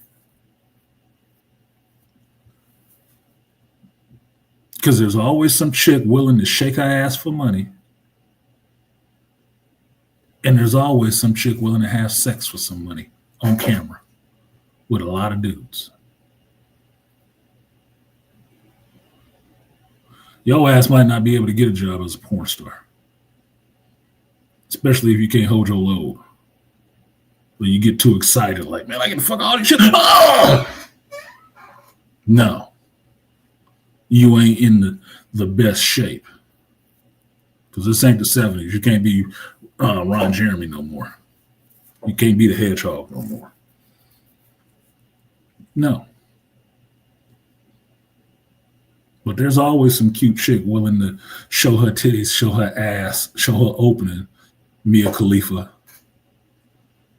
[SPEAKER 1] Because there's always some chick willing to shake her ass for money. And there's always some chick willing to have sex for some money on camera with a lot of dudes. Your ass might not be able to get a job as a porn star. Especially if you can't hold your load. When you get too excited, like, man, I can fuck all this shit. Oh! No. You ain't in the best shape. Because this ain't the 70s. You can't be Ron Jeremy no more. You can't be the hedgehog no more. No. But there's always some cute chick willing to show her titties, show her ass, show her opening, Mia Khalifa,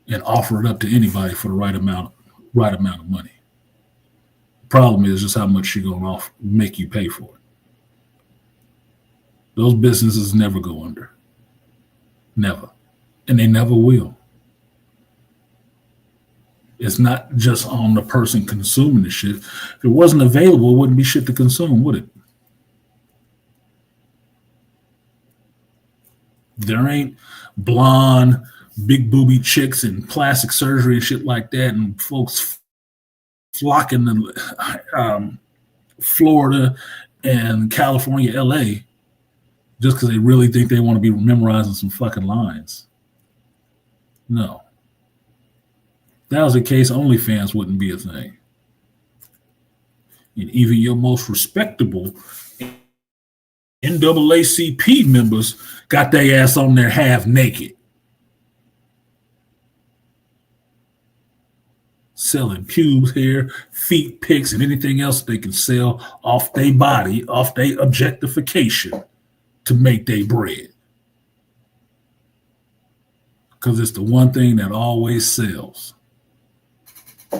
[SPEAKER 1] and offer it up to anybody for the right amount of money. Problem is just how much she gonna make you pay for it. Those businesses never go under. Never. And they never will. It's not just on the person consuming the shit. If it wasn't available, it wouldn't be shit to consume, would it? There ain't blonde, big booby chicks and plastic surgery and shit like that, and folks flocking to Florida and California, LA, just because they really think they want to be memorizing some fucking lines. No. If that was the case, OnlyFans wouldn't be a thing. And even your most respectable NAACP members got their ass on there half naked. Selling pubes hair, feet pics, and anything else they can sell off their body, off their objectification to make their bread. Because it's the one thing that always sells.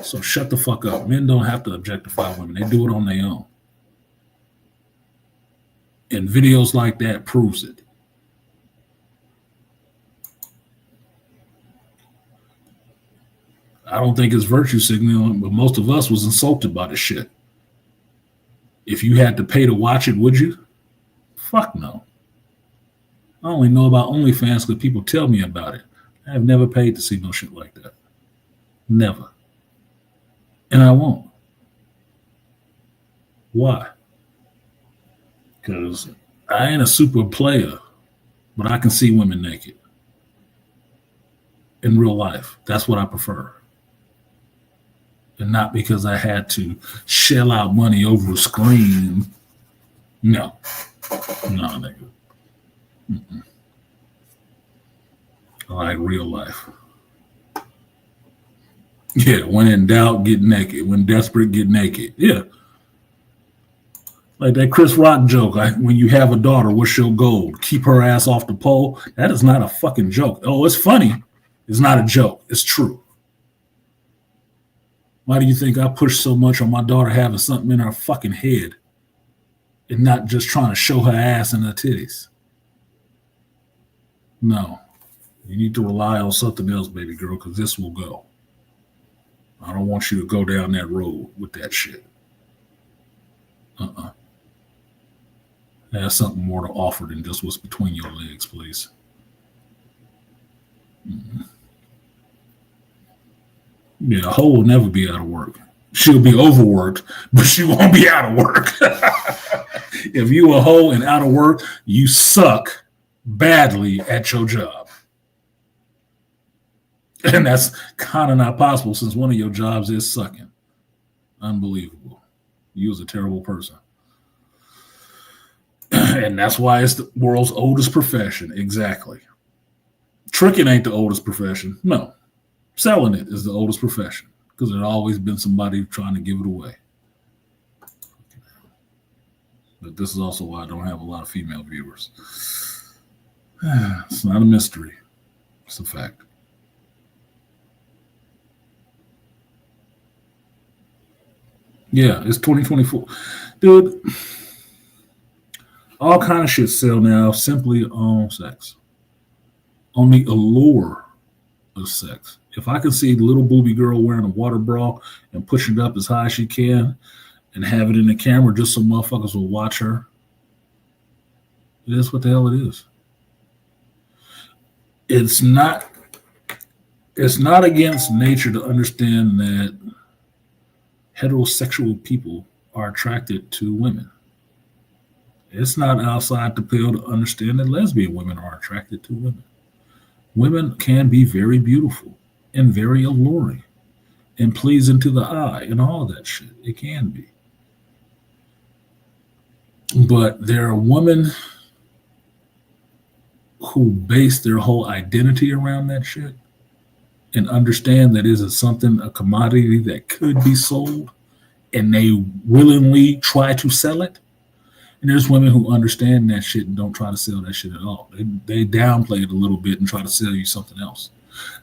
[SPEAKER 1] So shut the fuck up. Men don't have to objectify women. They do it on their own. And videos like that proves it. I don't think it's virtue signaling, but most of us was insulted by the shit. If you had to pay to watch it, would you? Fuck no. I only know about OnlyFans because people tell me about it. I have never paid to see no shit like that. Never. And I won't. Why? Because I ain't a super player, but I can see women naked. In real life. That's what I prefer. And not because I had to shell out money over a screen. No. No, nigga. Mm-mm. I like real life. Yeah, when in doubt, get naked. When desperate, get naked. Yeah. Like that Chris Rock joke, when you have a daughter, what's your goal? Keep her ass off the pole? That is not a fucking joke. Oh, it's funny. It's not a joke. It's true. Why do you think I push so much on my daughter having something in her fucking head and not just trying to show her ass and her titties? No. You need to rely on something else, baby girl, because this will go. I don't want you to go down that road with that shit. Have something more to offer than just what's between your legs, please. Mm-hmm. Yeah, a hoe will never be out of work. She'll be overworked, but she won't be out of work. If you a hoe and out of work, you suck badly at your job. And that's kind of not possible since one of your jobs is sucking. Unbelievable. You was a terrible person. And that's why it's the world's oldest profession. Exactly. Tricking ain't the oldest profession. No. Selling it is the oldest profession because there's always been somebody trying to give it away. But this is also why I don't have a lot of female viewers. It's not a mystery. It's a fact. Yeah, it's 2024. Dude, all kind of shit sell now simply on sex. On the allure of sex. If I can see the little booby girl wearing a water bra and pushing it up as high as she can and have it in the camera just so motherfuckers will watch her, that's what the hell it is. It's not against nature to understand that heterosexual people are attracted to women. It's not outside the pale to understand that lesbian women are attracted to women. Women can be very beautiful and very alluring and pleasing to the eye and all that shit. It can be. But there are women who base their whole identity around that shit and understand that is something, a commodity that could be sold, and they willingly try to sell it. And there's women who understand that shit and don't try to sell that shit at all. They downplay it a little bit and try to sell you something else.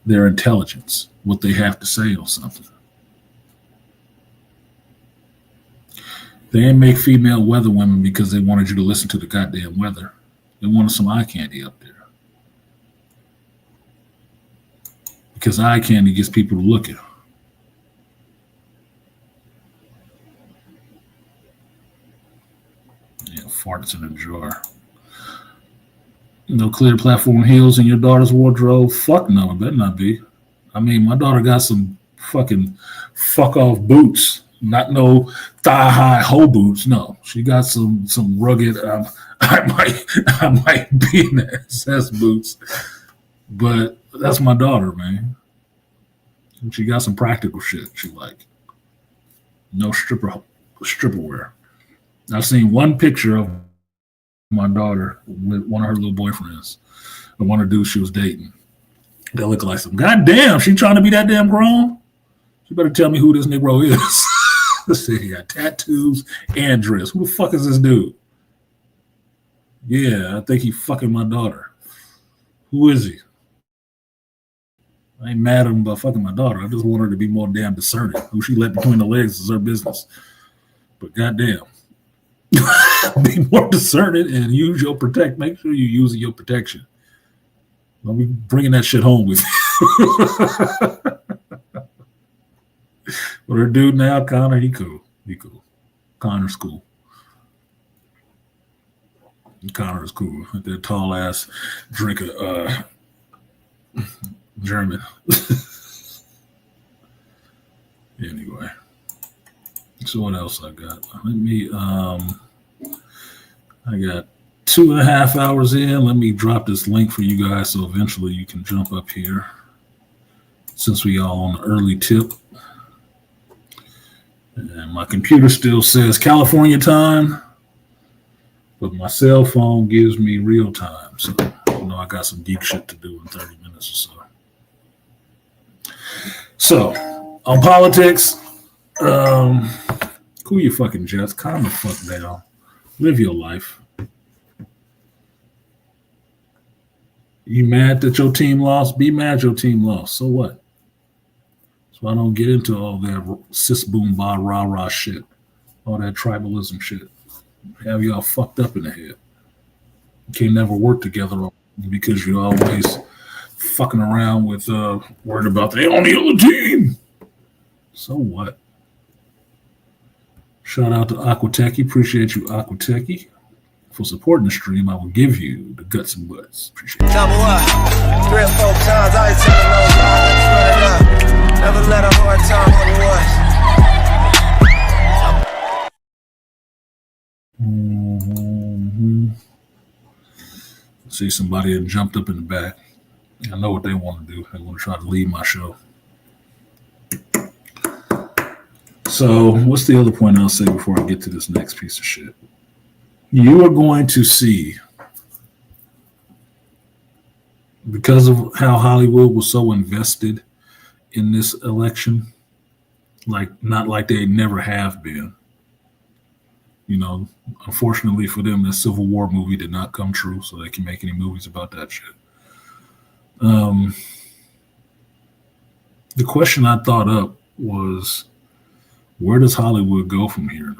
[SPEAKER 1] Their intelligence, what they have to say on something. They didn't make female weather women because they wanted you to listen to the goddamn weather. They wanted some eye candy up there. Because eye candy gets people to look at. Yeah, farts in a jar. No clear platform heels in your daughter's wardrobe? Fuck no, it better not be. I mean, my daughter got some fucking fuck off boots. Not no thigh high hoe boots. No, she got some rugged. I might be in the SS boots, but that's my daughter, man. She got some practical shit she like. No stripper wear. I've seen one picture of my daughter with one of her little boyfriends, or one of the dudes she was dating. They look like some goddamn. She trying to be that damn grown? She better tell me who this Negro is. Let's see, he got tattoos and dress. Who the fuck is this dude? Yeah, I think he fucking my daughter. Who is he? I ain't mad at him about fucking my daughter. I just want her to be more damn discerning. Who she let between the legs is her business. But goddamn. Be more discerning and use your protect. Make sure you're using your protection. Don't be bringing that shit home with you. But her dude now, Connor, he cool. He cool. Connor's cool. Connor is cool. That tall ass drinker, German. Anyway, so what else I got? I got 2.5 hours in. Let me drop this link for you guys so eventually you can jump up here. Since we all on the early tip. And my computer still says California time, but my cell phone gives me real time. So I got some geek shit to do in 30 minutes or so. So on politics, cool your fucking jets. Calm the fuck down. Live your life. You mad that your team lost? Be mad your team lost. So what? So I don't get into all that sis boom ba rah rah shit, all that tribalism shit. Have y'all fucked up in the head. You can't never work together because you're always fucking around with worried about they on the other team. So what? Shout out to Aquatechie. Appreciate you, Aquatechie. For supporting the stream, I will give you the guts and butts. Appreciate it.
[SPEAKER 9] Double up, 3 or 4 times. I ain't telling no lies. Run it up. Never let a hard time on the
[SPEAKER 1] See somebody that jumped up in the back. I know what they want to do. They want to try to leave my show. So what's the other point I'll say before I get to this next piece of shit? You are going to see, because of how Hollywood was so invested in this election, not like they never have been. Unfortunately for them, the Civil War movie did not come true, so they can make any movies about that shit. The question I thought up was, where does Hollywood go from here?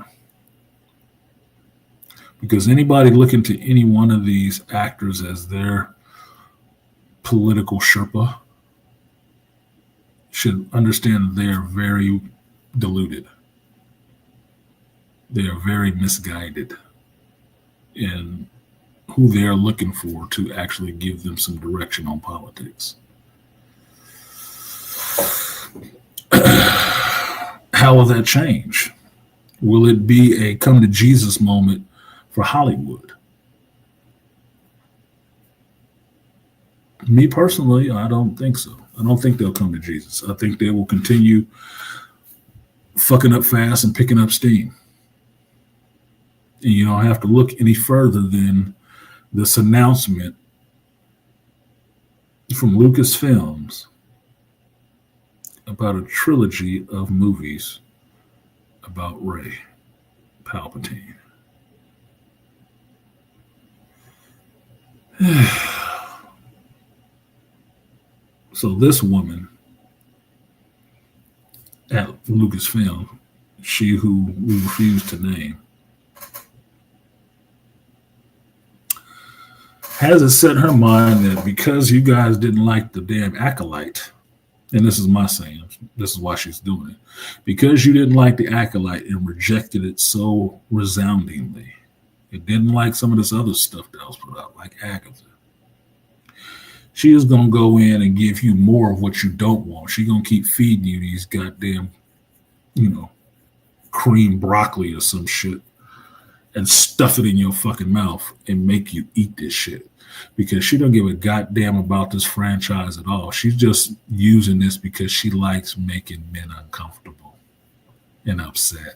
[SPEAKER 1] Because anybody looking to any one of these actors as their political Sherpa should understand they are very deluded. They are very misguided in who they are looking for to actually give them some direction on politics. How will that change? Will it be a come to Jesus moment for Hollywood? Me personally, I don't think so. I don't think they'll come to Jesus. I think they will continue fucking up fast and picking up steam. And you don't have to look any further than this announcement from Lucasfilms about a trilogy of movies about Rey Palpatine. So this woman at Lucasfilm, she who we refuse to name, has it set her mind that because you guys didn't like the damn Acolyte, and this is my saying, this is why she's doing it, because you didn't like the Acolyte and rejected it so resoundingly, it didn't like some of this other stuff that was put out, like Agatha, she is going to go in and give you more of what you don't want. She's going to keep feeding you these goddamn, cream broccoli or some shit and stuff it in your fucking mouth and make you eat this shit. Because she don't give a goddamn about this franchise at all. She's just using this because she likes making men uncomfortable and upset.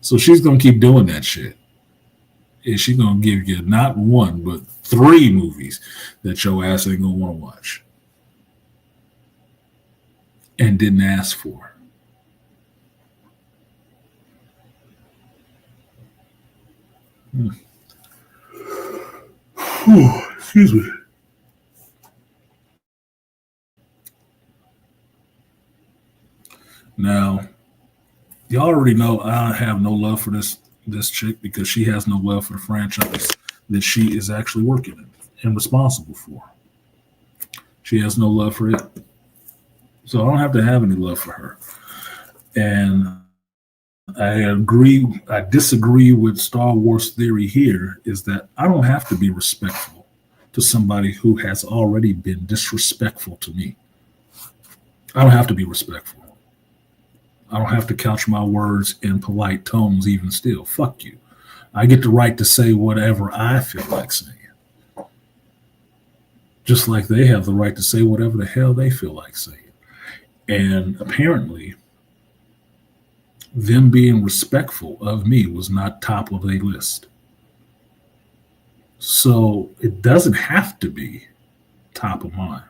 [SPEAKER 1] So she's going to keep doing that shit. And she's going to give you not one, but 3 movies that your ass ain't going to want to watch. And didn't ask for. Excuse me. Now, you already know I have no love for this chick because she has no love for the franchise that she is actually working in and responsible for. She has no love for it. So I don't have to have any love for her. And I disagree with Star Wars theory here is that I don't have to be respectful to somebody who has already been disrespectful to me. I don't have to be respectful. I don't have to couch my words in polite tones even still. Fuck you. I get the right to say whatever I feel like saying. Just like they have the right to say whatever the hell they feel like saying. And apparently, them being respectful of me was not top of their list. So it doesn't have to be top of mind.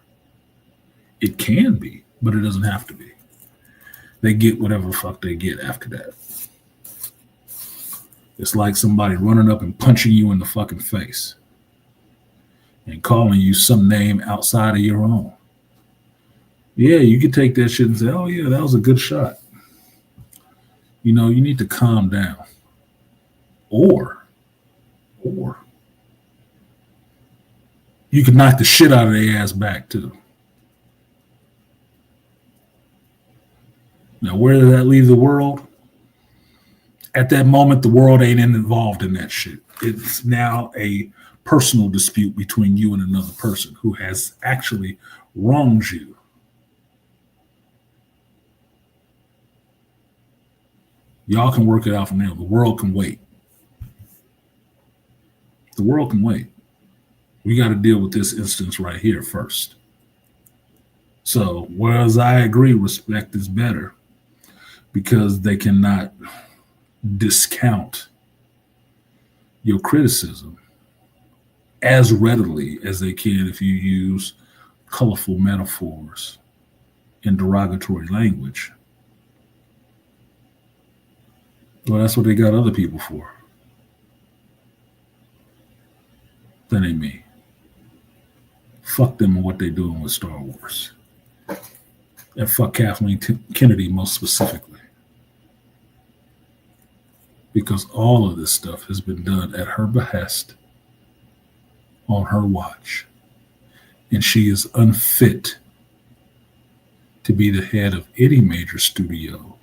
[SPEAKER 1] It can be, but it doesn't have to be. They get whatever the fuck they get after that. It's like somebody running up and punching you in the fucking face and calling you some name outside of your own. Yeah, you can take that shit and say, oh yeah, that was a good shot. You know, you need to calm down. Or you can knock the shit out of their ass back too. Now, where does that leave the world? At that moment, the world ain't involved in that shit. It's now a personal dispute between you and another person who has actually wronged you. Y'all can work it out from there. The world can wait. The world can wait. We got to deal with this instance right here first. So, whereas I agree respect is better because they cannot discount your criticism as readily as they can if you use colorful metaphors and derogatory language. Well, that's what they got other people for. That ain't me. Fuck them and what they're doing with Star Wars. And fuck Kathleen Kennedy most specifically. Because all of this stuff has been done at her behest on her watch. And she is unfit to be the head of any major studio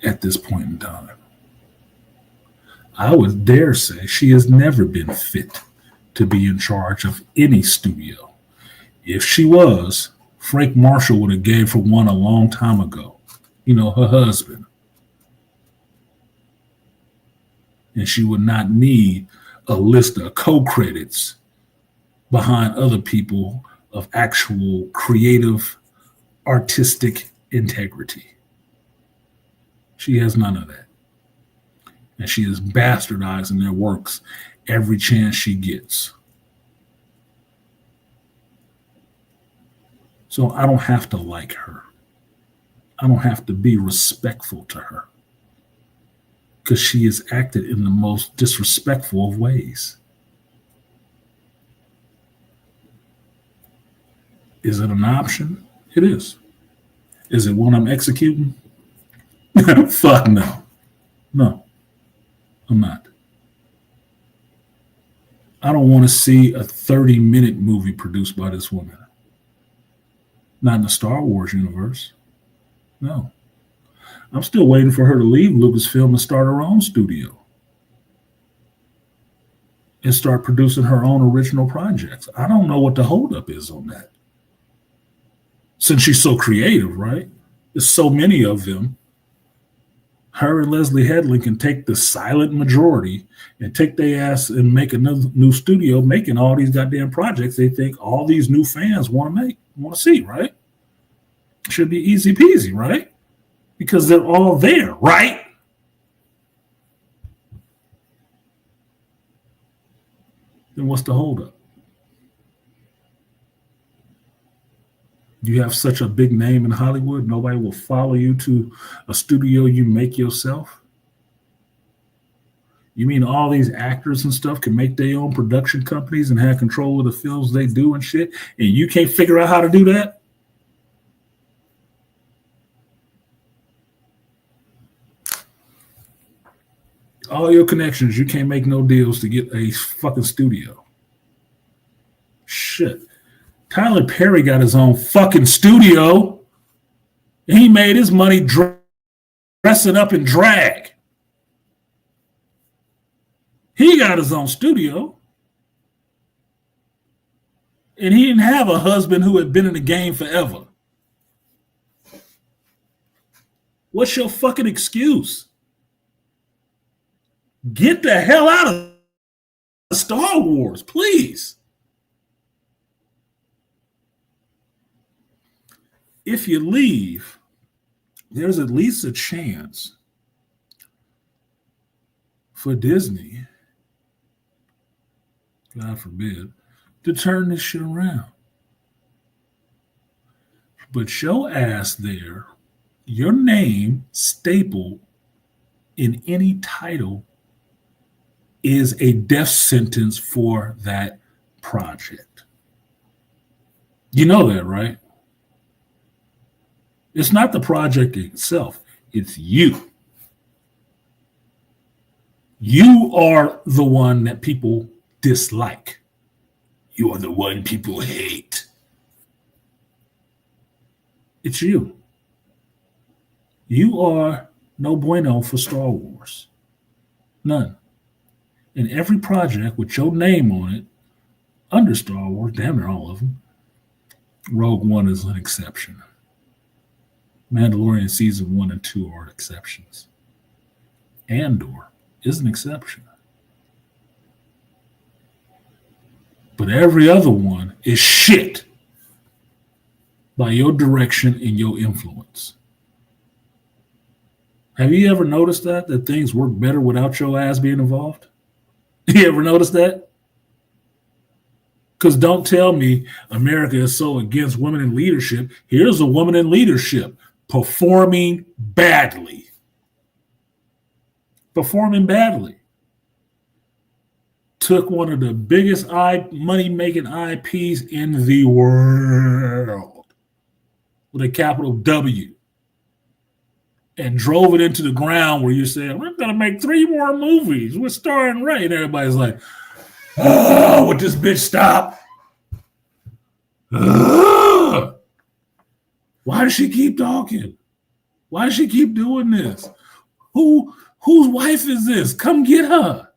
[SPEAKER 1] at this point in time. I would dare say she has never been fit to be in charge of any studio. If she was, Frank Marshall would have gave her one a long time ago. You know, her husband. And she would not need a list of co-credits behind other people of actual creative, artistic integrity. She has none of that. And she is bastardizing their works every chance she gets. So I don't have to like her. I don't have to be respectful to her. Because she has acted in the most disrespectful of ways. Is it an option? It is. Is it one I'm executing? Fuck no. No, I'm not. I don't want to see a 30-minute movie produced by this woman. Not in the Star Wars universe. No. I'm still waiting for her to leave Lucasfilm and start her own studio. And start producing her own original projects. I don't know what the holdup is on that. Since she's so creative, right? There's so many of them. Her and Leslie Headland can take the silent majority and take their ass and make another new studio making all these goddamn projects they think all these new fans want to see, right? Should be easy peasy, right? Because they're all there, right? Then what's the holdup? You have such a big name in Hollywood, nobody will follow you to a studio you make yourself? You mean all these actors and stuff can make their own production companies and have control of the films they do and shit, and you can't figure out how to do that? All your connections, you can't make no deals to get a fucking studio. Shit. Tyler Perry got his own fucking studio And he made his money dressing up in drag. He got his own studio. And he didn't have a husband who had been in the game forever. What's your fucking excuse? Get the hell out of Star Wars, please. If you leave, there's at least a chance for Disney, God forbid, to turn this shit around. But your ass there, your name stapled in any title is a death sentence for that project. You know that, right? It's not the project itself. It's you. You are the one that people dislike. You are the one people hate. It's you. You are no bueno for Star Wars. None. And every project with your name on it, under Star Wars, damn near all of them, Rogue One is an exception. Mandalorian Season 1 and 2 are exceptions. Andor is an exception. But every other one is shit by your direction and your influence. Have you ever noticed that things work better without your ass being involved? You ever notice that? Because don't tell me America is so against women in leadership. Here's a woman in leadership performing badly. Performing badly. Took one of the biggest money-making IPs in the world with a capital W and drove it into the ground where you said, we're going to make 3 more movies. We're starring Ray. And everybody's like, oh, would this bitch stop? Why does she keep talking? Why does she keep doing this? Whose wife is this? Come get her.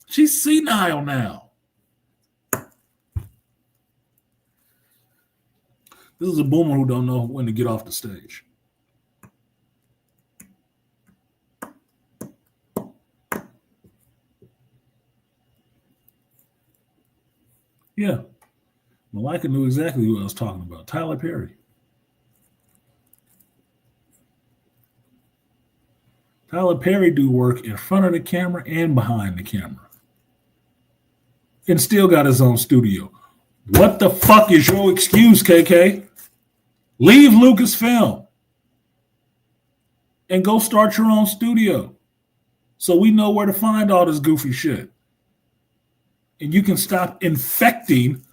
[SPEAKER 1] She's senile now. This is a boomer who don't know when to get off the stage. Yeah. Malika knew exactly who I was talking about. Tyler Perry. Tyler Perry do work in front of the camera and behind the camera. And still got his own studio. What the fuck is your excuse, KK? Leave Lucasfilm and go start your own studio so we know where to find all this goofy shit. And you can stop infecting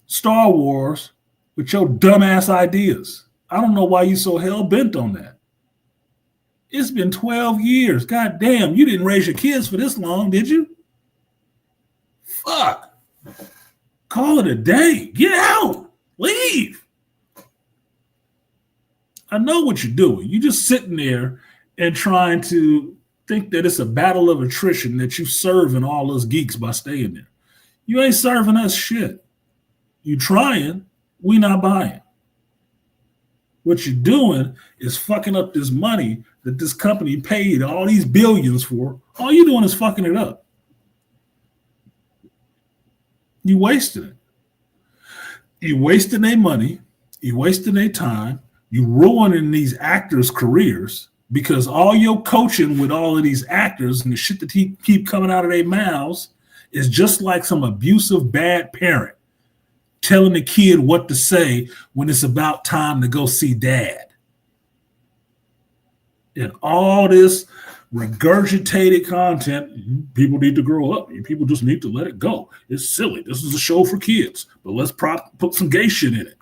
[SPEAKER 1] Star Wars with your dumbass ideas. I don't know why you're so hell-bent on that. It's been 12 years. God damn, you didn't raise your kids for this long, did you? Fuck. Call it a day. Get out. Leave. I know what you're doing. You're just sitting there and trying to think that it's a battle of attrition that you serving all us geeks by staying there. You ain't serving us shit. You trying, we not buying. What you're doing is fucking up this money that this company paid all these billions for. All you're doing is fucking it up. You wasted it. You wasting their money. You wasting their time. You ruining these actors' careers because all your coaching with all of these actors and the shit that keep coming out of their mouths is just like some abusive bad parent telling the kid what to say when it's about time to go see dad. And all this regurgitated content, people need to grow up. People just need to let it go. It's silly. This is a show for kids, but let's put some gay shit in it.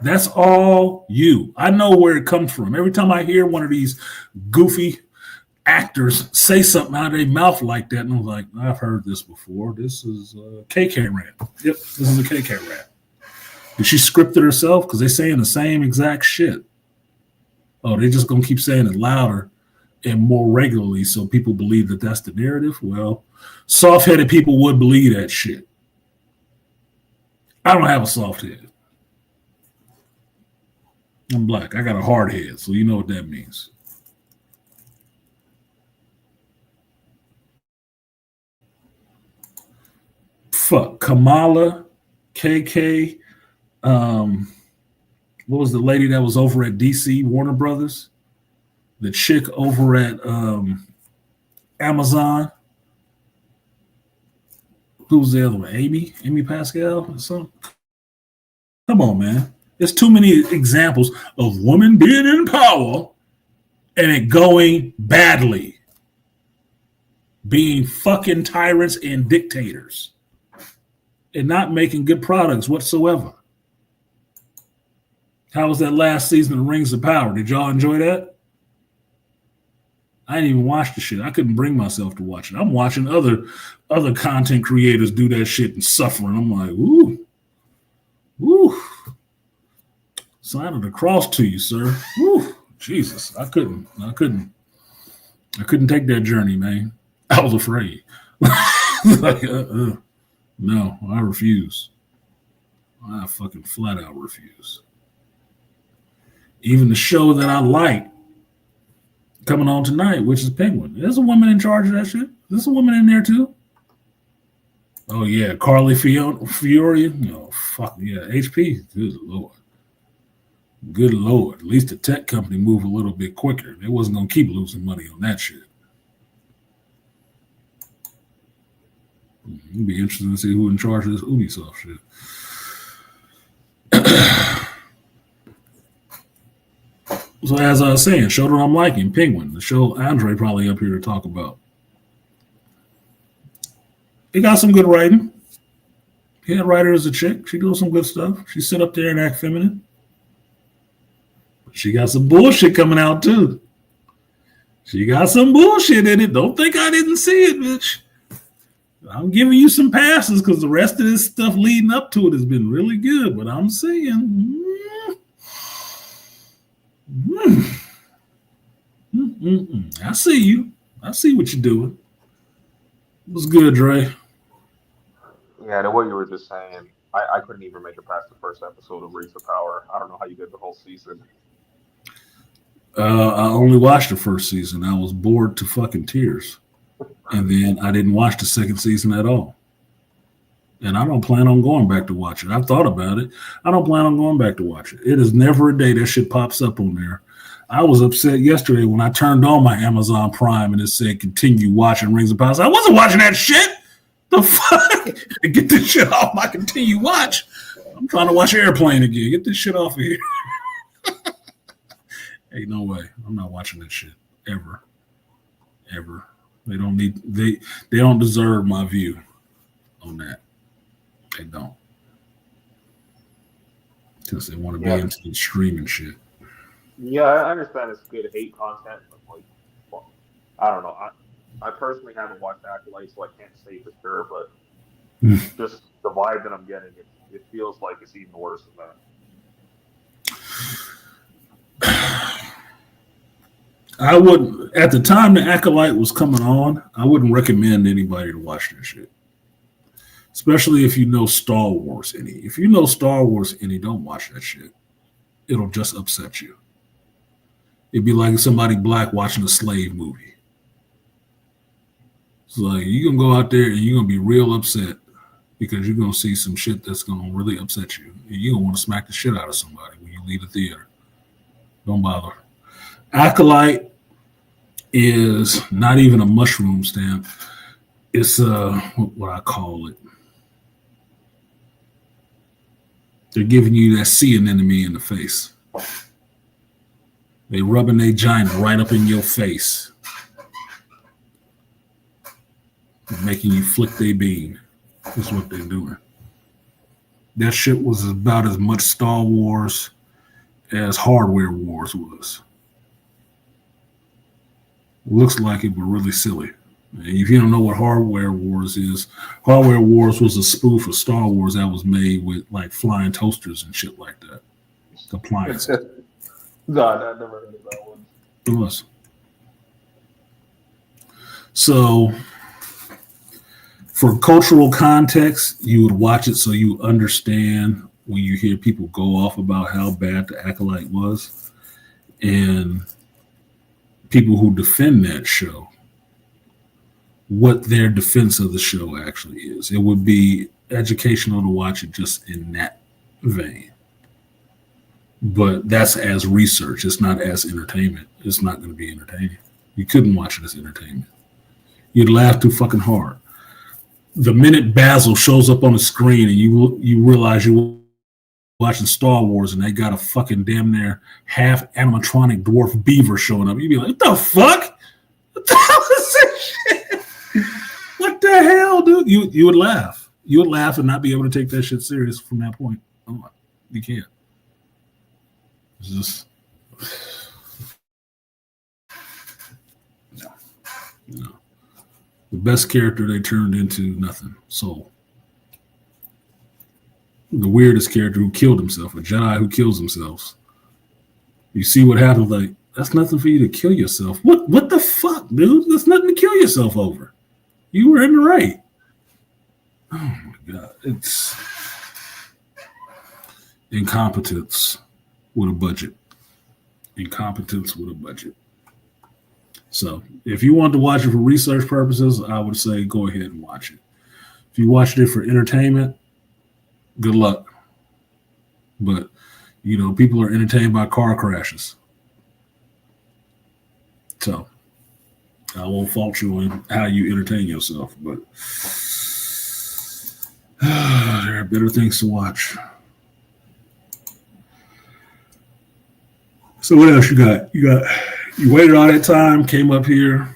[SPEAKER 1] That's all you. I know where it comes from. Every time I hear one of these goofy actors say something out of their mouth like that, and I'm like, I've heard this before. This is a KK rant. Yep, this is a KK rant. Did she script it herself? Because they're saying the same exact shit. Oh, they're just going to keep saying it louder and more regularly so people believe that that's the narrative? Well, soft-headed people would believe that shit. I don't have a soft head. I'm black. I got a hard head, so you know what that means. Fuck. Kamala, KK, what was the lady that was over at DC, Warner Brothers? The chick over at Amazon. Who's the other one? Amy Pascal or something? Come on, man. There's too many examples of women being in power and it going badly. Being fucking tyrants and dictators. And not making good products whatsoever. How was that last season of Rings of Power? Did y'all enjoy that? I didn't even watch the shit. I couldn't bring myself to watch it. I'm watching other content creators do that shit and suffering. I'm like, ooh. Sign of the cross to you, sir. Woo. Jesus. I couldn't take that journey, man. I was afraid. Like, no, I refuse. I fucking flat out refuse. Even the show that I like coming on tonight, which is Penguin. There's a woman in charge of that shit. There's a woman in there too. Oh yeah, Carly Fiore. No, fuck yeah, HP. Good lord. Good lord. At least the tech company moved a little bit quicker. They wasn't gonna keep losing money on that shit. It'd be interesting to see who in charge of this Ubisoft shit. So as I was saying, show that I'm liking, Penguin, the show Andre probably up here to talk about. It got some good writing. He had writer as a chick. She doing some good stuff. She sit up there and act feminine. But she got some bullshit coming out too. She got some bullshit in it. Don't think I didn't see it, bitch. I'm giving you some passes because the rest of this stuff leading up to it has been really good. But I'm saying, I see you. I see what you're doing. What's good, Dre?
[SPEAKER 10] Yeah, the way you were just saying, I couldn't even make it past the first episode of Rings of Power. I don't know how you did the whole season.
[SPEAKER 1] I only watched the first season. I was bored to fucking tears. And then I didn't watch the second season at all. And I don't plan on going back to watch it. I've thought about it. I don't plan on going back to watch it. It is never a day that shit pops up on there. I was upset yesterday when I turned on my Amazon Prime and it said continue watching Rings of Power. I wasn't watching that shit. The fuck? Get this shit off my continue watch. I'm trying to watch Airplane again. Get this shit off of here. Hey, no way. I'm not watching that shit. Ever. They don't deserve my view on that. They don't. Because they want to be into the streaming shit.
[SPEAKER 10] Yeah, I understand it's good hate content, but like, well, I don't know. I personally haven't watched Acolyte, so I can't say for sure, but just the vibe that I'm getting, it feels like it's even worse than that.
[SPEAKER 1] I wouldn't, at the time the Acolyte was coming on, I wouldn't recommend anybody to watch this shit. Especially if you know Star Wars any. If you know Star Wars any, don't watch that shit. It'll just upset you. It'd be like somebody black watching a slave movie. It's like you're going to go out there and you're going to be real upset because you're going to see some shit that's going to really upset you. And you're going to want to smack the shit out of somebody when you leave the theater. Don't bother. Acolyte is not even a mushroom stamp. It's what I call it. They're giving you that sea anemone in the face. They rubbing their giant right up in your face. Making you flick their bean. That's what they're doing. That shit was about as much Star Wars as Hardware Wars was. Looks like it, but really silly. And if you don't know what Hardware Wars is, Hardware Wars was a spoof of Star Wars that was made with like flying toasters and shit like that. Appliances.
[SPEAKER 10] No, I never heard of that one.
[SPEAKER 1] It was. So, for cultural context, you would watch it so you understand when you hear people go off about how bad the Acolyte was, and people who defend that show, what their defense of the show actually is. It would be educational to watch it just in that vein. But that's as research. It's not as entertainment. It's not going to be entertaining. You couldn't watch it as entertainment. You'd laugh too fucking hard. The minute Basil shows up on the screen and you realize you're watching Star Wars and they got a fucking damn near half animatronic dwarf beaver showing up, you'd be like, what the fuck? What the hell is this shit? What the hell, dude? You would laugh. You would laugh and not be able to take that shit serious from that point. Oh, you can't. It's just no. The best character they turned into nothing. Soul. The weirdest character who killed himself, a Jedi who kills himself. You see what happens, like, that's nothing for you to kill yourself. What the fuck, dude? That's nothing to kill yourself over. You were in the right. Oh my God. It's incompetence with a budget. Incompetence with a budget. So if you want to watch it for research purposes, I would say go ahead and watch it. If you watched it for entertainment, good luck. But, you know, people are entertained by car crashes. So I won't fault you on how you entertain yourself, but there are better things to watch. So what else you got? You waited all that time, came up here,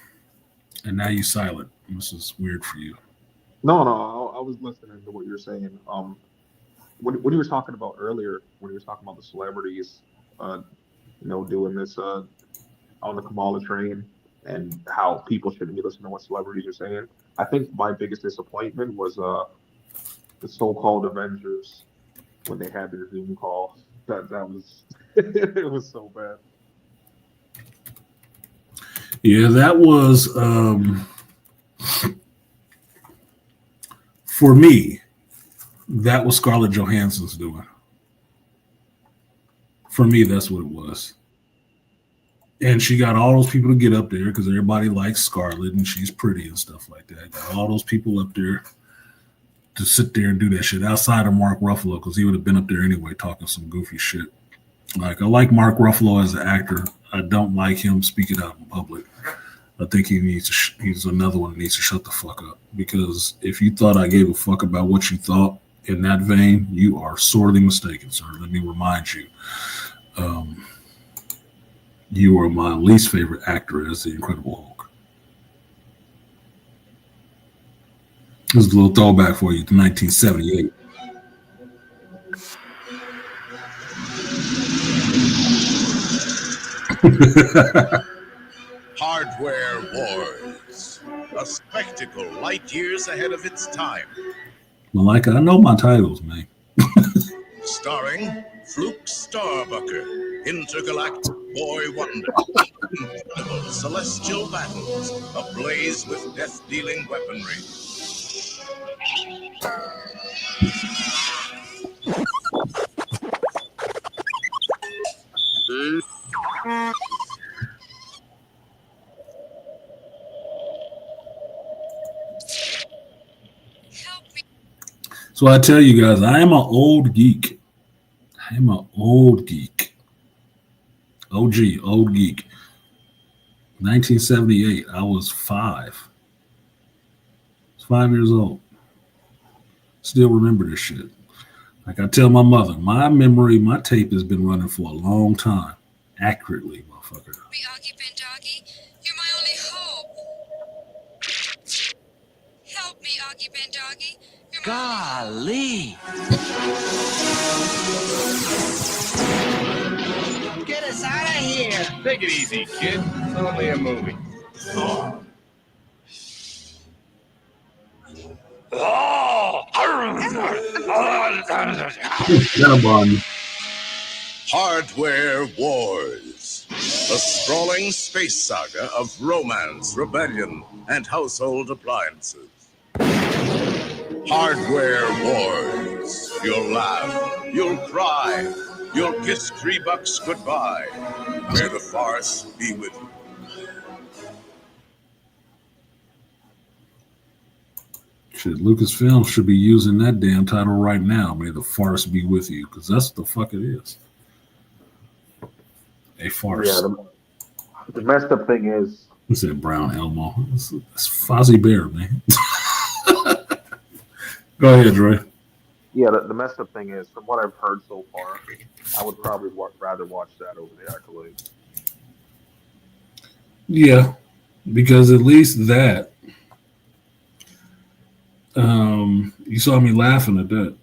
[SPEAKER 1] and now you silent. This is weird for you.
[SPEAKER 10] No, I was listening to what you were saying. What you were talking about earlier, when you were talking about the celebrities, doing this on the Kamala train, and how people shouldn't be listening to what celebrities are saying. I think my biggest disappointment was the so-called Avengers when they had their Zoom call. That was it was so bad.
[SPEAKER 1] Yeah, that was for me. That was Scarlett Johansson's doing. For me, that's what it was. And she got all those people to get up there because everybody likes Scarlett and she's pretty and stuff like that. Got all those people up there to sit there and do that shit outside of Mark Ruffalo, because he would have been up there anyway talking some goofy shit. Like, I like Mark Ruffalo as an actor. I don't like him speaking out in public. I think he's another one that needs to shut the fuck up, because if you thought I gave a fuck about what you thought in that vein, you are sorely mistaken, sir. Let me remind you. You are my least favorite actor as the Incredible Hulk. This is a little throwback for you to 1978.
[SPEAKER 11] Hardware Wars, a spectacle light years ahead of its time.
[SPEAKER 1] Malika, I know my titles, man.
[SPEAKER 11] Starring Fluke Starbucker, Intergalactic Boy Wonder, incredible celestial battles, ablaze with death-dealing weaponry.
[SPEAKER 1] So I tell you guys, I am an old geek. I am an old geek. OG, old geek. 1978, I was 5. I was 5 years old. Still remember this shit. Like I tell my mother, my memory, my tape has been running for a long time. Accurately, motherfucker.
[SPEAKER 12] Augie Bendoggy, you're my only hope. Help me, Augie Bendoggy.
[SPEAKER 13] Golly! Get us out of here!
[SPEAKER 14] Take it easy, kid. It's only a movie.
[SPEAKER 11] Hardware Wars, a sprawling space saga of romance, rebellion, and household appliances. Hardware Wars. You'll laugh, you'll cry, you'll kiss $3 goodbye. May the farce be with you.
[SPEAKER 1] Shit, Lucasfilm should be using that damn title right now. May the farce be with you, because that's what the fuck it is. A farce.
[SPEAKER 10] Yeah, the messed up thing is.
[SPEAKER 1] What's that, Brown Elmo? It's Fozzie Bear, man. Go ahead, Dre.
[SPEAKER 10] Yeah, the messed up thing is, from what I've heard so far, I would probably rather watch that over the Acolyte.
[SPEAKER 1] Yeah, because at least that. You saw me laughing at that.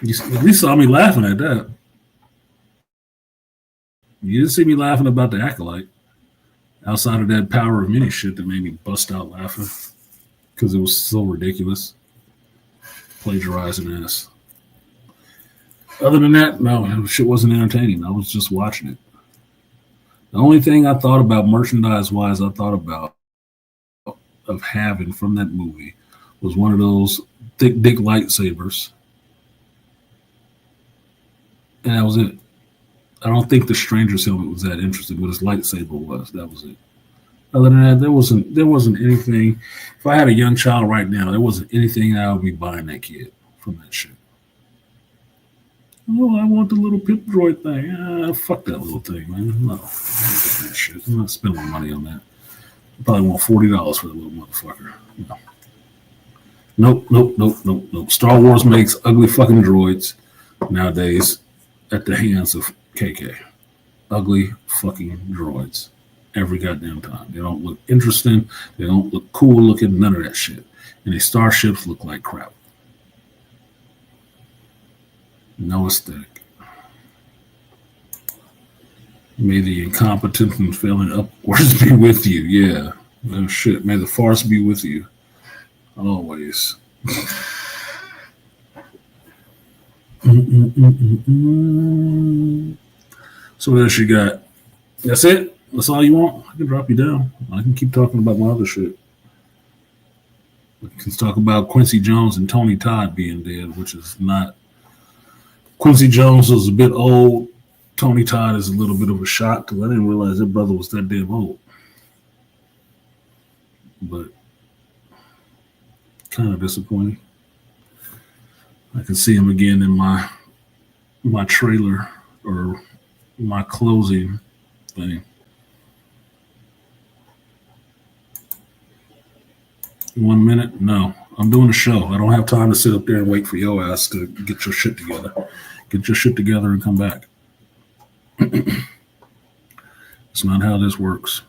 [SPEAKER 1] You at least saw me laughing at that. You didn't see me laughing about the Acolyte. Outside of that Power of Many shit that made me bust out laughing because it was so ridiculous. Plagiarizing ass. Other than that, no, shit wasn't entertaining. I was just watching it. The only thing I thought about merchandise-wise, I thought about of having from that movie was one of those thick dick lightsabers. And that was it. I don't think the stranger's helmet was that interesting, but his lightsaber was. That was it. Other than that, there wasn't anything. If I had a young child right now, there wasn't anything I would be buying that kid from that shit. Oh, I want the little pip droid thing. Fuck that little thing, man. No, I'm not getting that shit. I'm not spending my money on that. I probably want $40 for the little motherfucker. No. Nope. Star Wars makes ugly fucking droids nowadays at the hands of KK. Ugly fucking droids. Every goddamn time. They don't look interesting. They don't look cool looking. None of that shit. And these starships look like crap. No aesthetic. May the incompetent and failing upwards be with you. Yeah. Oh shit. May the farce be with you. Always. So what else you got? That's it? That's all you want? I can drop you down. I can keep talking about my other shit. We can talk about Quincy Jones and Tony Todd being dead, which is not. Quincy Jones was a bit old. Tony Todd is a little bit of a shock because I didn't realize that brother was that damn old. But kind of disappointing. I can see him again in my trailer or my closing thing. 1 minute? No. I'm doing a show. I don't have time to sit up there and wait for your ass to get your shit together. Get your shit together and come back. It's not how this works.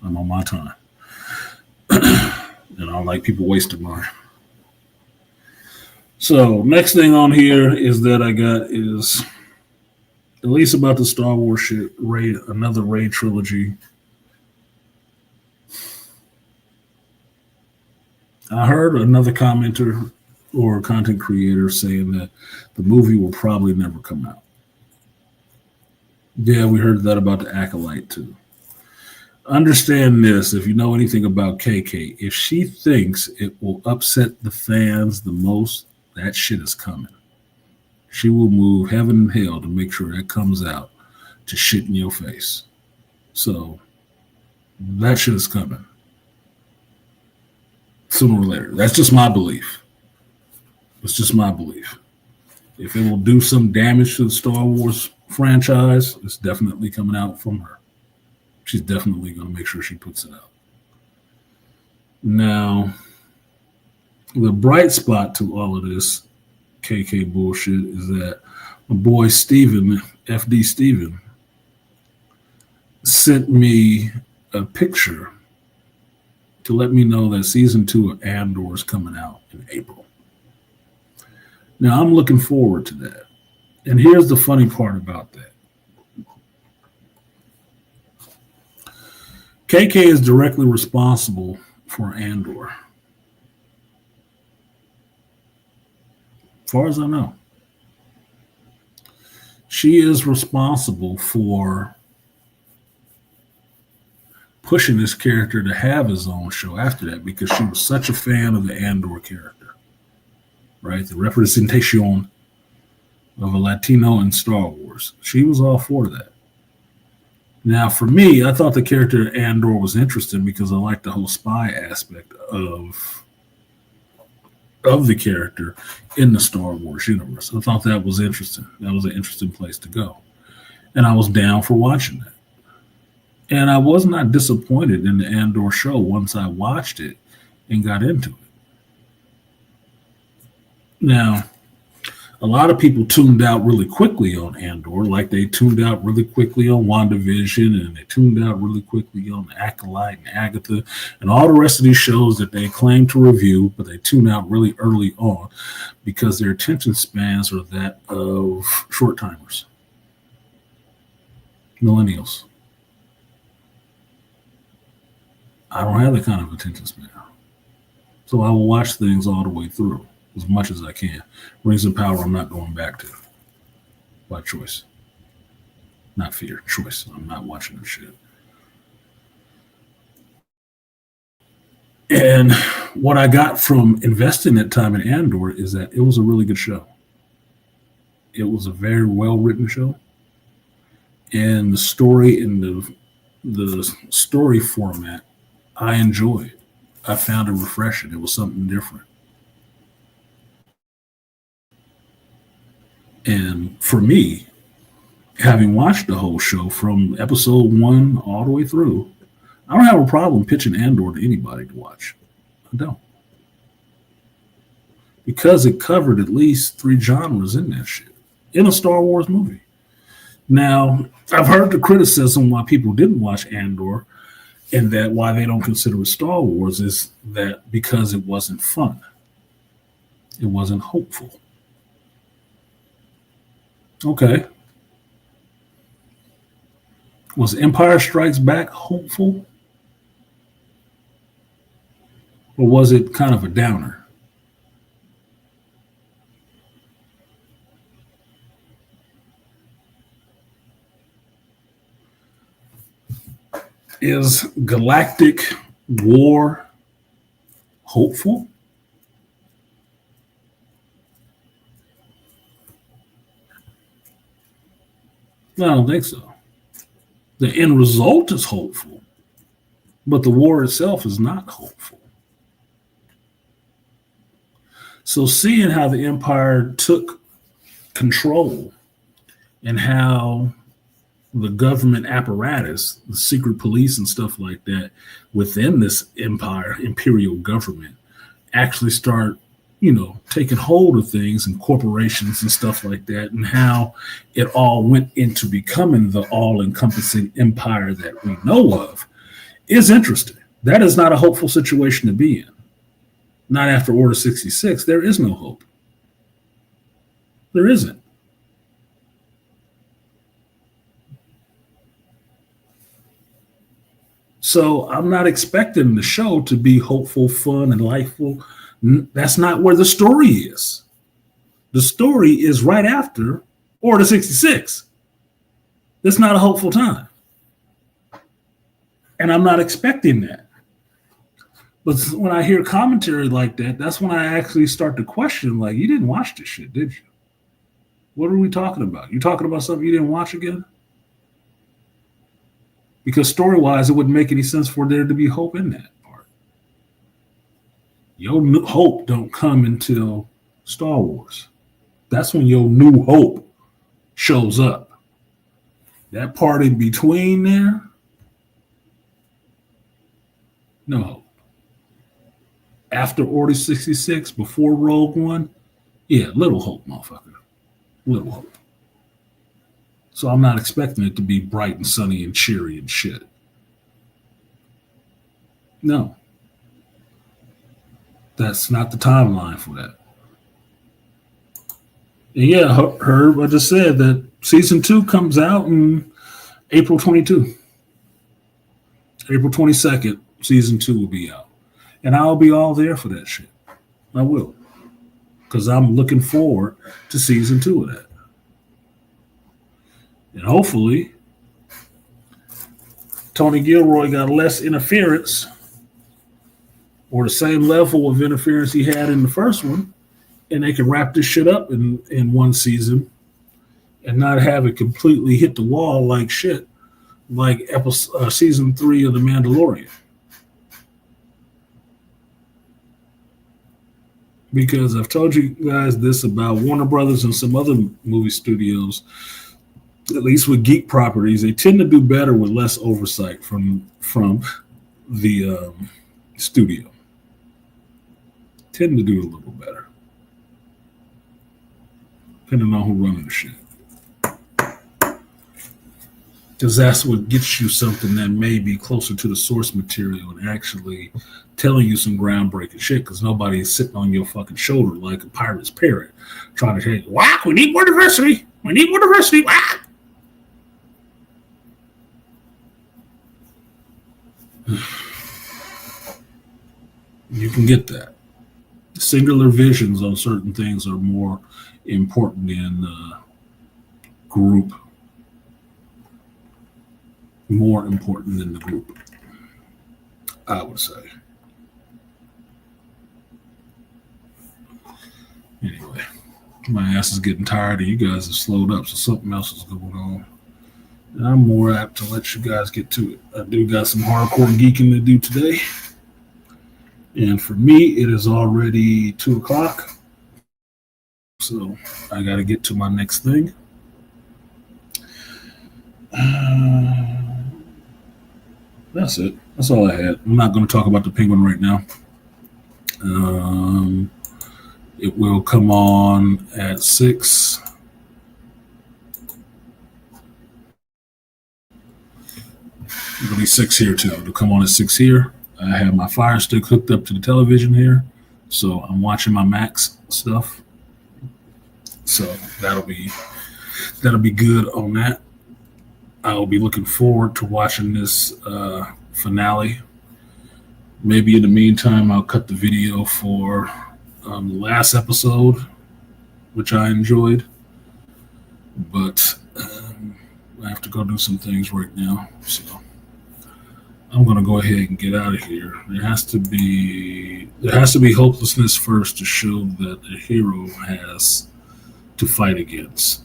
[SPEAKER 1] I'm on my time. And I don't like people wasting mine. So next thing on here is that I got is at least about the Star Wars shit, another Rey trilogy. I heard another commenter or content creator saying that the movie will probably never come out. Yeah, we heard that about the Acolyte too. Understand this, if you know anything about KK, if she thinks it will upset the fans the most, that shit is coming. She will move heaven and hell to make sure that comes out to shit in your face. So that shit is coming. Sooner or later. That's just my belief. It's just my belief. If it will do some damage to the Star Wars franchise, it's definitely coming out from her. She's definitely going to make sure she puts it out. Now, the bright spot to all of this KK bullshit is that my boy Steven, FD Steven, sent me a picture to let me know that season 2 of Andor is coming out in April. Now, I'm looking forward to that. And here's the funny part about that. KK is directly responsible for Andor. As far as I know. She is responsible for pushing this character to have his own show after that because she was such a fan of the Andor character, right? The representation of a Latino in Star Wars. She was all for that. Now, for me, I thought the character Andor was interesting because I liked the whole spy aspect of the character in the Star Wars universe. I thought that was interesting. That was an interesting place to go. And I was down for watching that. And I was not disappointed in the Andor show once I watched it and got into it. Now, a lot of people tuned out really quickly on Andor, like they tuned out really quickly on WandaVision, and they tuned out really quickly on Acolyte and Agatha, and all the rest of these shows that they claim to review, but they tune out really early on because their attention spans are that of short timers, millennials. I don't have that kind of attention span. So I will watch things all the way through as much as I can. Rings of Power, I'm not going back to by choice. Not fear, choice. I'm not watching this shit. And what I got from investing that time in Andor is that it was a really good show. It was a very well-written show. And the story in the story format, I enjoyed. I found it refreshing. It was something different. And for me, having watched the whole show from episode 1 all the way through, I don't have a problem pitching Andor to anybody to watch. I don't. Because it covered at least 3 genres in that shit. In a Star Wars movie. Now, I've heard the criticism why people didn't watch Andor and that why they don't consider it Star Wars is that because it wasn't fun. It wasn't hopeful. Okay. Was Empire Strikes Back hopeful? Or was it kind of a downer? Is Galactic War hopeful? No, I don't think so. The end result is hopeful, but the war itself is not hopeful. So seeing how the Empire took control and how the government apparatus, the secret police and stuff like that within this empire, imperial government, actually start, taking hold of things and corporations and stuff like that, and how it all went into becoming the all-encompassing empire that we know of is interesting. That is not a hopeful situation to be in. Not after Order 66. There is no hope. There isn't. So I'm not expecting the show to be hopeful, fun, and lifeful. That's not where the story is. The story is right after Order 66. It's not a hopeful time. And I'm not expecting that. But when I hear commentary like that, that's when I actually start to question, like, you didn't watch this shit, did you? What are we talking about? You talking about something you didn't watch again? Because story-wise, it wouldn't make any sense for there to be hope in that part. Your new hope don't come until Star Wars. That's when your new hope shows up. That part in between there, no hope. After Order 66, before Rogue One, yeah, little hope, motherfucker. Little hope. So I'm not expecting it to be bright and sunny and cheery and shit. No. That's not the timeline for that. And yeah, Herb, I just said that season 2 comes out in April 22. April 22nd, season 2 will be out. And I'll be all there for that shit. I will. because I'm looking forward to season 2 of that. And hopefully, Tony Gilroy got less interference or the same level of interference he had in the first one, and they can wrap this shit up in one season and not have it completely hit the wall like shit, like season 3 of The Mandalorian. Because I've told you guys this about Warner Brothers and some other movie studios, at least with geek properties, they tend to do better with less oversight from the studio. Tend to do a little better, depending on who's running the shit. Because that's what gets you something that may be closer to the source material and actually telling you some groundbreaking shit, because nobody is sitting on your fucking shoulder like a pirate's parrot trying to tell you, wow, we need more diversity. We need more diversity. Wow. You can get that. Singular visions on certain things are more important in group. More important than the group, I would say. Anyway, my ass is getting tired and you guys have slowed up, so something else is going on. And I'm more apt to let you guys get to it. I do got some hardcore geeking to do today. And for me, it is already 2 o'clock. So I got to get to my next thing. That's it. That's all I had. I'm not going to talk about the Penguin right now. It will come on at 6. It'll be 6 here too. It'll come on at 6 here. I have my Fire Stick hooked up to the television here, so I'm watching my Max stuff. So that'll be good on that. I'll be looking forward to watching this finale. Maybe in the meantime, I'll cut the video for the last episode, which I enjoyed. But I have to go do some things right now. So I'm going to go ahead and get out of here. There has to be hopelessness first to show that a hero has to fight against.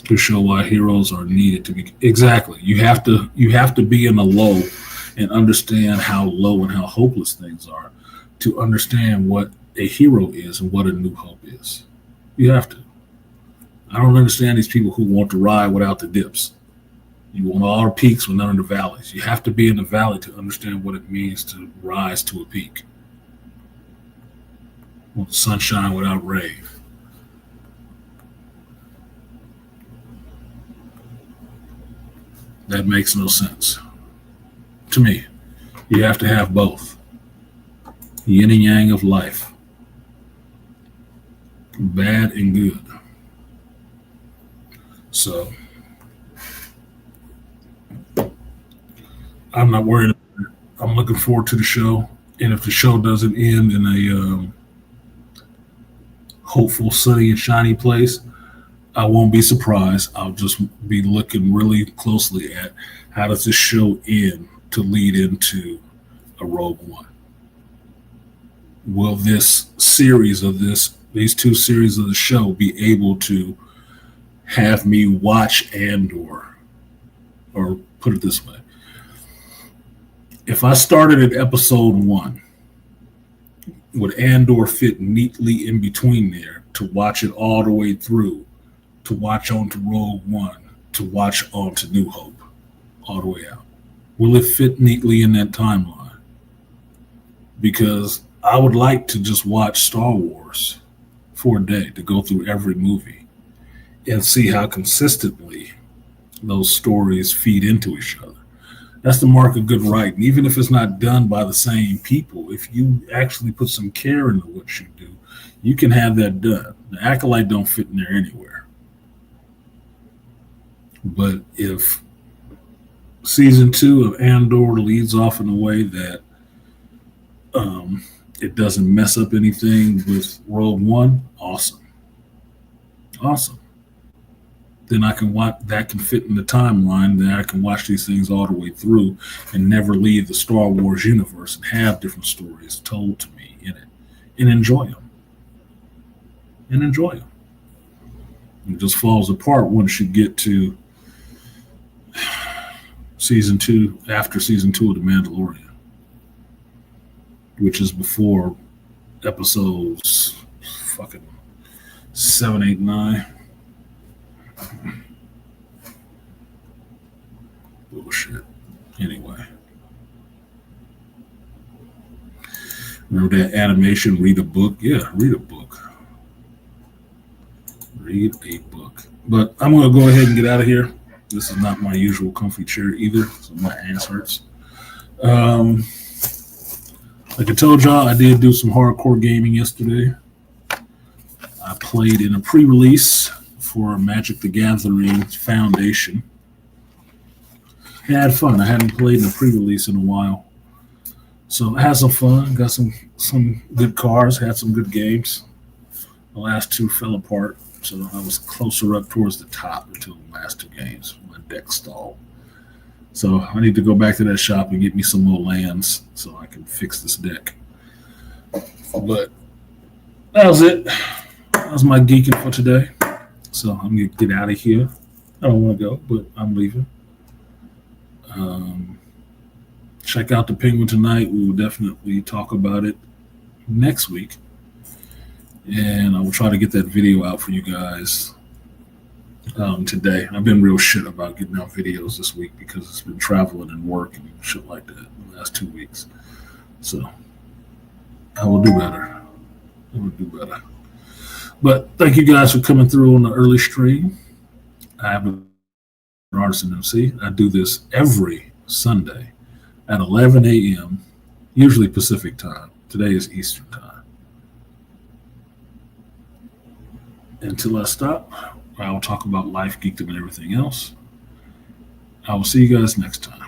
[SPEAKER 1] To show why heroes are needed to be exactly. You have to be in the low and understand how low and how hopeless things are to understand what a hero is and what a new hope is. You have to. I don't understand these people who want to ride without the dips. You want all the peaks with none of the valleys. You have to be in the valley to understand what it means to rise to a peak. Want sunshine without rain. That makes no sense to me. You have to have both. Yin and yang of life. Bad and good. So I'm not worried about it. I'm looking forward to the show. And if the show doesn't end in a hopeful, sunny, and shiny place, I won't be surprised. I'll just be looking really closely at how does this show end to lead into a Rogue One. Will this series of these 2 series of the show be able to have me watch Andor? Or put it this way. If I started at episode 1, would Andor fit neatly in between there to watch it all the way through? To watch on to Rogue One, to watch on to New Hope, all the way out? Will it fit neatly in that timeline? Because I would like to just watch Star Wars for a day, to go through every movie and see how consistently those stories feed into each other. That's the mark of good writing. Even if it's not done by the same people, if you actually put some care into what you do, you can have that done. The Acolyte don't fit in there anywhere. But if season 2 of Andor leads off in a way that it doesn't mess up anything with Rogue One, awesome. Awesome. Then I can watch that, can fit in the timeline. Then I can watch these things all the way through and never leave the Star Wars universe and have different stories told to me in it and enjoy them. It just falls apart once you get to season 2, after season 2 of The Mandalorian, which is before episodes fucking 7, 8, 9. Bullshit. Anyway. Remember that animation, read a book? Yeah, read a book. Read a book. But I'm going to go ahead and get out of here. This is not my usual comfy chair either, so my ass hurts. Like I told y'all, I did do some hardcore gaming yesterday. I played in a pre-release for Magic the Gathering Foundation. I had fun. I hadn't played in a pre-release in a while. So I had some fun. Got some good cards. Had some good games. The last 2 fell apart. So I was closer up towards the top until the last 2 games. My deck stalled. So I need to go back to that shop and get me some more lands so I can fix this deck. But that was it. That was my geeking for today. So I'm going to get out of here. I don't want to go, but I'm leaving. Check out The Penguin tonight. We will definitely talk about it next week. And I will try to get that video out for you guys today. I've been real shit about getting out videos this week because it's been traveling and work and shit like that in the last 2 weeks. So I will do better. But thank you guys for coming through on the early stream. I have an artisanmc. I do this every Sunday at 11 a.m., usually Pacific time. Today is Eastern time. Until I stop, I will talk about life, geekdom, and everything else. I will see you guys next time.